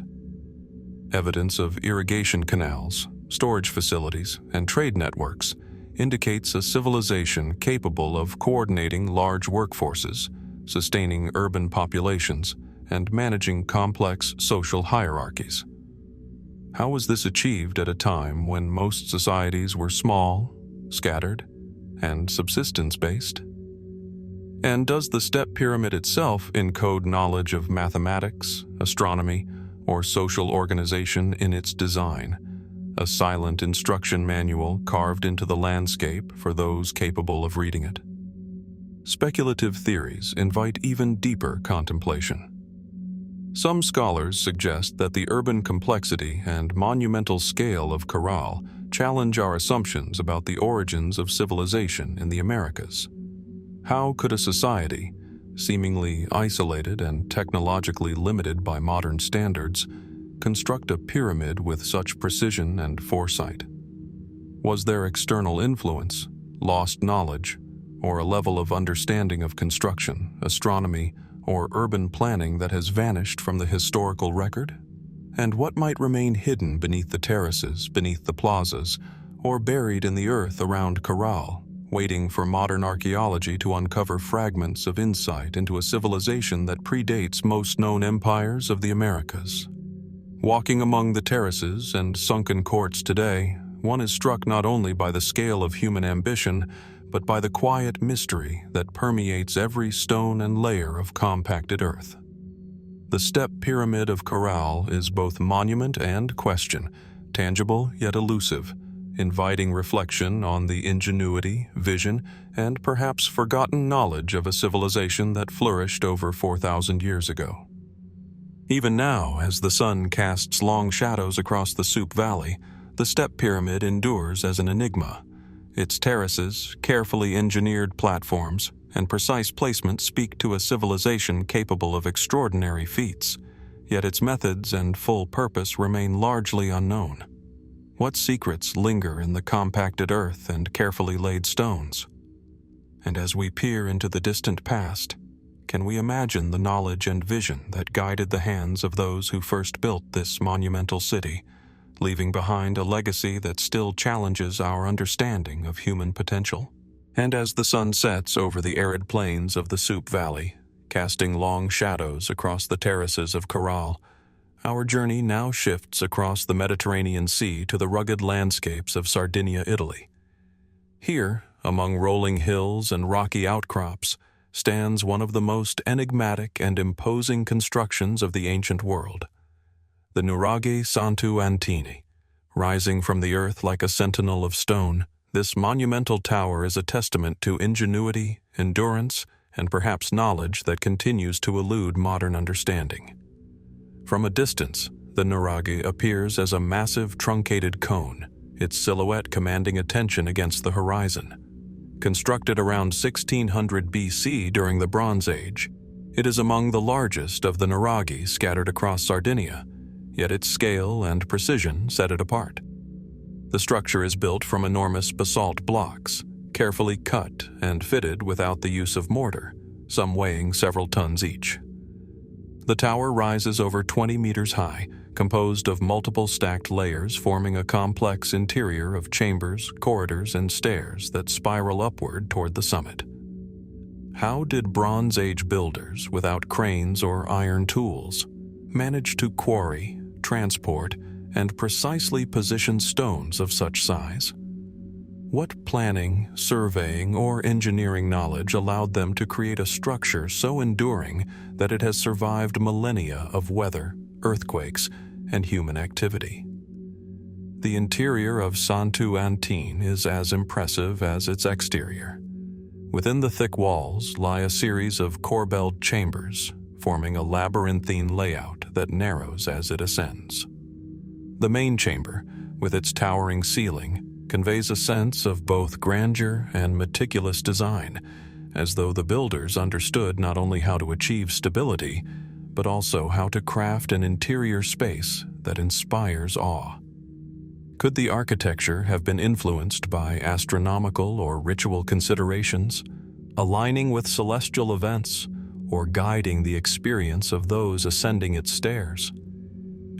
Evidence of irrigation canals, storage facilities, and trade networks indicates a civilization capable of coordinating large workforces, sustaining urban populations, and managing complex social hierarchies. How was this achieved at a time when most societies were small, scattered, and subsistence-based? And does the step pyramid itself encode knowledge of mathematics, astronomy, or social organization in its design, a silent instruction manual carved into the landscape for those capable of reading it? Speculative theories invite even deeper contemplation. Some scholars suggest that the urban complexity and monumental scale of Caral challenge our assumptions about the origins of civilization in the Americas. How could a society, seemingly isolated and technologically limited by modern standards, construct a pyramid with such precision and foresight? Was there external influence, lost knowledge, or a level of understanding of construction, astronomy, or urban planning that has vanished from the historical record? And what might remain hidden beneath the terraces, beneath the plazas, or buried in the earth around Caral, waiting for modern archaeology to uncover fragments of insight into a civilization that predates most known empires of the Americas? Walking among the terraces and sunken courts today, one is struck not only by the scale of human ambition, but by the quiet mystery that permeates every stone and layer of compacted earth. The step pyramid of Caral is both monument and question, tangible yet elusive, inviting reflection on the ingenuity, vision, and perhaps forgotten knowledge of a civilization that flourished over 4,000 years ago. Even now, as the sun casts long shadows across the Soup Valley, the step pyramid endures as an enigma. Its terraces, carefully engineered platforms, and precise placement speak to a civilization capable of extraordinary feats, yet its methods and full purpose remain largely unknown. What secrets linger in the compacted earth and carefully laid stones? And as we peer into the distant past, can we imagine the knowledge and vision that guided the hands of those who first built this monumental city, leaving behind a legacy that still challenges our understanding of human potential? And as the sun sets over the arid plains of the Soup Valley, casting long shadows across the terraces of Caral, our journey now shifts across the Mediterranean Sea to the rugged landscapes of Sardinia, Italy. Here, among rolling hills and rocky outcrops, stands one of the most enigmatic and imposing constructions of the ancient world, the Nuraghi Santu Antini. Rising from the earth like a sentinel of stone, this monumental tower is a testament to ingenuity, endurance, and perhaps knowledge that continues to elude modern understanding. From a distance, the Nuraghi appears as a massive truncated cone, its silhouette commanding attention against the horizon. Constructed around 1600 BC during the Bronze Age, it is among the largest of the Nuraghi scattered across Sardinia, yet its scale and precision set it apart. The structure is built from enormous basalt blocks, carefully cut and fitted without the use of mortar, some weighing several tons each. The tower rises over 20 meters high, composed of multiple stacked layers forming a complex interior of chambers, corridors, and stairs that spiral upward toward the summit. How did Bronze Age builders, without cranes or iron tools, manage to quarry, transport, and precisely position stones of such size? What planning, surveying, or engineering knowledge allowed them to create a structure so enduring that it has survived millennia of weather, earthquakes, and human activity? The interior of Santu Antine is as impressive as its exterior. Within the thick walls lie a series of corbelled chambers, forming a labyrinthine layout that narrows as it ascends. The main chamber, with its towering ceiling, conveys a sense of both grandeur and meticulous design, as though the builders understood not only how to achieve stability, but also how to craft an interior space that inspires awe. Could the architecture have been influenced by astronomical or ritual considerations, aligning with celestial events, or guiding the experience of those ascending its stairs?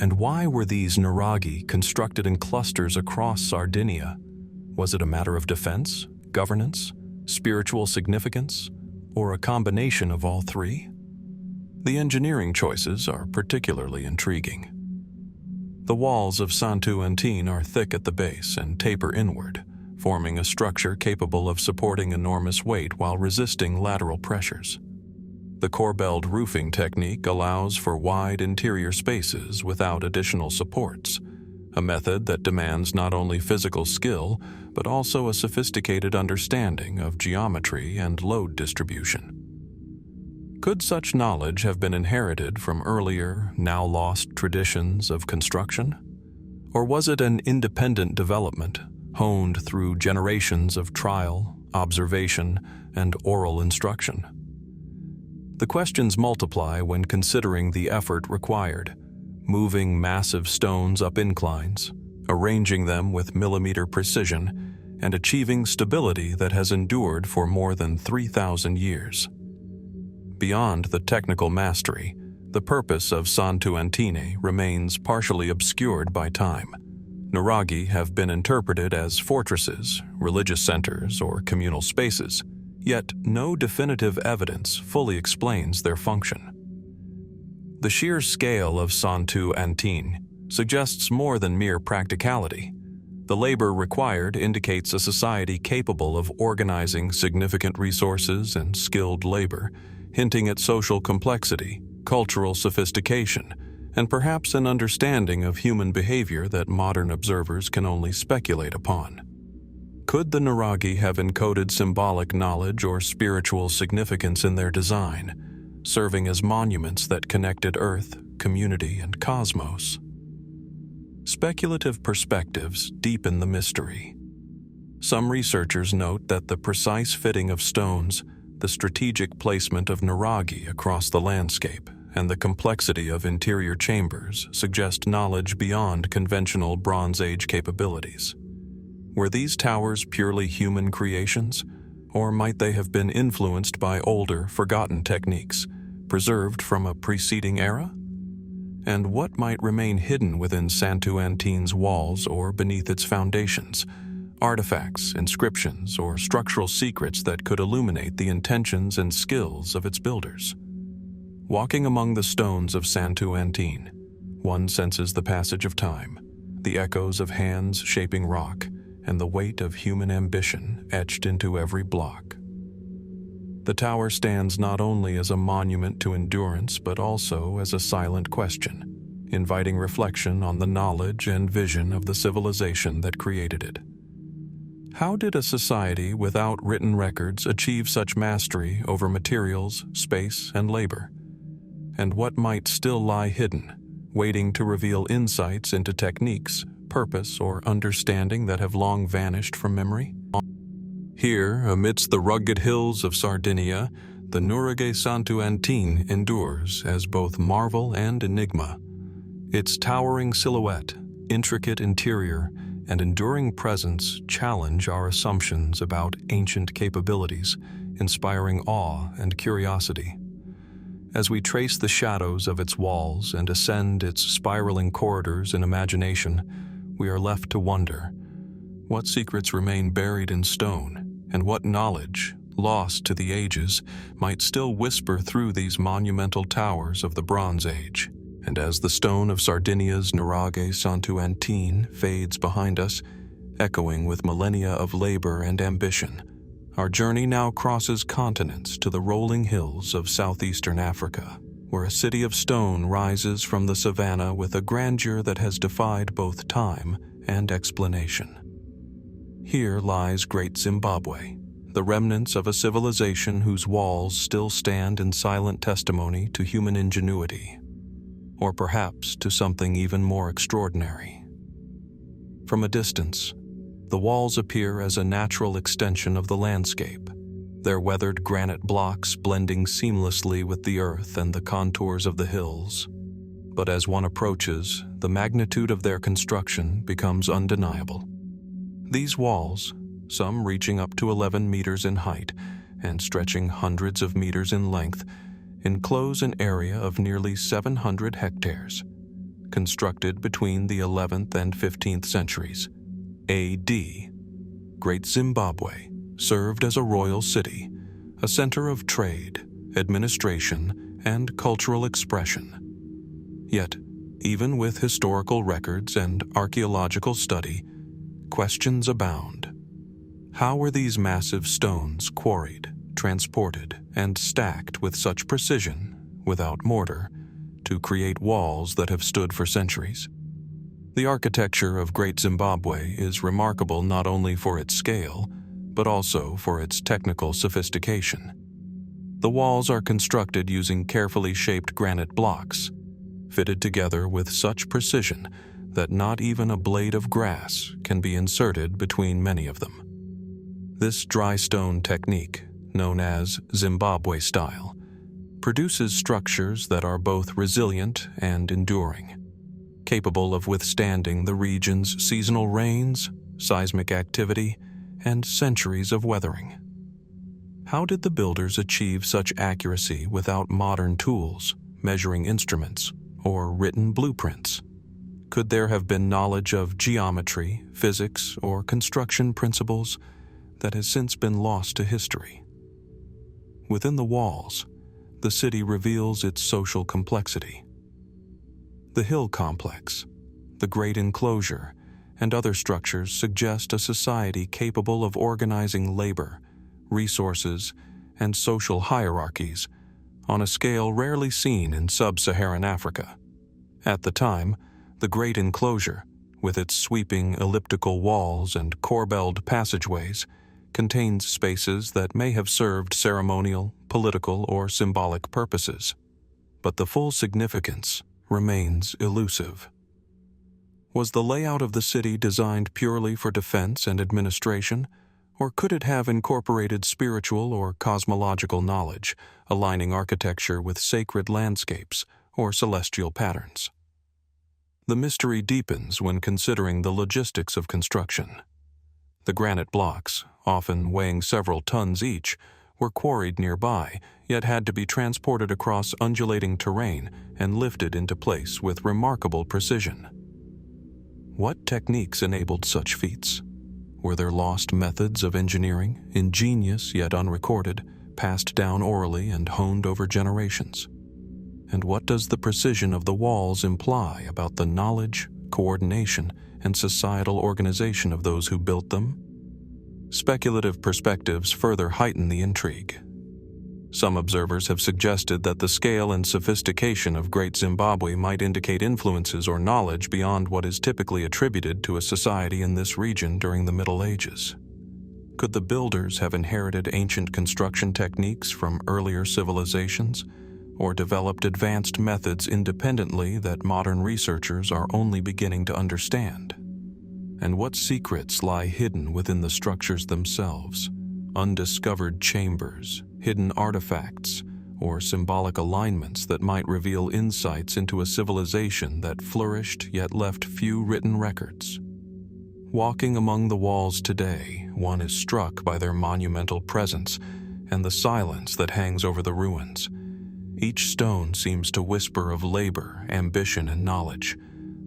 And why were these Nuraghi constructed in clusters across Sardinia? Was it a matter of defense, governance, spiritual significance, or a combination of all three? The engineering choices are particularly intriguing. The walls of Santu Antine are thick at the base and taper inward, forming a structure capable of supporting enormous weight while resisting lateral pressures. The corbelled roofing technique allows for wide interior spaces without additional supports, a method that demands not only physical skill, but also a sophisticated understanding of geometry and load distribution. Could such knowledge have been inherited from earlier, now lost traditions of construction? Or was it an independent development, honed through generations of trial, observation, and oral instruction? The questions multiply when considering the effort required, moving massive stones up inclines, arranging them with millimeter precision, and achieving stability that has endured for more than 3,000 years. Beyond the technical mastery, the purpose of Santu Antine remains partially obscured by time. Nuraghi have been interpreted as fortresses, religious centers, or communal spaces, yet no definitive evidence fully explains their function. The sheer scale of Santu Antine suggests more than mere practicality. The labor required indicates a society capable of organizing significant resources and skilled labor, hinting at social complexity, cultural sophistication, and perhaps an understanding of human behavior that modern observers can only speculate upon. Could the Nuraghi have encoded symbolic knowledge or spiritual significance in their design, serving as monuments that connected Earth, community, and cosmos? Speculative perspectives deepen the mystery. Some researchers note that the precise fitting of stones, the strategic placement of Nuraghi across the landscape, and the complexity of interior chambers suggest knowledge beyond conventional Bronze Age capabilities. Were these towers purely human creations, or might they have been influenced by older, forgotten techniques, preserved from a preceding era? And what might remain hidden within Santu Antine's walls or beneath its foundations? Artifacts, inscriptions, or structural secrets that could illuminate the intentions and skills of its builders. Walking among the stones of Santu Antine, One senses the passage of time, the echoes of hands shaping rock, and the weight of human ambition etched into every block. The tower stands not only as a monument to endurance, but also as a silent question, inviting reflection on the knowledge and vision of the civilization that created it. How did a society without written records achieve such mastery over materials, space, and labor? And what might still lie hidden, waiting to reveal insights into techniques, purpose, or understanding that have long vanished from memory? Here, amidst the rugged hills of Sardinia, the Nuraghe Santu Antine endures as both marvel and enigma. Its towering silhouette, intricate interior, and enduring presence challenge our assumptions about ancient capabilities, inspiring awe and curiosity. As we trace the shadows of its walls and ascend its spiraling corridors in imagination, we are left to wonder what secrets remain buried in stone, and what knowledge, lost to the ages, might still whisper through these monumental towers of the Bronze Age. And as the stone of Sardinia's Nuraghe Santu Antine fades behind us, echoing with millennia of labor and ambition, our journey now crosses continents to the rolling hills of southeastern Africa, where a city of stone rises from the savanna with a grandeur that has defied both time and explanation. Here lies Great Zimbabwe, the remnants of a civilization whose walls still stand in silent testimony to human ingenuity, or perhaps to something even more extraordinary. From a distance, the walls appear as a natural extension of the landscape, their weathered granite blocks blending seamlessly with the earth and the contours of the hills. But as one approaches, the magnitude of their construction becomes undeniable. These walls, some reaching up to 11 meters in height and stretching hundreds of meters in length, enclose an area of nearly 700 hectares, constructed between the 11th and 15th centuries. A.D. Great Zimbabwe served as a royal city, a center of trade, administration, and cultural expression. Yet, even with historical records and archaeological study, questions abound. How were these massive stones quarried, transported, and stacked with such precision, without mortar, to create walls that have stood for centuries? The architecture of Great Zimbabwe is remarkable not only for its scale, but also for its technical sophistication. The walls are constructed using carefully shaped granite blocks, fitted together with such precision that not even a blade of grass can be inserted between many of them. This dry stone technique, known as Zimbabwe style, produces structures that are both resilient and enduring, capable of withstanding the region's seasonal rains, seismic activity, and centuries of weathering. How did the builders achieve such accuracy without modern tools, measuring instruments, or written blueprints? Could there have been knowledge of geometry, physics, or construction principles that has since been lost to history? Within the walls, the city reveals its social complexity. The hill complex, the great enclosure, and other structures suggest a society capable of organizing labor, resources, and social hierarchies on a scale rarely seen in sub-Saharan Africa. At the time, the great enclosure, with its sweeping elliptical walls and corbelled passageways, contains spaces that may have served ceremonial, political, or symbolic purposes, but the full significance remains elusive. Was the layout of the city designed purely for defense and administration, or could it have incorporated spiritual or cosmological knowledge, aligning architecture with sacred landscapes or celestial patterns? The mystery deepens when considering the logistics of construction. The granite blocks, often weighing several tons each, were quarried nearby, yet had to be transported across undulating terrain and lifted into place with remarkable precision. What techniques enabled such feats? Were there lost methods of engineering, ingenious yet unrecorded, passed down orally and honed over generations? And what does the precision of the walls imply about the knowledge, coordination, and societal organization of those who built them? Speculative perspectives further heighten the intrigue. Some observers have suggested that the scale and sophistication of Great Zimbabwe might indicate influences or knowledge beyond what is typically attributed to a society in this region during the Middle Ages. Could the builders have inherited ancient construction techniques from earlier civilizations, or developed advanced methods independently that modern researchers are only beginning to understand? And what secrets lie hidden within the structures themselves? Undiscovered chambers, hidden artifacts, or symbolic alignments that might reveal insights into a civilization that flourished yet left few written records. Walking among the walls today, one is struck by their monumental presence and the silence that hangs over the ruins. Each stone seems to whisper of labor, ambition, and knowledge,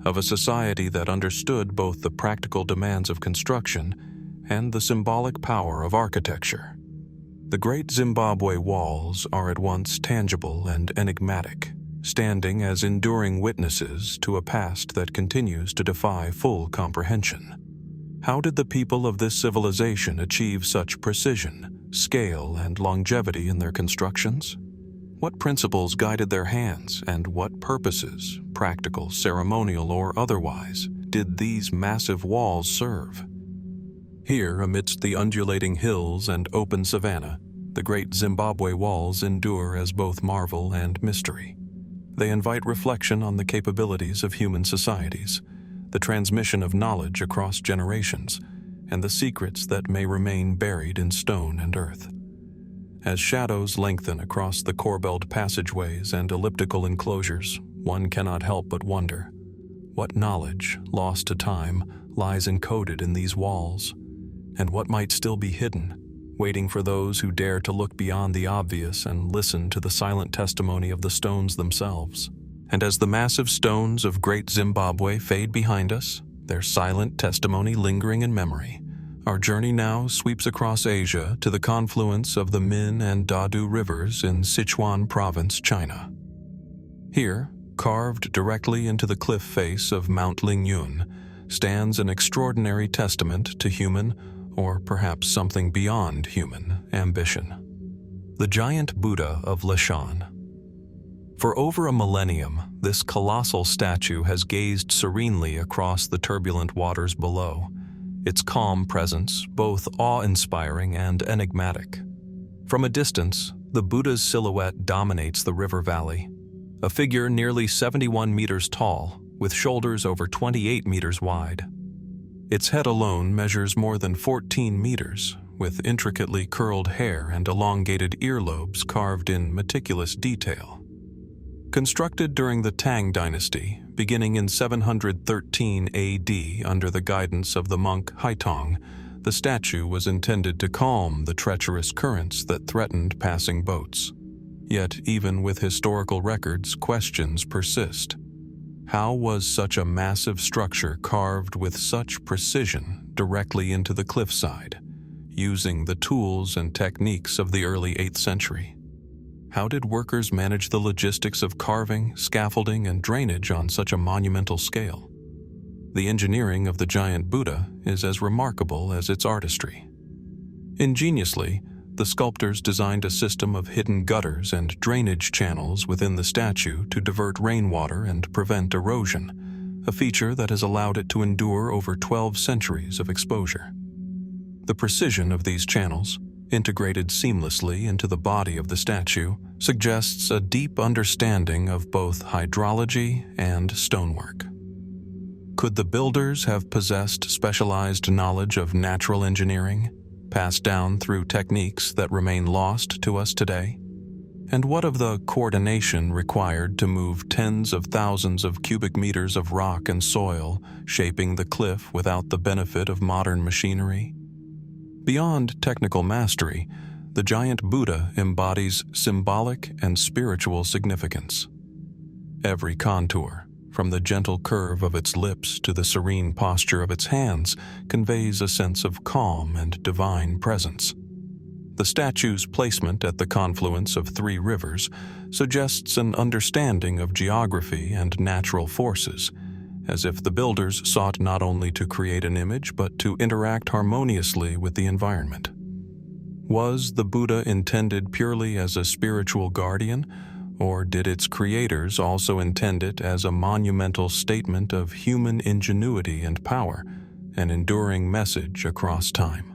of a society that understood both the practical demands of construction and the symbolic power of architecture. The Great Zimbabwe Walls are at once tangible and enigmatic, standing as enduring witnesses to a past that continues to defy full comprehension. How did the people of this civilization achieve such precision, scale, and longevity in their constructions? What principles guided their hands, and what purposes, practical, ceremonial, or otherwise, did these massive walls serve? Here, amidst the undulating hills and open savanna, the Great Zimbabwe Walls endure as both marvel and mystery. They invite reflection on the capabilities of human societies, the transmission of knowledge across generations, and the secrets that may remain buried in stone and earth. As shadows lengthen across the corbelled passageways and elliptical enclosures, one cannot help but wonder, what knowledge, lost to time, lies encoded in these walls? And what might still be hidden, waiting for those who dare to look beyond the obvious and listen to the silent testimony of the stones themselves? And as the massive stones of Great Zimbabwe fade behind us, their silent testimony lingering in memory, our journey now sweeps across Asia to the confluence of the Min and Dadu rivers in Sichuan Province, China. Here, carved directly into the cliff face of Mount Lingyun, stands an extraordinary testament to human, or perhaps something beyond human, ambition. The giant Buddha of Leshan. For over a millennium, this colossal statue has gazed serenely across the turbulent waters below, its calm presence both awe-inspiring and enigmatic. From a distance, the Buddha's silhouette dominates the river valley, a figure nearly 71 meters tall, with shoulders over 28 meters wide. Its head alone measures more than 14 meters, with intricately curled hair and elongated earlobes carved in meticulous detail. Constructed during the Tang dynasty, beginning in 713 AD under the guidance of the monk Haitong, the statue was intended to calm the treacherous currents that threatened passing boats. Yet, even with historical records, questions persist. How was such a massive structure carved with such precision directly into the cliffside, using the tools and techniques of the early 8th century? How did workers manage the logistics of carving, scaffolding, and drainage on such a monumental scale? The engineering of the giant Buddha is as remarkable as its artistry. Ingeniously, the sculptors designed a system of hidden gutters and drainage channels within the statue to divert rainwater and prevent erosion, a feature that has allowed it to endure over 12 centuries of exposure. The precision of these channels, integrated seamlessly into the body of the statue, suggests a deep understanding of both hydrology and stonework. Could the builders have possessed specialized knowledge of natural engineering, passed down through techniques that remain lost to us today? And what of the coordination required to move tens of thousands of cubic meters of rock and soil, shaping the cliff without the benefit of modern machinery? Beyond technical mastery, the giant Buddha embodies symbolic and spiritual significance. Every contour, from the gentle curve of its lips to the serene posture of its hands, conveys a sense of calm and divine presence. The statue's placement at the confluence of three rivers suggests an understanding of geography and natural forces, as if the builders sought not only to create an image but to interact harmoniously with the environment. Was the Buddha intended purely as a spiritual guardian, or did its creators also intend it as a monumental statement of human ingenuity and power, an enduring message across time?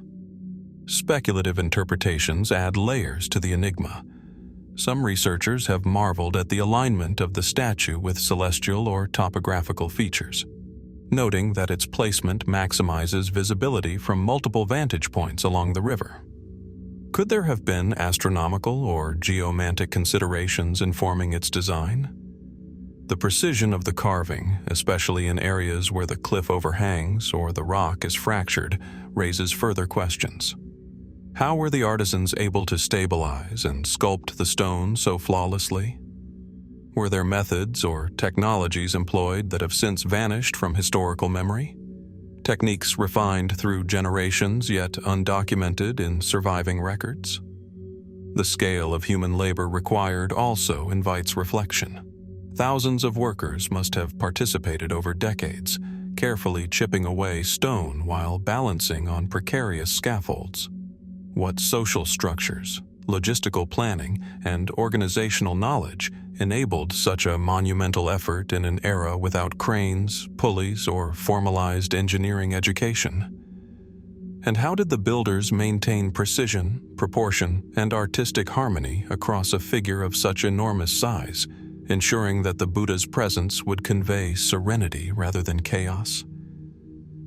Speculative interpretations add layers to the enigma. Some researchers have marveled at the alignment of the statue with celestial or topographical features, noting that its placement maximizes visibility from multiple vantage points along the river. Could there have been astronomical or geomantic considerations informing its design? The precision of the carving, especially in areas where the cliff overhangs or the rock is fractured, raises further questions. How were the artisans able to stabilize and sculpt the stone so flawlessly? Were there methods or technologies employed that have since vanished from historical memory? Techniques refined through generations yet undocumented in surviving records? The scale of human labor required also invites reflection. Thousands of workers must have participated over decades, carefully chipping away stone while balancing on precarious scaffolds. What social structures, logistical planning, and organizational knowledge enabled such a monumental effort in an era without cranes, pulleys, or formalized engineering education? And how did the builders maintain precision, proportion, and artistic harmony across a figure of such enormous size, ensuring that the Buddha's presence would convey serenity rather than chaos?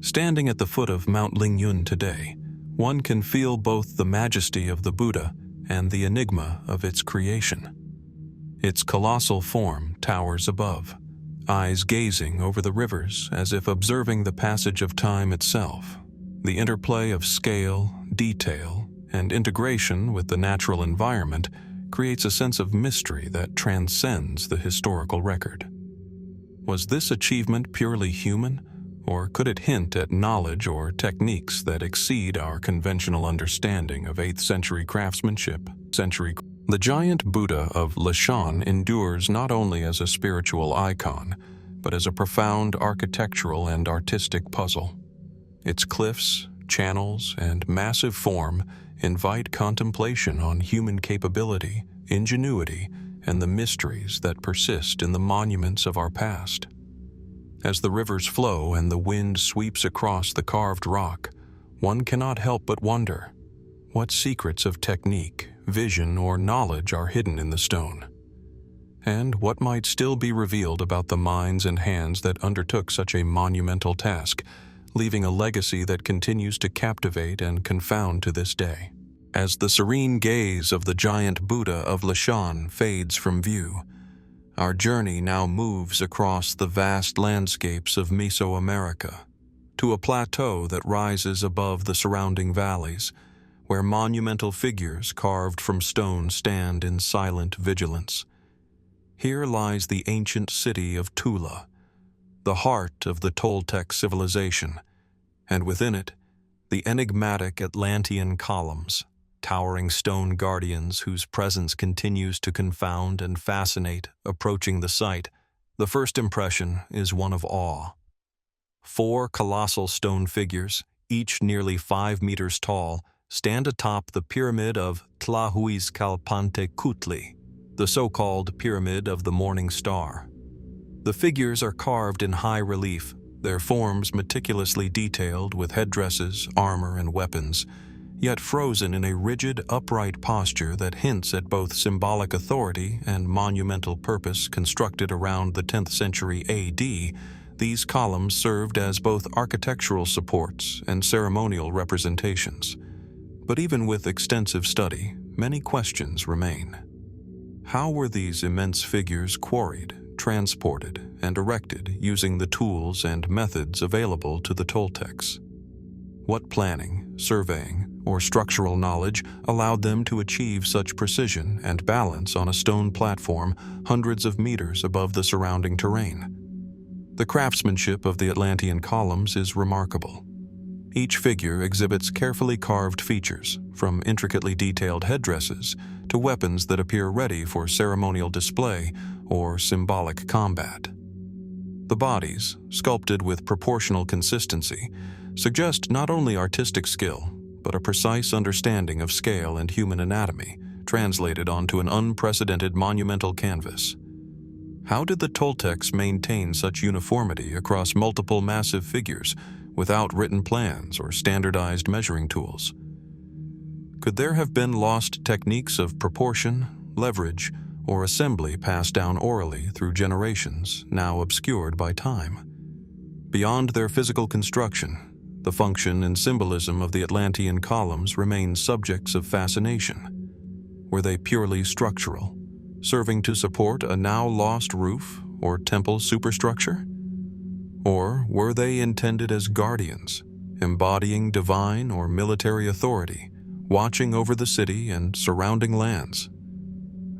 Standing at the foot of Mount Lingyun today, one can feel both the majesty of the Buddha and the enigma of its creation. Its colossal form towers above, eyes gazing over the rivers as if observing the passage of time itself. The interplay of scale, detail, and integration with the natural environment creates a sense of mystery that transcends the historical record. Was this achievement purely human, or could it hint at knowledge or techniques that exceed our conventional understanding of 8th century craftsmanship? The giant Buddha of Lashan endures not only as a spiritual icon, but as a profound architectural and artistic puzzle. Its cliffs, channels, and massive form invite contemplation on human capability, ingenuity, and the mysteries that persist in the monuments of our past. As the rivers flow and the wind sweeps across the carved rock, one cannot help but wonder, what secrets of technique, vision, or knowledge are hidden in the stone? And what might still be revealed about the minds and hands that undertook such a monumental task, leaving a legacy that continues to captivate and confound to this day? As the serene gaze of the giant Buddha of Lashan fades from view, our journey now moves across the vast landscapes of Mesoamerica, to a plateau that rises above the surrounding valleys, where monumental figures carved from stone stand in silent vigilance. Here lies the ancient city of Tula, the heart of the Toltec civilization, and within it, the enigmatic Atlantean columns, towering stone guardians whose presence continues to confound and fascinate. Approaching the site, the first impression is one of awe. 4 colossal stone figures, each nearly 5 meters tall, stand atop the pyramid of Tlahuizcalpantecutli, the so-called Pyramid of the Morning Star. The figures are carved in high relief, their forms meticulously detailed with headdresses, armor, and weapons, yet frozen in a rigid, upright posture that hints at both symbolic authority and monumental purpose. Constructed around the 10th century AD, these columns served as both architectural supports and ceremonial representations. But even with extensive study, many questions remain. How were these immense figures quarried, transported, and erected using the tools and methods available to the Toltecs? What planning, surveying, or structural knowledge allowed them to achieve such precision and balance on a stone platform hundreds of meters above the surrounding terrain? The craftsmanship of the Atlantean columns is remarkable. Each figure exhibits carefully carved features, from intricately detailed headdresses to weapons that appear ready for ceremonial display or symbolic combat. The bodies, sculpted with proportional consistency, suggest not only artistic skill, but a precise understanding of scale and human anatomy, translated onto an unprecedented monumental canvas. How did the Toltecs maintain such uniformity across multiple massive figures without written plans or standardized measuring tools? Could there have been lost techniques of proportion, leverage, or assembly passed down orally through generations, now obscured by time? Beyond their physical construction, the function and symbolism of the Atlantean columns remain subjects of fascination. Were they purely structural, serving to support a now-lost roof or temple superstructure? Or were they intended as guardians, embodying divine or military authority, watching over the city and surrounding lands?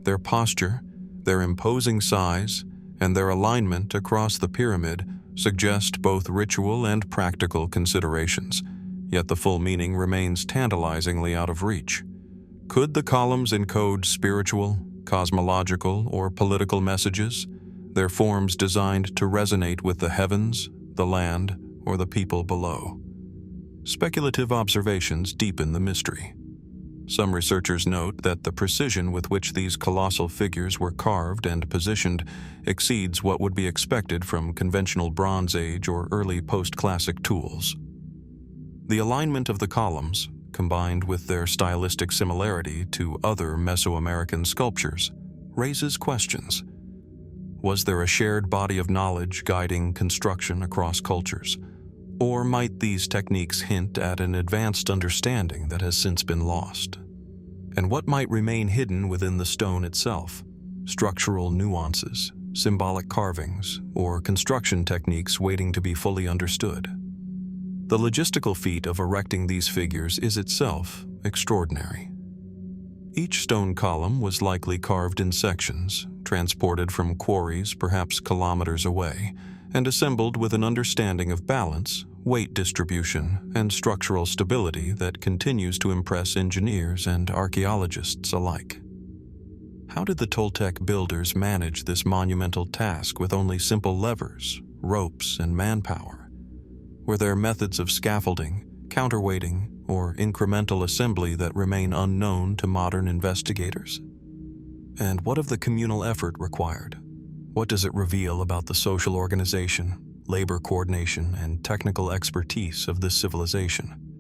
Their posture, their imposing size, and their alignment across the pyramid suggest both ritual and practical considerations, yet the full meaning remains tantalizingly out of reach. Could the columns encode spiritual, cosmological, or political messages, their forms designed to resonate with the heavens, the land, or the people below? Speculative observations deepen the mystery. Some researchers note that the precision with which these colossal figures were carved and positioned exceeds what would be expected from conventional Bronze Age or early post-classic tools. The alignment of the columns, combined with their stylistic similarity to other Mesoamerican sculptures, raises questions. Was there a shared body of knowledge guiding construction across cultures? Or might these techniques hint at an advanced understanding that has since been lost? And what might remain hidden within the stone itself? Structural nuances, symbolic carvings, or construction techniques waiting to be fully understood? The logistical feat of erecting these figures is itself extraordinary. Each stone column was likely carved in sections, transported from quarries perhaps kilometers away, and assembled with an understanding of balance, weight distribution, and structural stability that continues to impress engineers and archaeologists alike. How did the Toltec builders manage this monumental task with only simple levers, ropes, and manpower? Were there methods of scaffolding, counterweighting, or incremental assembly that remain unknown to modern investigators? And what of the communal effort required? What does it reveal about the social organization, labor coordination, and technical expertise of this civilization?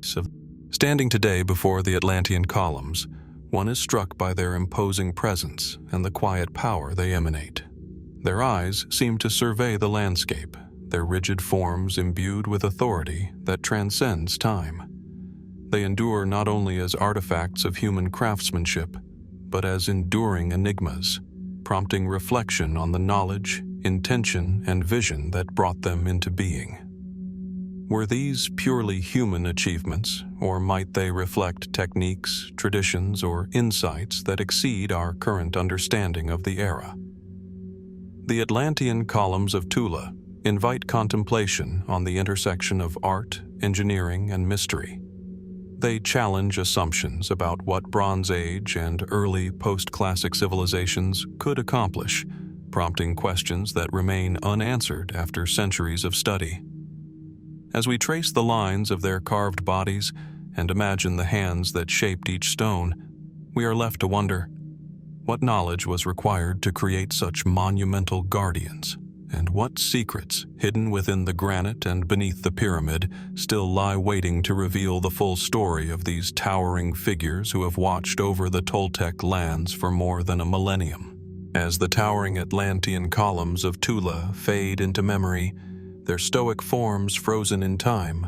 Standing today before the Atlantean columns, one is struck by their imposing presence and the quiet power they emanate. Their eyes seem to survey the landscape, their rigid forms imbued with authority that transcends time. They endure not only as artifacts of human craftsmanship, but as enduring enigmas, prompting reflection on the knowledge, intention, and vision that brought them into being. Were these purely human achievements, or might they reflect techniques, traditions, or insights that exceed our current understanding of the era? The Atlantean columns of Tula invite contemplation on the intersection of art, engineering, and mystery. They challenge assumptions about what Bronze Age and early post-classic civilizations could accomplish, prompting questions that remain unanswered after centuries of study. As we trace the lines of their carved bodies and imagine the hands that shaped each stone, we are left to wonder, what knowledge was required to create such monumental guardians? And what secrets, hidden within the granite and beneath the pyramid, still lie waiting to reveal the full story of these towering figures who have watched over the Toltec lands for more than a millennium? As the towering Atlantean columns of Tula fade into memory, their stoic forms frozen in time,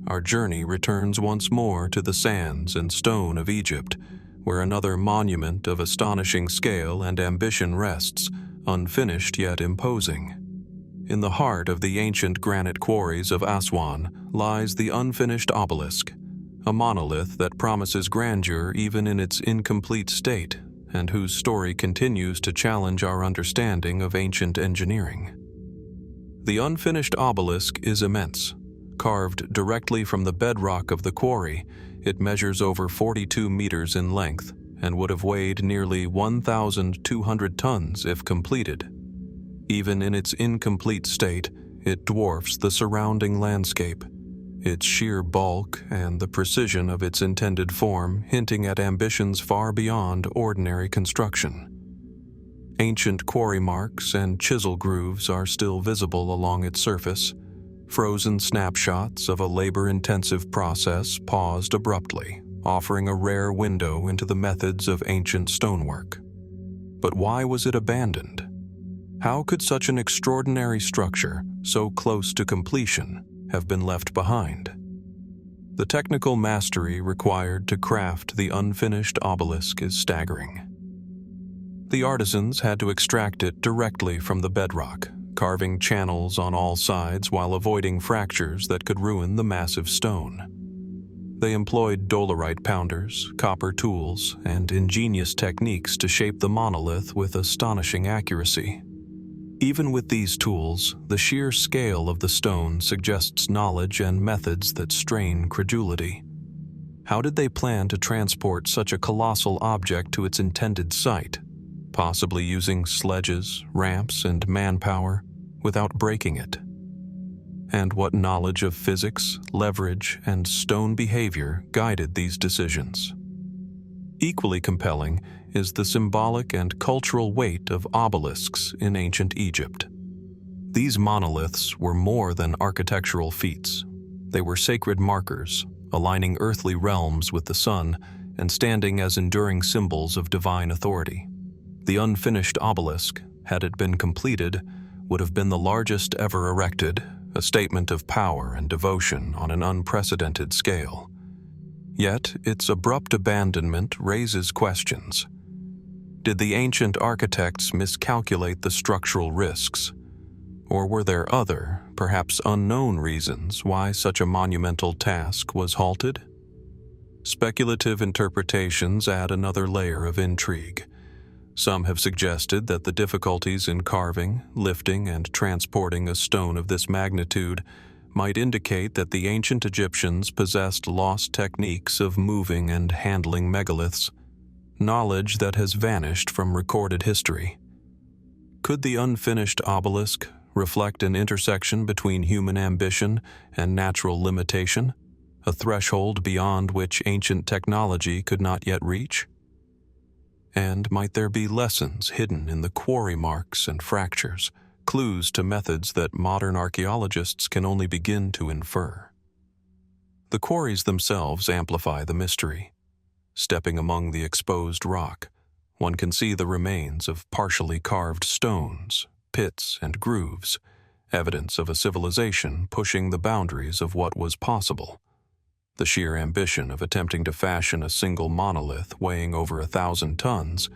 our journey returns once more to the sands and stone of Egypt, where another monument of astonishing scale and ambition rests, unfinished yet imposing. In the heart of the ancient granite quarries of Aswan lies the unfinished obelisk, a monolith that promises grandeur even in its incomplete state, and whose story continues to challenge our understanding of ancient engineering. The unfinished obelisk is immense, carved directly from the bedrock of the quarry, it measures over 42 meters in length and would have weighed nearly 1,200 tons if completed. Even in its incomplete state, it dwarfs the surrounding landscape, its sheer bulk and the precision of its intended form hinting at ambitions far beyond ordinary construction. Ancient quarry marks and chisel grooves are still visible along its surface, frozen snapshots of a labor-intensive process paused abruptly, offering a rare window into the methods of ancient stonework. But why was it abandoned? How could such an extraordinary structure, so close to completion, have been left behind? The technical mastery required to craft the unfinished obelisk is staggering. The artisans had to extract it directly from the bedrock, carving channels on all sides while avoiding fractures that could ruin the massive stone. They employed dolerite pounders, copper tools, and ingenious techniques to shape the monolith with astonishing accuracy. Even with these tools, the sheer scale of the stone suggests knowledge and methods that strain credulity. How did they plan to transport such a colossal object to its intended site, possibly using sledges, ramps, and manpower, without breaking it? And what knowledge of physics, leverage, and stone behavior guided these decisions? Equally compelling is the symbolic and cultural weight of obelisks in ancient Egypt. These monoliths were more than architectural feats. They were sacred markers, aligning earthly realms with the sun and standing as enduring symbols of divine authority. The unfinished obelisk, had it been completed, would have been the largest ever erected, a statement of power and devotion on an unprecedented scale. Yet, its abrupt abandonment raises questions. Did the ancient architects miscalculate the structural risks? Or were there other, perhaps unknown reasons why such a monumental task was halted? Speculative interpretations add another layer of intrigue. Some have suggested that the difficulties in carving, lifting, and transporting a stone of this magnitude might indicate that the ancient Egyptians possessed lost techniques of moving and handling megaliths, knowledge that has vanished from recorded history. Could the unfinished obelisk reflect an intersection between human ambition and natural limitation, a threshold beyond which ancient technology could not yet reach? And might there be lessons hidden in the quarry marks and fractures, clues to methods that modern archaeologists can only begin to infer? The quarries themselves amplify the mystery. Stepping among the exposed rock, one can see the remains of partially carved stones, pits, and grooves, evidence of a civilization pushing the boundaries of what was possible. The sheer ambition of attempting to fashion a single monolith weighing over 1,000 tons,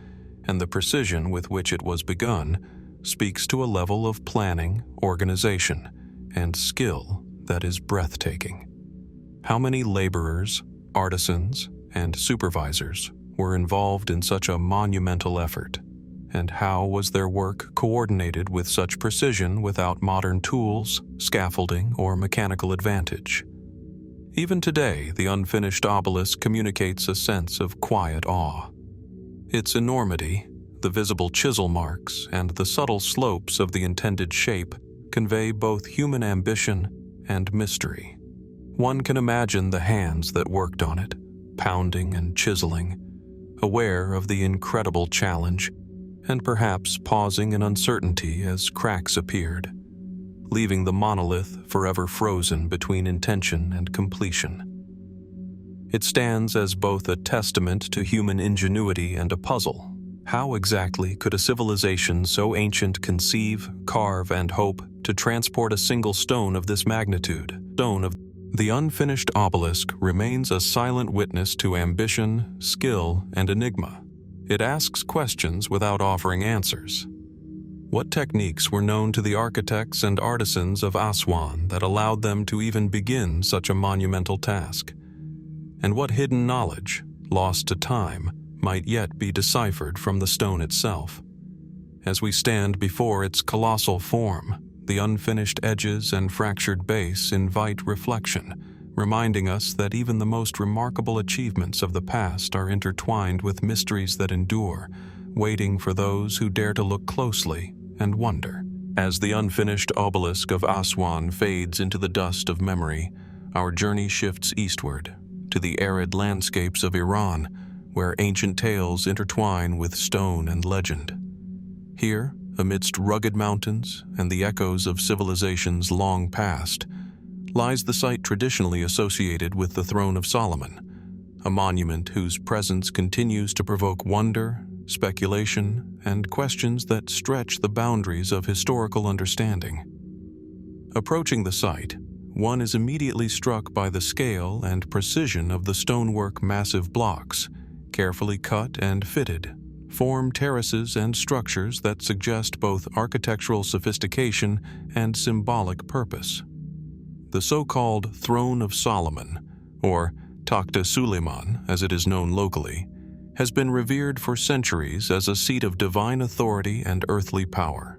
and the precision with which it was begun, speaks to a level of planning, organization, and skill that is breathtaking. How many laborers, artisans, and supervisors were involved in such a monumental effort? And how was their work coordinated with such precision without modern tools, scaffolding, or mechanical advantage? Even today, the unfinished obelisk communicates a sense of quiet awe. Its enormity, the visible chisel marks, and the subtle slopes of the intended shape convey both human ambition and mystery. One can imagine the hands that worked on it, pounding and chiseling, aware of the incredible challenge, and perhaps pausing in uncertainty as cracks appeared, leaving the monolith forever frozen between intention and completion. It stands as both a testament to human ingenuity and a puzzle. How exactly could a civilization so ancient conceive, carve, and hope to transport a single stone of this magnitude? The unfinished obelisk remains a silent witness to ambition, skill, and enigma. It asks questions without offering answers. What techniques were known to the architects and artisans of Aswan that allowed them to even begin such a monumental task? And what hidden knowledge, lost to time, might yet be deciphered from the stone itself? As we stand before its colossal form, The unfinished edges and fractured base invite reflection, reminding us that even the most remarkable achievements of the past are intertwined with mysteries that endure, waiting for those who dare to look closely and wonder. As the unfinished obelisk of Aswan fades into the dust of memory, our journey shifts eastward, to the arid landscapes of Iran, where ancient tales intertwine with stone and legend. Here, amidst rugged mountains and the echoes of civilizations long past, lies the site traditionally associated with the throne of Solomon, a monument whose presence continues to provoke wonder, speculation, and questions that stretch the boundaries of historical understanding. Approaching the site, one is immediately struck by the scale and precision of the stonework. Massive blocks, carefully cut and fitted, form terraces and structures that suggest both architectural sophistication and symbolic purpose. The so-called Throne of Solomon, or Takhta Suleiman as it is known locally, has been revered for centuries as a seat of divine authority and earthly power.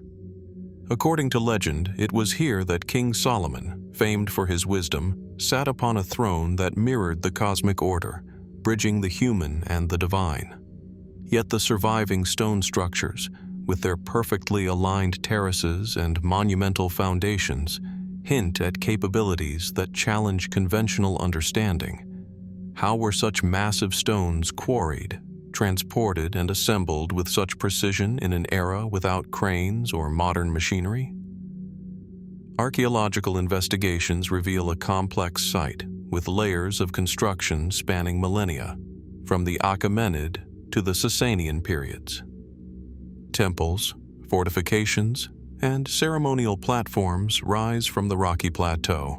According to legend, it was here that King Solomon, famed for his wisdom, sat upon a throne that mirrored the cosmic order, bridging the human and the divine. Yet the surviving stone structures, with their perfectly aligned terraces and monumental foundations, hint at capabilities that challenge conventional understanding. How were such massive stones quarried, transported, and assembled with such precision in an era without cranes or modern machinery? Archaeological investigations reveal a complex site with layers of construction spanning millennia, from the Achaemenid to the Sasanian periods. Temples, fortifications, and ceremonial platforms rise from the rocky plateau,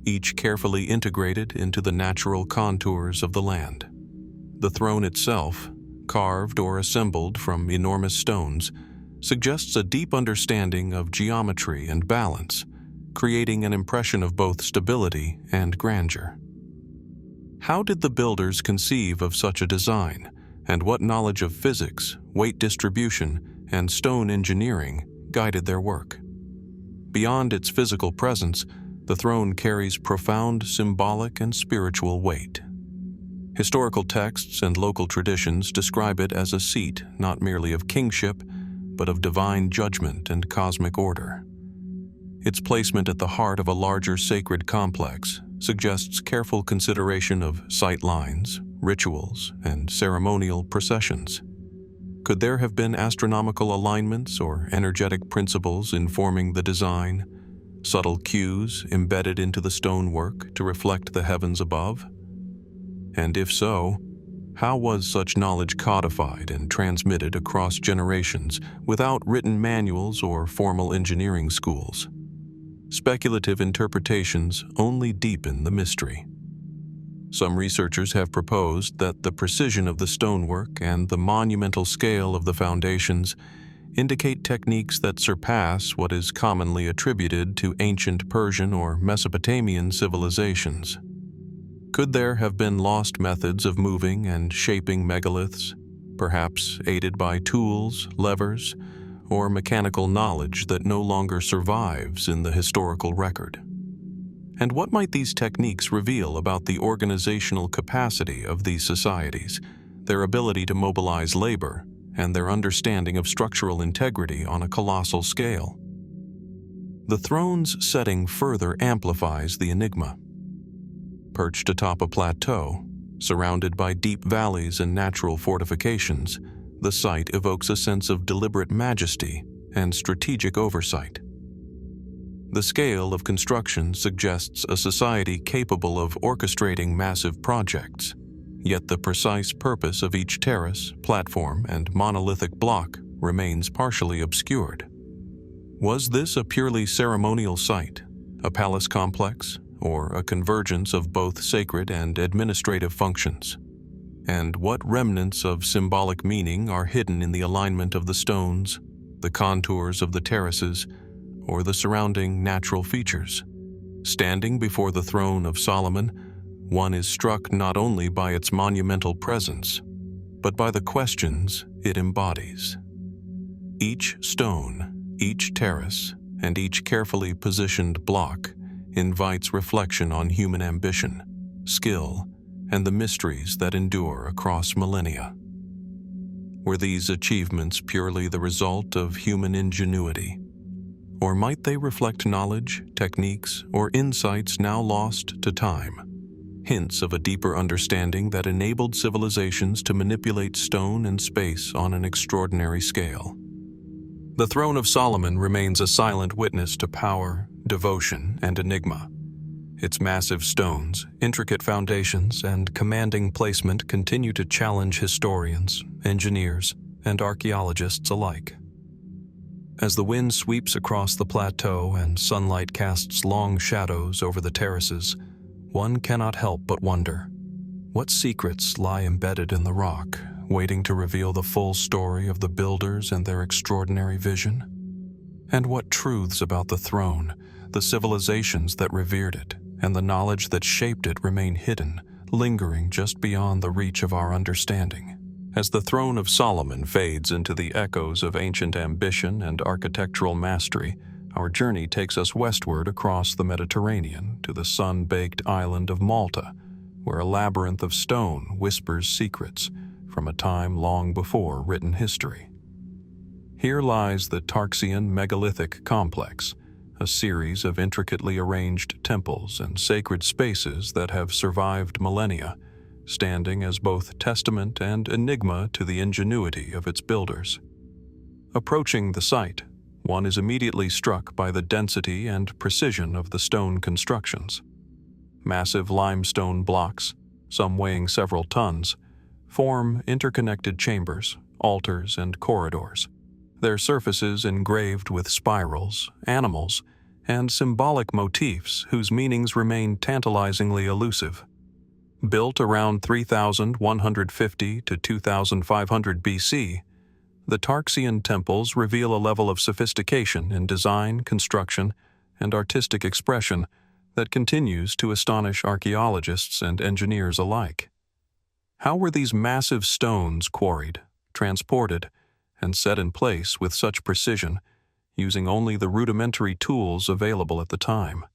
each carefully integrated into the natural contours of the land. The throne itself, carved or assembled from enormous stones, suggests a deep understanding of geometry and balance, creating an impression of both stability and grandeur. How did the builders conceive of such a design, and what knowledge of physics, weight distribution, and stone engineering guided their work? Beyond its physical presence, the throne carries profound symbolic and spiritual weight. Historical texts and local traditions describe it as a seat not merely of kingship, but of divine judgment and cosmic order. Its placement at the heart of a larger sacred complex suggests careful consideration of sight lines, rituals, and ceremonial processions. Could there have been astronomical alignments or energetic principles informing the design, subtle cues embedded into the stonework to reflect the heavens above? And if so, how was such knowledge codified and transmitted across generations without written manuals or formal engineering schools? Speculative interpretations only deepen the mystery. Some researchers have proposed that the precision of the stonework and the monumental scale of the foundations indicate techniques that surpass what is commonly attributed to ancient Persian or Mesopotamian civilizations. Could there have been lost methods of moving and shaping megaliths, perhaps aided by tools, levers, or mechanical knowledge that no longer survives in the historical record? And what might these techniques reveal about the organizational capacity of these societies, their ability to mobilize labor, and their understanding of structural integrity on a colossal scale? The throne's setting further amplifies the enigma. Perched atop a plateau, surrounded by deep valleys and natural fortifications, the site evokes a sense of deliberate majesty and strategic oversight. The scale of construction suggests a society capable of orchestrating massive projects, yet the precise purpose of each terrace, platform, and monolithic block remains partially obscured. Was this a purely ceremonial site, a palace complex, or a convergence of both sacred and administrative functions? And what remnants of symbolic meaning are hidden in the alignment of the stones, the contours of the terraces, or the surrounding natural features? Standing before the throne of Solomon, one is struck not only by its monumental presence, but by the questions it embodies. Each stone, each terrace, and each carefully positioned block invites reflection on human ambition, skill, and the mysteries that endure across millennia. Were these achievements purely the result of human ingenuity? Or might they reflect knowledge, techniques, or insights now lost to time? Hints of a deeper understanding that enabled civilizations to manipulate stone and space on an extraordinary scale. The throne of Solomon remains a silent witness to power, devotion, and enigma. Its massive stones, intricate foundations, and commanding placement continue to challenge historians, engineers, and archaeologists alike. As the wind sweeps across the plateau and sunlight casts long shadows over the terraces, one cannot help but wonder, what secrets lie embedded in the rock, waiting to reveal the full story of the builders and their extraordinary vision? And what truths about the throne, the civilizations that revered it, and the knowledge that shaped it remain hidden, lingering just beyond the reach of our understanding? As the throne of Solomon fades into the echoes of ancient ambition and architectural mastery, our journey takes us westward across the Mediterranean to the sun-baked island of Malta, where a labyrinth of stone whispers secrets from a time long before written history. Here lies the Tarxian megalithic complex, a series of intricately arranged temples and sacred spaces that have survived millennia, standing as both testament and enigma to the ingenuity of its builders. Approaching the site, one is immediately struck by the density and precision of the stone constructions. Massive limestone blocks, some weighing several tons, form interconnected chambers, altars, and corridors, their surfaces engraved with spirals, animals, and symbolic motifs whose meanings remain tantalizingly elusive. Built around 3150 to 2500 BC, the Tarxian temples reveal a level of sophistication in design, construction, and artistic expression that continues to astonish archaeologists and engineers alike. How were these massive stones quarried, transported, and set in place with such precision, using only the rudimentary tools available at the time?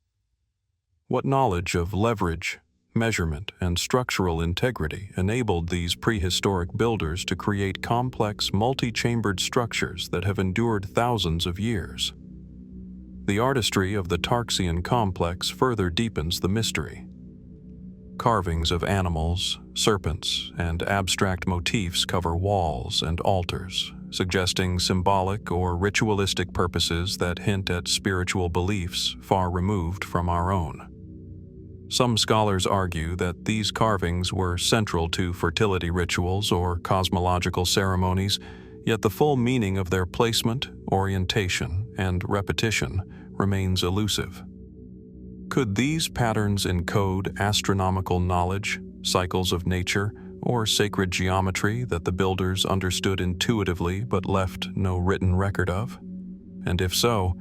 What knowledge of leverage, measurement, and structural integrity enabled these prehistoric builders to create complex, multi-chambered structures that have endured thousands of years? The artistry of the Tarxian complex further deepens the mystery. Carvings of animals, serpents, and abstract motifs cover walls and altars, suggesting symbolic or ritualistic purposes that hint at spiritual beliefs far removed from our own. Some scholars argue that these carvings were central to fertility rituals or cosmological ceremonies, yet the full meaning of their placement, orientation, and repetition remains elusive. Could these patterns encode astronomical knowledge, cycles of nature, or sacred geometry that the builders understood intuitively but left no written record of? And if so,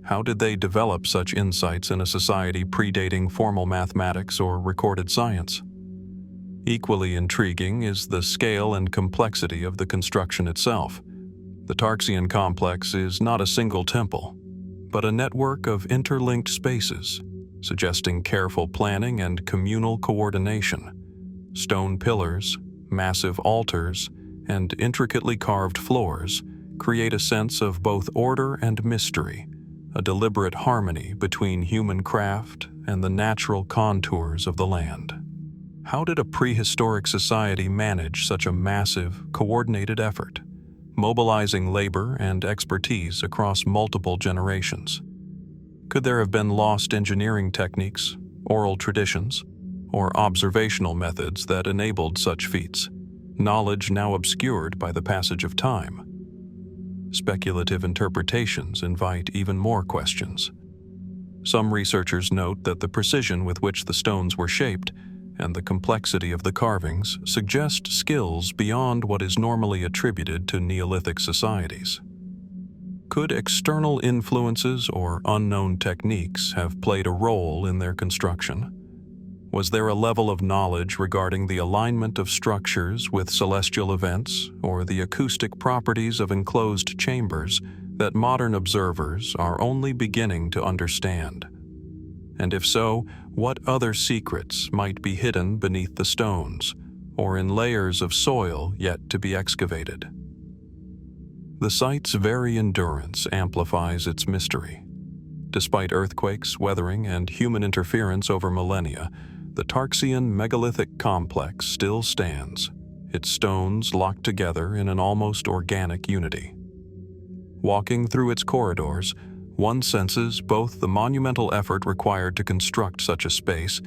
how did they develop such insights in a society predating formal mathematics or recorded science? Equally intriguing is the scale and complexity of the construction itself. The Tarxian complex is not a single temple, but a network of interlinked spaces, suggesting careful planning and communal coordination. Stone pillars, massive altars, and intricately carved floors create a sense of both order and mystery, a deliberate harmony between human craft and the natural contours of the land. How did a prehistoric society manage such a massive, coordinated effort, mobilizing labor and expertise across multiple generations? Could there have been lost engineering techniques, oral traditions, or observational methods that enabled such feats, knowledge now obscured by the passage of time? Speculative interpretations invite even more questions. Some researchers note that the precision with which the stones were shaped and the complexity of the carvings suggest skills beyond what is normally attributed to Neolithic societies. Could external influences or unknown techniques have played a role in their construction? Was there a level of knowledge regarding the alignment of structures with celestial events or the acoustic properties of enclosed chambers that modern observers are only beginning to understand? And if so, what other secrets might be hidden beneath the stones, or in layers of soil yet to be excavated? The site's very endurance amplifies its mystery. Despite earthquakes, weathering, and human interference over millennia, the Tarxian megalithic complex still stands, its stones locked together in an almost organic unity. Walking through its corridors, one senses both the monumental effort required to construct such a space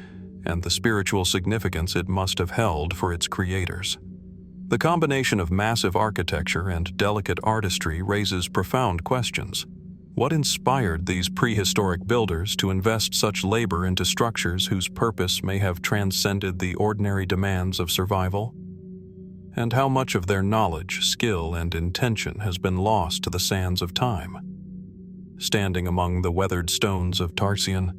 and the spiritual significance it must have held for its creators. The combination of massive architecture and delicate artistry raises profound questions. What inspired these prehistoric builders to invest such labor into structures whose purpose may have transcended the ordinary demands of survival? And how much of their knowledge, skill, and intention has been lost to the sands of time? Standing among the weathered stones of Tarxian,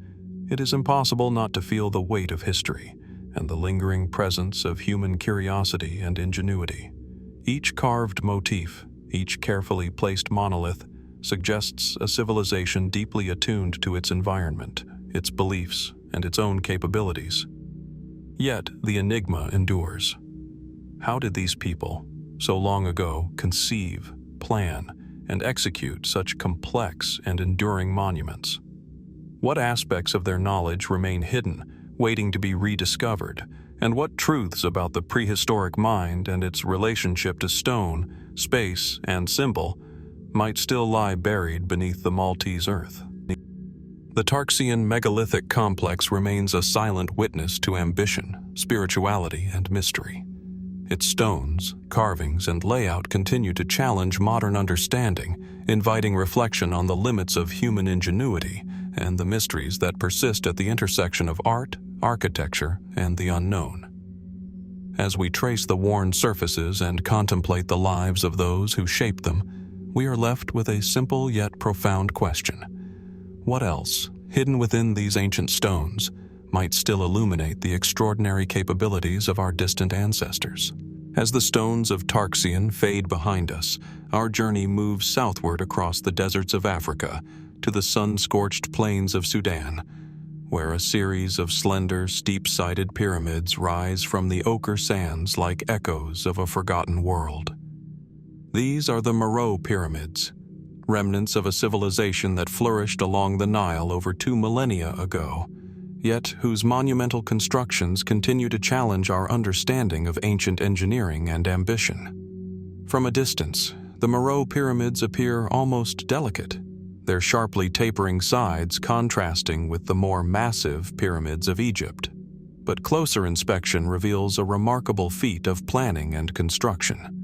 it is impossible not to feel the weight of history and the lingering presence of human curiosity and ingenuity. Each carved motif, each carefully placed monolith, suggests a civilization deeply attuned to its environment, its beliefs, and its own capabilities. Yet the enigma endures. How did these people, so long ago, conceive, plan, and execute such complex and enduring monuments? What aspects of their knowledge remain hidden, waiting to be rediscovered, and what truths about the prehistoric mind and its relationship to stone, space, and symbol might still lie buried beneath the Maltese earth? The Tarxian megalithic complex remains a silent witness to ambition, spirituality, and mystery. Its stones, carvings, and layout continue to challenge modern understanding, inviting reflection on the limits of human ingenuity and the mysteries that persist at the intersection of art, architecture, and the unknown. As we trace the worn surfaces and contemplate the lives of those who shaped them, we are left with a simple yet profound question. What else, hidden within these ancient stones, might still illuminate the extraordinary capabilities of our distant ancestors? As the stones of Tarxian fade behind us, our journey moves southward across the deserts of Africa to the sun-scorched plains of Sudan, where a series of slender, steep-sided pyramids rise from the ochre sands like echoes of a forgotten world. These are the Meroe Pyramids, remnants of a civilization that flourished along the Nile over 2 millennia ago, yet whose monumental constructions continue to challenge our understanding of ancient engineering and ambition. From a distance, the Meroe Pyramids appear almost delicate, their sharply tapering sides contrasting with the more massive pyramids of Egypt. But closer inspection reveals a remarkable feat of planning and construction.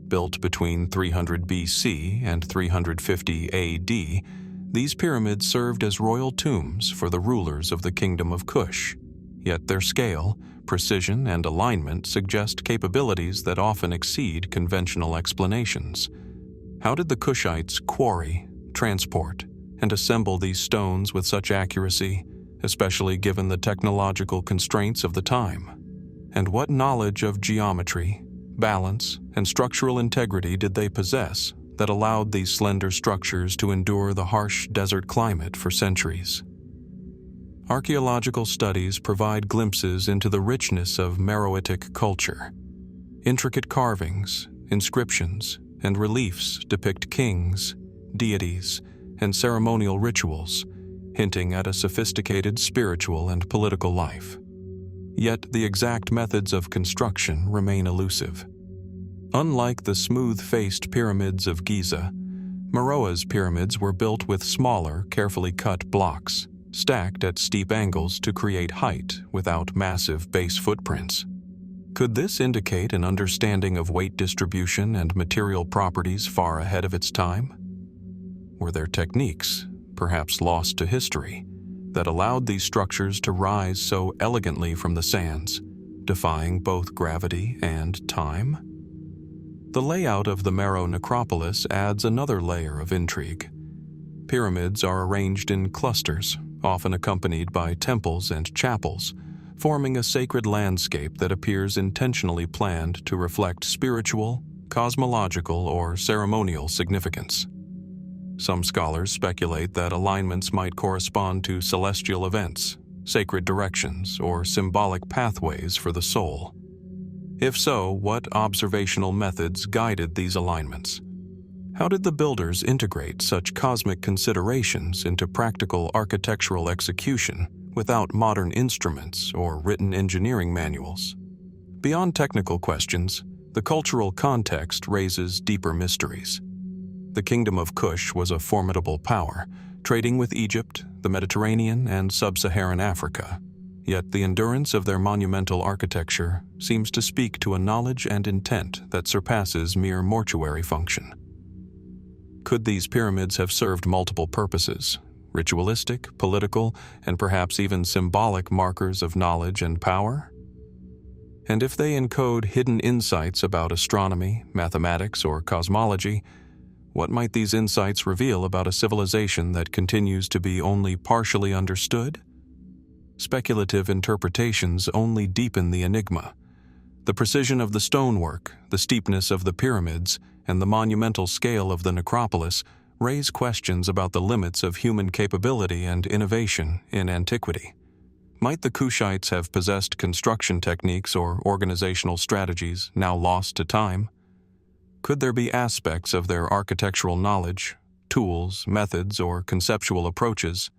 Built between 300 BC and 350 AD, these pyramids served as royal tombs for the rulers of the Kingdom of Kush, yet their scale, precision, and alignment suggest capabilities that often exceed conventional explanations. How did the Kushites quarry, transport, and assemble these stones with such accuracy, especially given the technological constraints of the time? And what knowledge of geometry, balance, and structural integrity did they possess that allowed these slender structures to endure the harsh desert climate for centuries? Archaeological studies provide glimpses into the richness of Meroitic culture. Intricate carvings, inscriptions, and reliefs depict kings, deities, and ceremonial rituals, hinting at a sophisticated spiritual and political life. Yet the exact methods of construction remain elusive. Unlike the smooth-faced pyramids of Giza, Meroe's pyramids were built with smaller, carefully cut blocks, stacked at steep angles to create height without massive base footprints. Could this indicate an understanding of weight distribution and material properties far ahead of its time? Were there techniques, perhaps lost to history, that allowed these structures to rise so elegantly from the sands, defying both gravity and time? The layout of the Meroe necropolis adds another layer of intrigue. Pyramids are arranged in clusters, often accompanied by temples and chapels, forming a sacred landscape that appears intentionally planned to reflect spiritual, cosmological, or ceremonial significance. Some scholars speculate that alignments might correspond to celestial events, sacred directions, or symbolic pathways for the soul. If so, what observational methods guided these alignments? How did the builders integrate such cosmic considerations into practical architectural execution without modern instruments or written engineering manuals? Beyond technical questions, the cultural context raises deeper mysteries. The Kingdom of Kush was a formidable power, trading with Egypt, the Mediterranean, and sub-Saharan Africa. Yet the endurance of their monumental architecture seems to speak to a knowledge and intent that surpasses mere mortuary function. Could these pyramids have served multiple purposes, ritualistic, political, and perhaps even symbolic markers of knowledge and power? And if they encode hidden insights about astronomy, mathematics, or cosmology, what might these insights reveal about a civilization that continues to be only partially understood? Speculative interpretations only deepen the enigma. The precision of the stonework, the steepness of the pyramids, and the monumental scale of the necropolis raise questions about the limits of human capability and innovation in antiquity. Might the Kushites have possessed construction techniques or organizational strategies now lost to time? Could there be aspects of their architectural knowledge, tools, methods, or conceptual approaches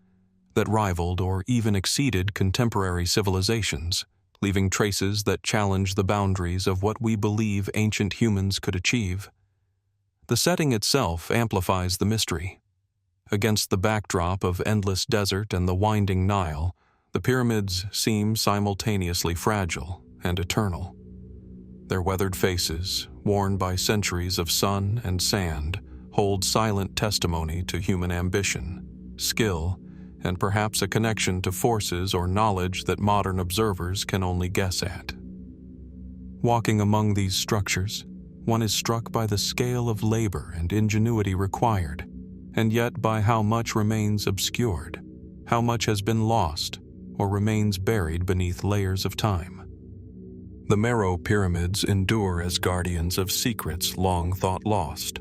that rivaled or even exceeded contemporary civilizations, leaving traces that challenge the boundaries of what we believe ancient humans could achieve? The setting itself amplifies the mystery. Against the backdrop of endless desert and the winding Nile, the pyramids seem simultaneously fragile and eternal. Their weathered faces, worn by centuries of sun and sand, hold silent testimony to human ambition, skill, and perhaps a connection to forces or knowledge that modern observers can only guess at. Walking among these structures, one is struck by the scale of labor and ingenuity required, and yet by how much remains obscured, how much has been lost, or remains buried beneath layers of time. The Meroe pyramids endure as guardians of secrets long thought lost,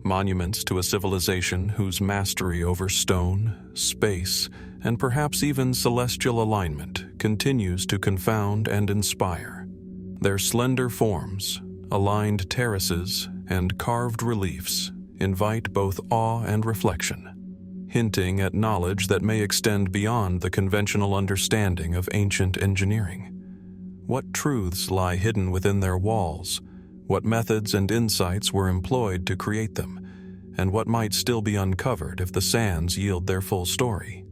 monuments to a civilization whose mastery over stone, space, and perhaps even celestial alignment continues to confound and inspire. Their slender forms, aligned terraces, and carved reliefs invite both awe and reflection, hinting at knowledge that may extend beyond the conventional understanding of ancient engineering. What truths lie hidden within their walls? What methods and insights were employed to create them? And what might still be uncovered if the sands yield their full story?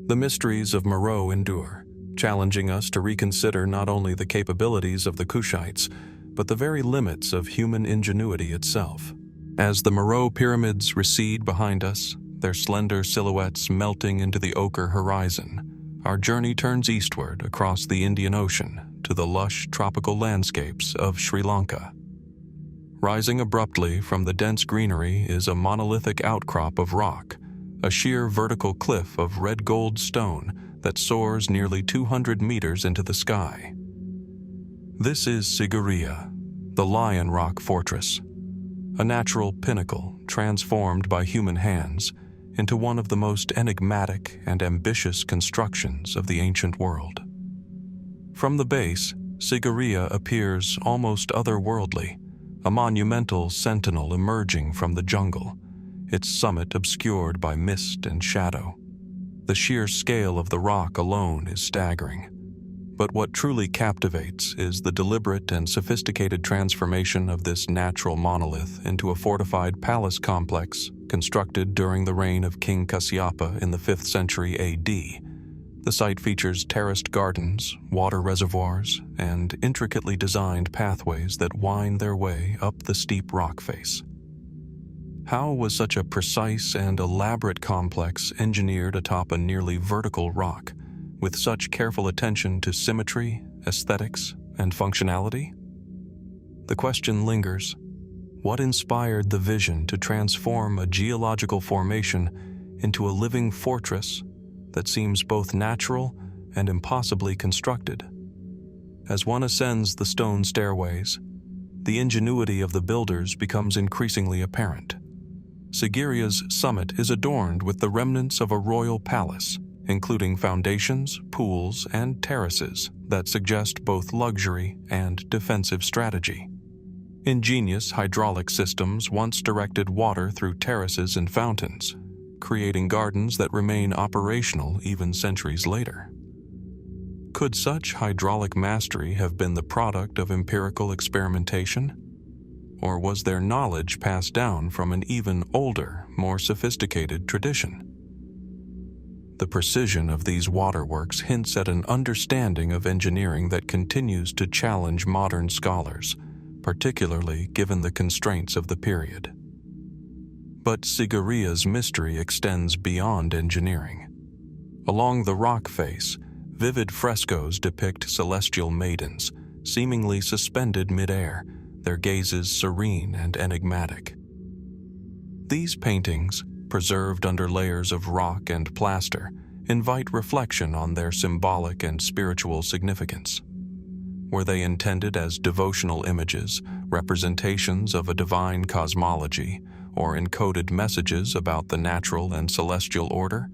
The mysteries of Meroe endure, challenging us to reconsider not only the capabilities of the Kushites, but the very limits of human ingenuity itself. As the Meroe pyramids recede behind us, their slender silhouettes melting into the ochre horizon, our journey turns eastward across the Indian Ocean to the lush tropical landscapes of Sri Lanka. Rising abruptly from the dense greenery is a monolithic outcrop of rock, a sheer vertical cliff of red gold stone that soars nearly 200 meters into the sky. This is Sigiriya, the Lion Rock Fortress, a natural pinnacle transformed by human hands into one of the most enigmatic and ambitious constructions of the ancient world. From the base, Sigiriya appears almost otherworldly, a monumental sentinel emerging from the jungle, its summit obscured by mist and shadow. The sheer scale of the rock alone is staggering, but what truly captivates is the deliberate and sophisticated transformation of this natural monolith into a fortified palace complex constructed during the reign of King Kasyapa in the 5th century AD. The site features terraced gardens, water reservoirs, and intricately designed pathways that wind their way up the steep rock face. How was such a precise and elaborate complex engineered atop a nearly vertical rock, with such careful attention to symmetry, aesthetics, and functionality? The question lingers: what inspired the vision to transform a geological formation into a living fortress that seems both natural and impossibly constructed? As one ascends the stone stairways, the ingenuity of the builders becomes increasingly apparent. Sigiria's summit is adorned with the remnants of a royal palace, including foundations, pools, and terraces that suggest both luxury and defensive strategy. Ingenious hydraulic systems once directed water through terraces and fountains, creating gardens that remain operational even centuries later. Could such hydraulic mastery have been the product of empirical experimentation? Or was their knowledge passed down from an even older, more sophisticated tradition? The precision of these waterworks hints at an understanding of engineering that continues to challenge modern scholars, particularly given the constraints of the period. But Sigiria's mystery extends beyond engineering. Along the rock face, vivid frescoes depict celestial maidens, seemingly suspended mid-air, their gazes serene and enigmatic. These paintings, preserved under layers of rock and plaster, invite reflection on their symbolic and spiritual significance. Were they intended as devotional images, representations of a divine cosmology, or encoded messages about the natural and celestial order?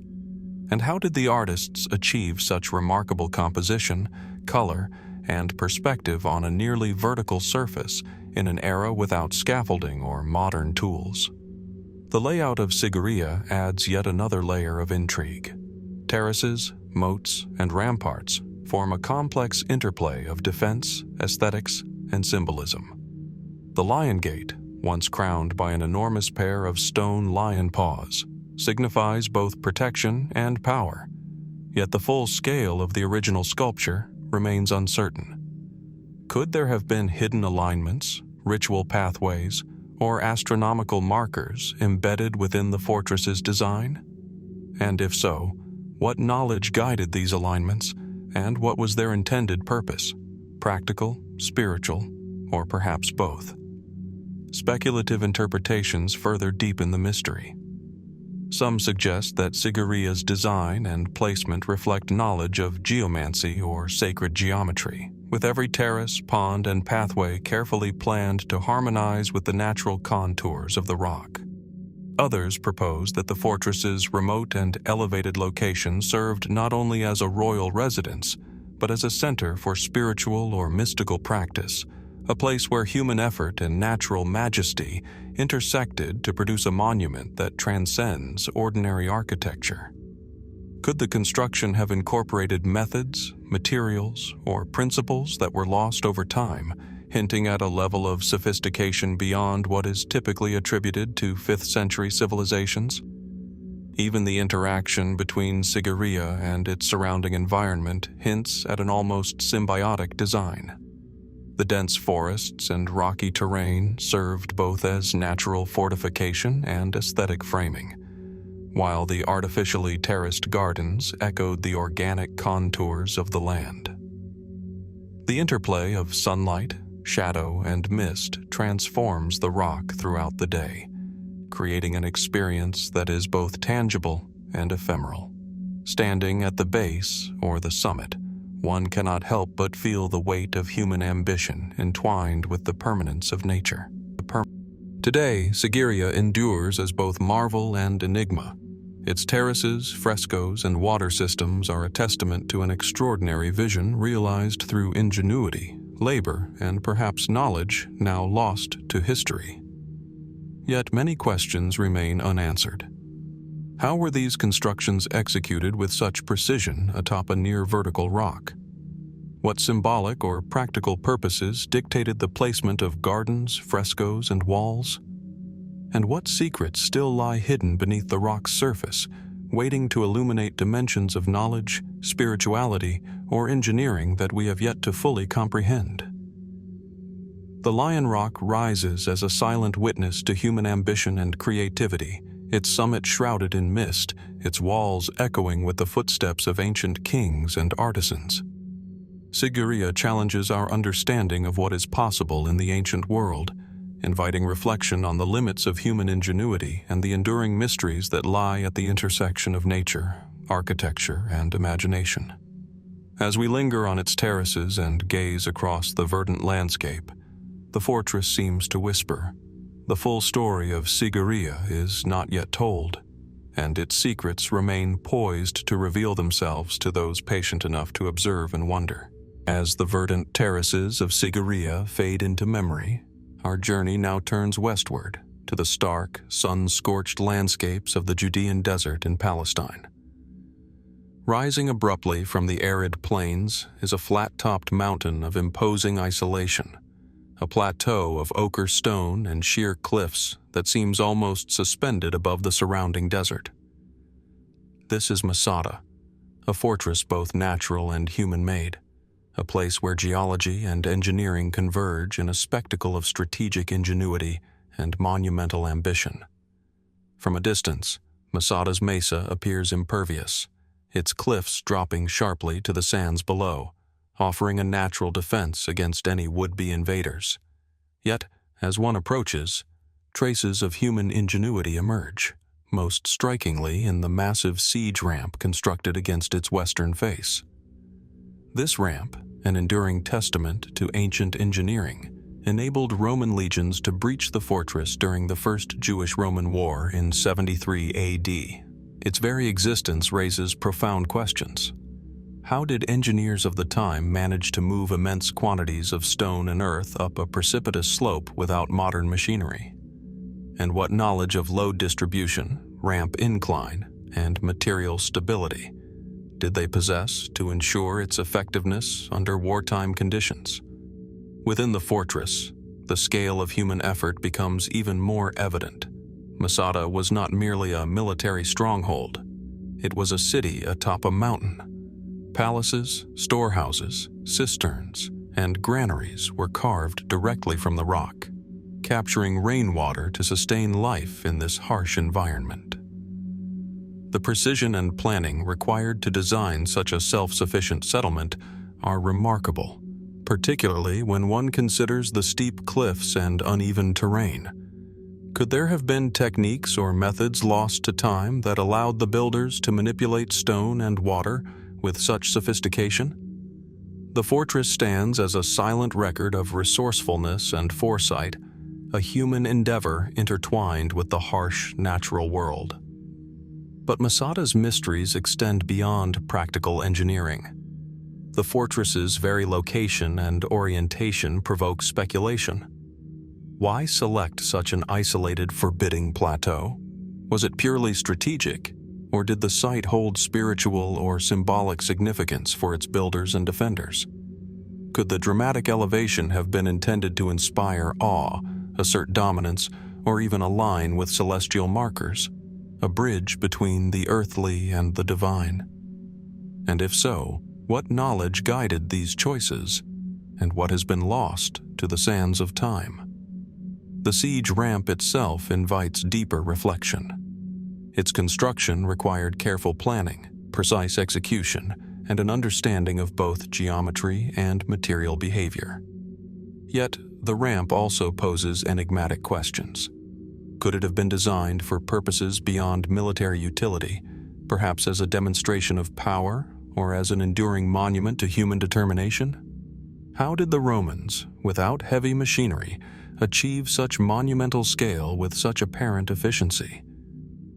And how did the artists achieve such remarkable composition, color, and perspective on a nearly vertical surface in an era without scaffolding or modern tools? The layout of Sigiriya adds yet another layer of intrigue. Terraces, moats, and ramparts form a complex interplay of defense, aesthetics, and symbolism. The Lion Gate, once crowned by an enormous pair of stone lion paws, signifies both protection and power, yet the full scale of the original sculpture remains uncertain. Could there have been hidden alignments, ritual pathways, or astronomical markers embedded within the fortress's design? And if so, what knowledge guided these alignments, and what was their intended purpose? Practical, spiritual, or perhaps both? Speculative interpretations further deepen the mystery. Some suggest that Sigiriya's design and placement reflect knowledge of geomancy or sacred geometry, with every terrace, pond, and pathway carefully planned to harmonize with the natural contours of the rock. Others propose that the fortress's remote and elevated location served not only as a royal residence, but as a center for spiritual or mystical practice, a place where human effort and natural majesty intersected to produce a monument that transcends ordinary architecture. Could the construction have incorporated methods, materials, or principles that were lost over time, hinting at a level of sophistication beyond what is typically attributed to 5th century civilizations? Even the interaction between Sigiriya and its surrounding environment hints at an almost symbiotic design. The dense forests and rocky terrain served both as natural fortification and aesthetic framing, while the artificially terraced gardens echoed the organic contours of the land. The interplay of sunlight, shadow, and mist transforms the rock throughout the day, creating an experience that is both tangible and ephemeral. Standing at the base or the summit, one cannot help but feel the weight of human ambition entwined with the permanence of nature. Today, Sigiriya endures as both marvel and enigma. Its terraces, frescoes, and water systems are a testament to an extraordinary vision realized through ingenuity, labor, and perhaps knowledge now lost to history. Yet many questions remain unanswered. How were these constructions executed with such precision atop a near-vertical rock? What symbolic or practical purposes dictated the placement of gardens, frescoes, and walls? And what secrets still lie hidden beneath the rock's surface, waiting to illuminate dimensions of knowledge, spirituality, or engineering that we have yet to fully comprehend? The Lion Rock rises as a silent witness to human ambition and creativity, its summit shrouded in mist, its walls echoing with the footsteps of ancient kings and artisans. Sigiriya challenges our understanding of what is possible in the ancient world, inviting reflection on the limits of human ingenuity and the enduring mysteries that lie at the intersection of nature, architecture, and imagination. As we linger on its terraces and gaze across the verdant landscape, the fortress seems to whisper, the full story of Sigiriya is not yet told, and its secrets remain poised to reveal themselves to those patient enough to observe and wonder. As the verdant terraces of Sigiriya fade into memory, our journey now turns westward to the stark, sun-scorched landscapes of the Judean desert in Palestine. Rising abruptly from the arid plains is a flat-topped mountain of imposing isolation, a plateau of ochre stone and sheer cliffs that seems almost suspended above the surrounding desert. This is Masada, a fortress both natural and human-made, a place where geology and engineering converge in a spectacle of strategic ingenuity and monumental ambition. From a distance, Masada's mesa appears impervious, its cliffs dropping sharply to the sands below, offering a natural defense against any would-be invaders. Yet, as one approaches, traces of human ingenuity emerge, most strikingly in the massive siege ramp constructed against its western face. This ramp, an enduring testament to ancient engineering, enabled Roman legions to breach the fortress during the First Jewish-Roman War in 73 AD. Its very existence raises profound questions. How did engineers of the time manage to move immense quantities of stone and earth up a precipitous slope without modern machinery? And what knowledge of load distribution, ramp incline, and material stability did they possess to ensure its effectiveness under wartime conditions? Within the fortress, the scale of human effort becomes even more evident. Masada was not merely a military stronghold. It was a city atop a mountain. Palaces, storehouses, cisterns, and granaries were carved directly from the rock, capturing rainwater to sustain life in this harsh environment. The precision and planning required to design such a self-sufficient settlement are remarkable, particularly when one considers the steep cliffs and uneven terrain. Could there have been techniques or methods lost to time that allowed the builders to manipulate stone and water with such sophistication? The fortress stands as a silent record of resourcefulness and foresight, a human endeavor intertwined with the harsh natural world. But Masada's mysteries extend beyond practical engineering. The fortress's very location and orientation provoke speculation. Why select such an isolated, forbidding plateau? Was it purely strategic, or did the site hold spiritual or symbolic significance for its builders and defenders? Could the dramatic elevation have been intended to inspire awe, assert dominance, or even align with celestial markers, a bridge between the earthly and the divine? And if so, what knowledge guided these choices, and what has been lost to the sands of time? The siege ramp itself invites deeper reflection. Its construction required careful planning, precise execution, and an understanding of both geometry and material behavior. Yet, the ramp also poses enigmatic questions. Could it have been designed for purposes beyond military utility, perhaps as a demonstration of power or as an enduring monument to human determination? How did the Romans, without heavy machinery, achieve such monumental scale with such apparent efficiency?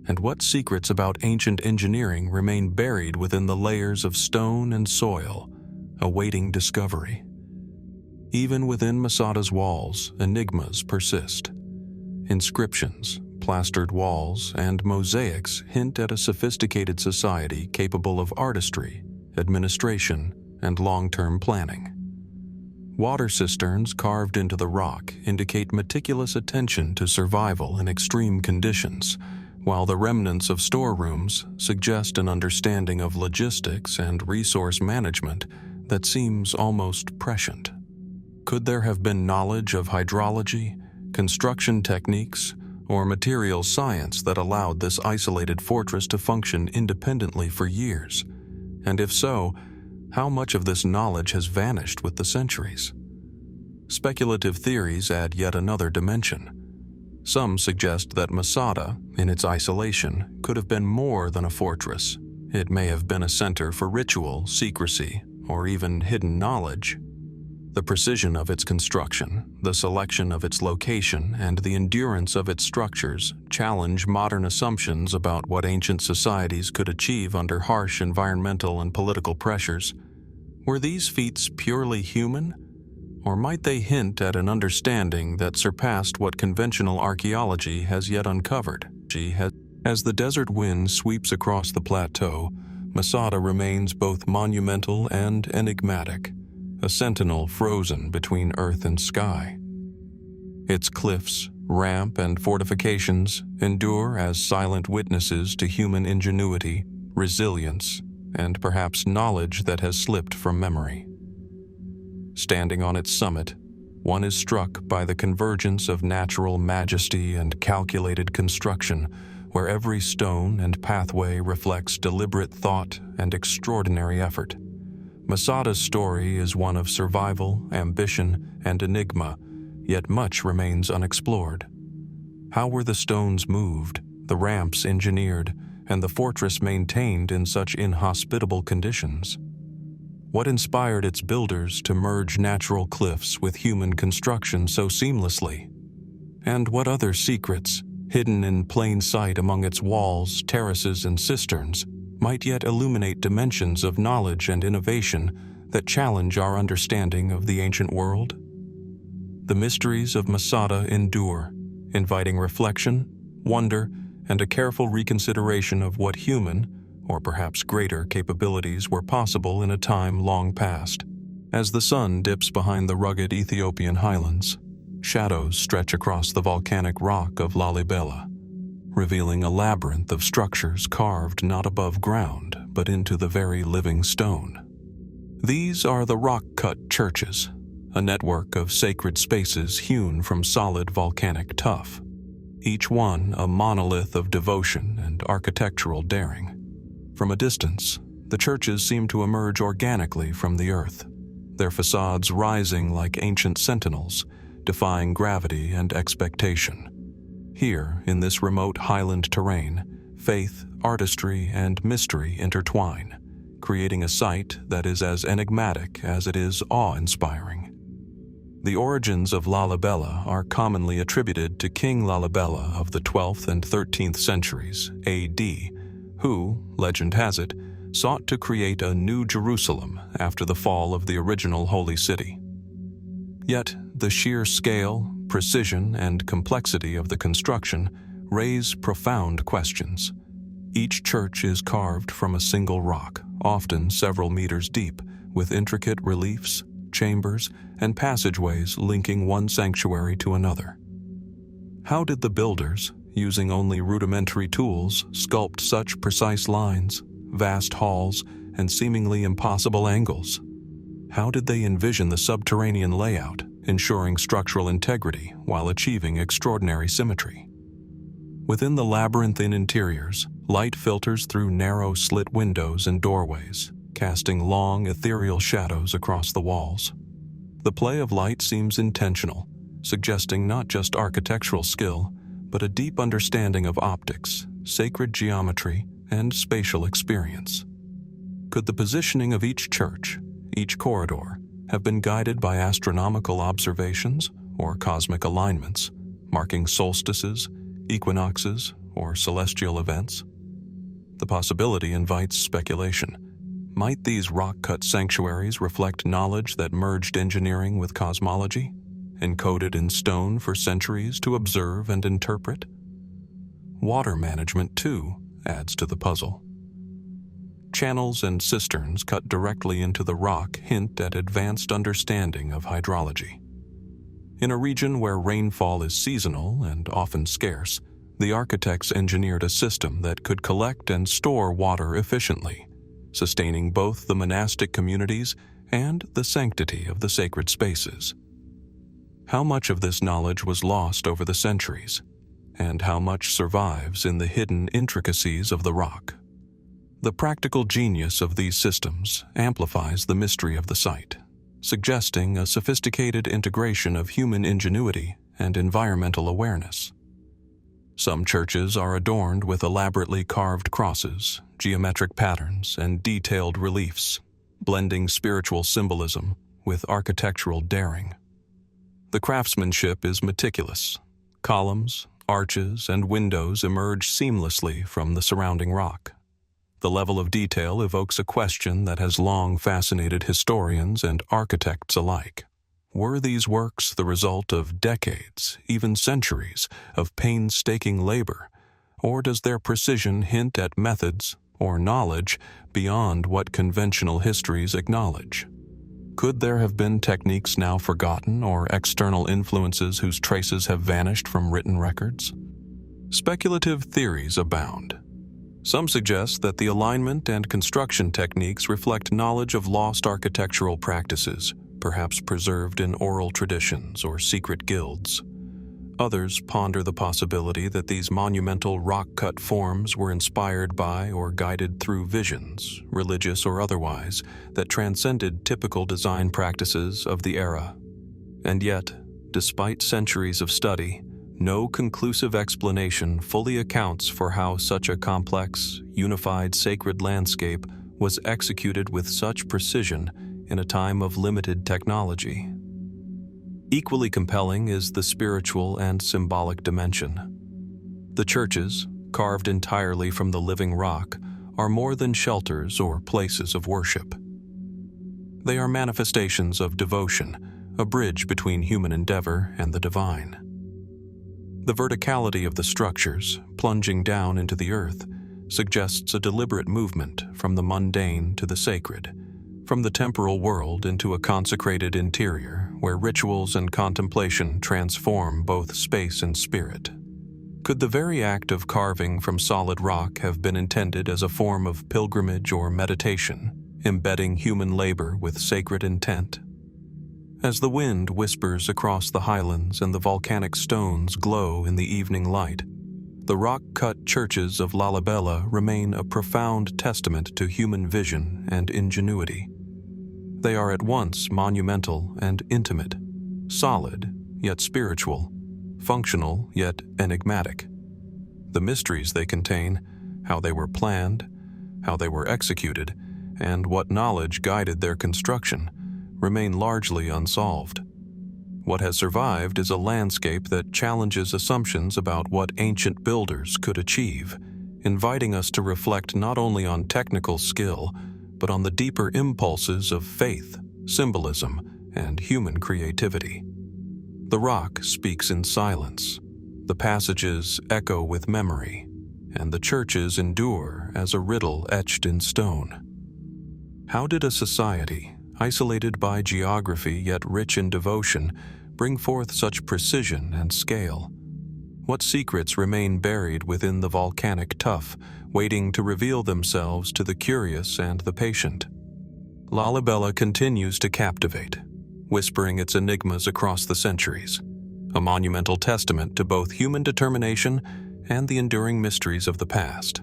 And what secrets about ancient engineering remain buried within the layers of stone and soil, awaiting discovery? Even within Masada's walls, enigmas persist. Inscriptions, plastered walls, and mosaics hint at a sophisticated society capable of artistry, administration, and long-term planning. Water cisterns carved into the rock indicate meticulous attention to survival in extreme conditions, while the remnants of storerooms suggest an understanding of logistics and resource management that seems almost prescient. Could there have been knowledge of hydrology, construction techniques, or material science that allowed this isolated fortress to function independently for years? And if so, how much of this knowledge has vanished with the centuries? Speculative theories add yet another dimension. Some suggest that Masada, in its isolation, could have been more than a fortress. It may have been a center for ritual, secrecy, or even hidden knowledge. The precision of its construction, the selection of its location, and the endurance of its structures challenge modern assumptions about what ancient societies could achieve under harsh environmental and political pressures. Were these feats purely human? Or might they hint at an understanding that surpassed what conventional archaeology has yet uncovered? As the desert wind sweeps across the plateau, Masada remains both monumental and enigmatic, a sentinel frozen between earth and sky. Its cliffs, ramp, and fortifications endure as silent witnesses to human ingenuity, resilience, and perhaps knowledge that has slipped from memory. Standing on its summit, one is struck by the convergence of natural majesty and calculated construction, where every stone and pathway reflects deliberate thought and extraordinary effort. Masada's story is one of survival, ambition, and enigma, yet much remains unexplored. How were the stones moved, the ramps engineered, and the fortress maintained in such inhospitable conditions? What inspired its builders to merge natural cliffs with human construction so seamlessly? And what other secrets, hidden in plain sight among its walls, terraces, and cisterns, might yet illuminate dimensions of knowledge and innovation that challenge our understanding of the ancient world? The mysteries of Masada endure, inviting reflection, wonder, and a careful reconsideration of what human, or perhaps greater, capabilities were possible in a time long past. As the sun dips behind the rugged Ethiopian highlands, shadows stretch across the volcanic rock of Lalibela, revealing a labyrinth of structures carved not above ground, but into the very living stone. These are the rock-cut churches, a network of sacred spaces hewn from solid volcanic tuff, each one a monolith of devotion and architectural daring. From a distance, the churches seem to emerge organically from the earth, their facades rising like ancient sentinels, defying gravity and expectation. Here, in this remote highland terrain, faith, artistry, and mystery intertwine, creating a sight that is as enigmatic as it is awe-inspiring. The origins of Lalibela are commonly attributed to King Lalibela of the 12th and 13th centuries A.D., who, legend has it, sought to create a new Jerusalem after the fall of the original holy city. Yet, the sheer scale, precision, and complexity of the construction raise profound questions. Each church is carved from a single rock, often several meters deep, with intricate reliefs, chambers, and passageways linking one sanctuary to another. How did the builders, using only rudimentary tools, sculpt such precise lines, vast halls, and seemingly impossible angles? How did they envision the subterranean layout, ensuring structural integrity while achieving extraordinary symmetry? Within the labyrinthine interiors, light filters through narrow slit windows and doorways, casting long, ethereal shadows across the walls. The play of light seems intentional, suggesting not just architectural skill, but a deep understanding of optics, sacred geometry, and spatial experience. Could the positioning of each church, each corridor, have been guided by astronomical observations or cosmic alignments, marking solstices, equinoxes, or celestial events? The possibility invites speculation. Might these rock-cut sanctuaries reflect knowledge that merged engineering with cosmology, encoded in stone for centuries to observe and interpret? Water management, too, adds to the puzzle. Channels and cisterns cut directly into the rock hint at advanced understanding of hydrology. In a region where rainfall is seasonal and often scarce, the architects engineered a system that could collect and store water efficiently, sustaining both the monastic communities and the sanctity of the sacred spaces. How much of this knowledge was lost over the centuries, and how much survives in the hidden intricacies of the rock? The practical genius of these systems amplifies the mystery of the site, suggesting a sophisticated integration of human ingenuity and environmental awareness. Some churches are adorned with elaborately carved crosses, geometric patterns, and detailed reliefs, blending spiritual symbolism with architectural daring. The craftsmanship is meticulous. Columns, arches, and windows emerge seamlessly from the surrounding rock. The level of detail evokes a question that has long fascinated historians and architects alike. Were these works the result of decades, even centuries, of painstaking labor, or does their precision hint at methods or knowledge beyond what conventional histories acknowledge? Could there have been techniques now forgotten or external influences whose traces have vanished from written records? Speculative theories abound. Some suggest that the alignment and construction techniques reflect knowledge of lost architectural practices, perhaps preserved in oral traditions or secret guilds. Others ponder the possibility that these monumental rock-cut forms were inspired by or guided through visions, religious or otherwise, that transcended typical design practices of the era. And yet, despite centuries of study, no conclusive explanation fully accounts for how such a complex, unified sacred landscape was executed with such precision in a time of limited technology. Equally compelling is the spiritual and symbolic dimension. The churches, carved entirely from the living rock, are more than shelters or places of worship. They are manifestations of devotion, a bridge between human endeavor and the divine. The verticality of the structures, plunging down into the earth, suggests a deliberate movement from the mundane to the sacred, from the temporal world into a consecrated interior where rituals and contemplation transform both space and spirit. Could the very act of carving from solid rock have been intended as a form of pilgrimage or meditation, embedding human labor with sacred intent? As the wind whispers across the highlands and the volcanic stones glow in the evening light, the rock-cut churches of Lalibela remain a profound testament to human vision and ingenuity. They are at once monumental and intimate, solid yet spiritual, functional yet enigmatic. The mysteries they contain, how they were planned, how they were executed, and what knowledge guided their construction, remain largely unsolved. What has survived is a landscape that challenges assumptions about what ancient builders could achieve, inviting us to reflect not only on technical skill, but on the deeper impulses of faith, symbolism, and human creativity. The rock speaks in silence, the passages echo with memory, and the churches endure as a riddle etched in stone. How did a society, isolated by geography yet rich in devotion, bring forth such precision and scale? What secrets remain buried within the volcanic tuff, waiting to reveal themselves to the curious and the patient? Lalibela continues to captivate, whispering its enigmas across the centuries, a monumental testament to both human determination and the enduring mysteries of the past.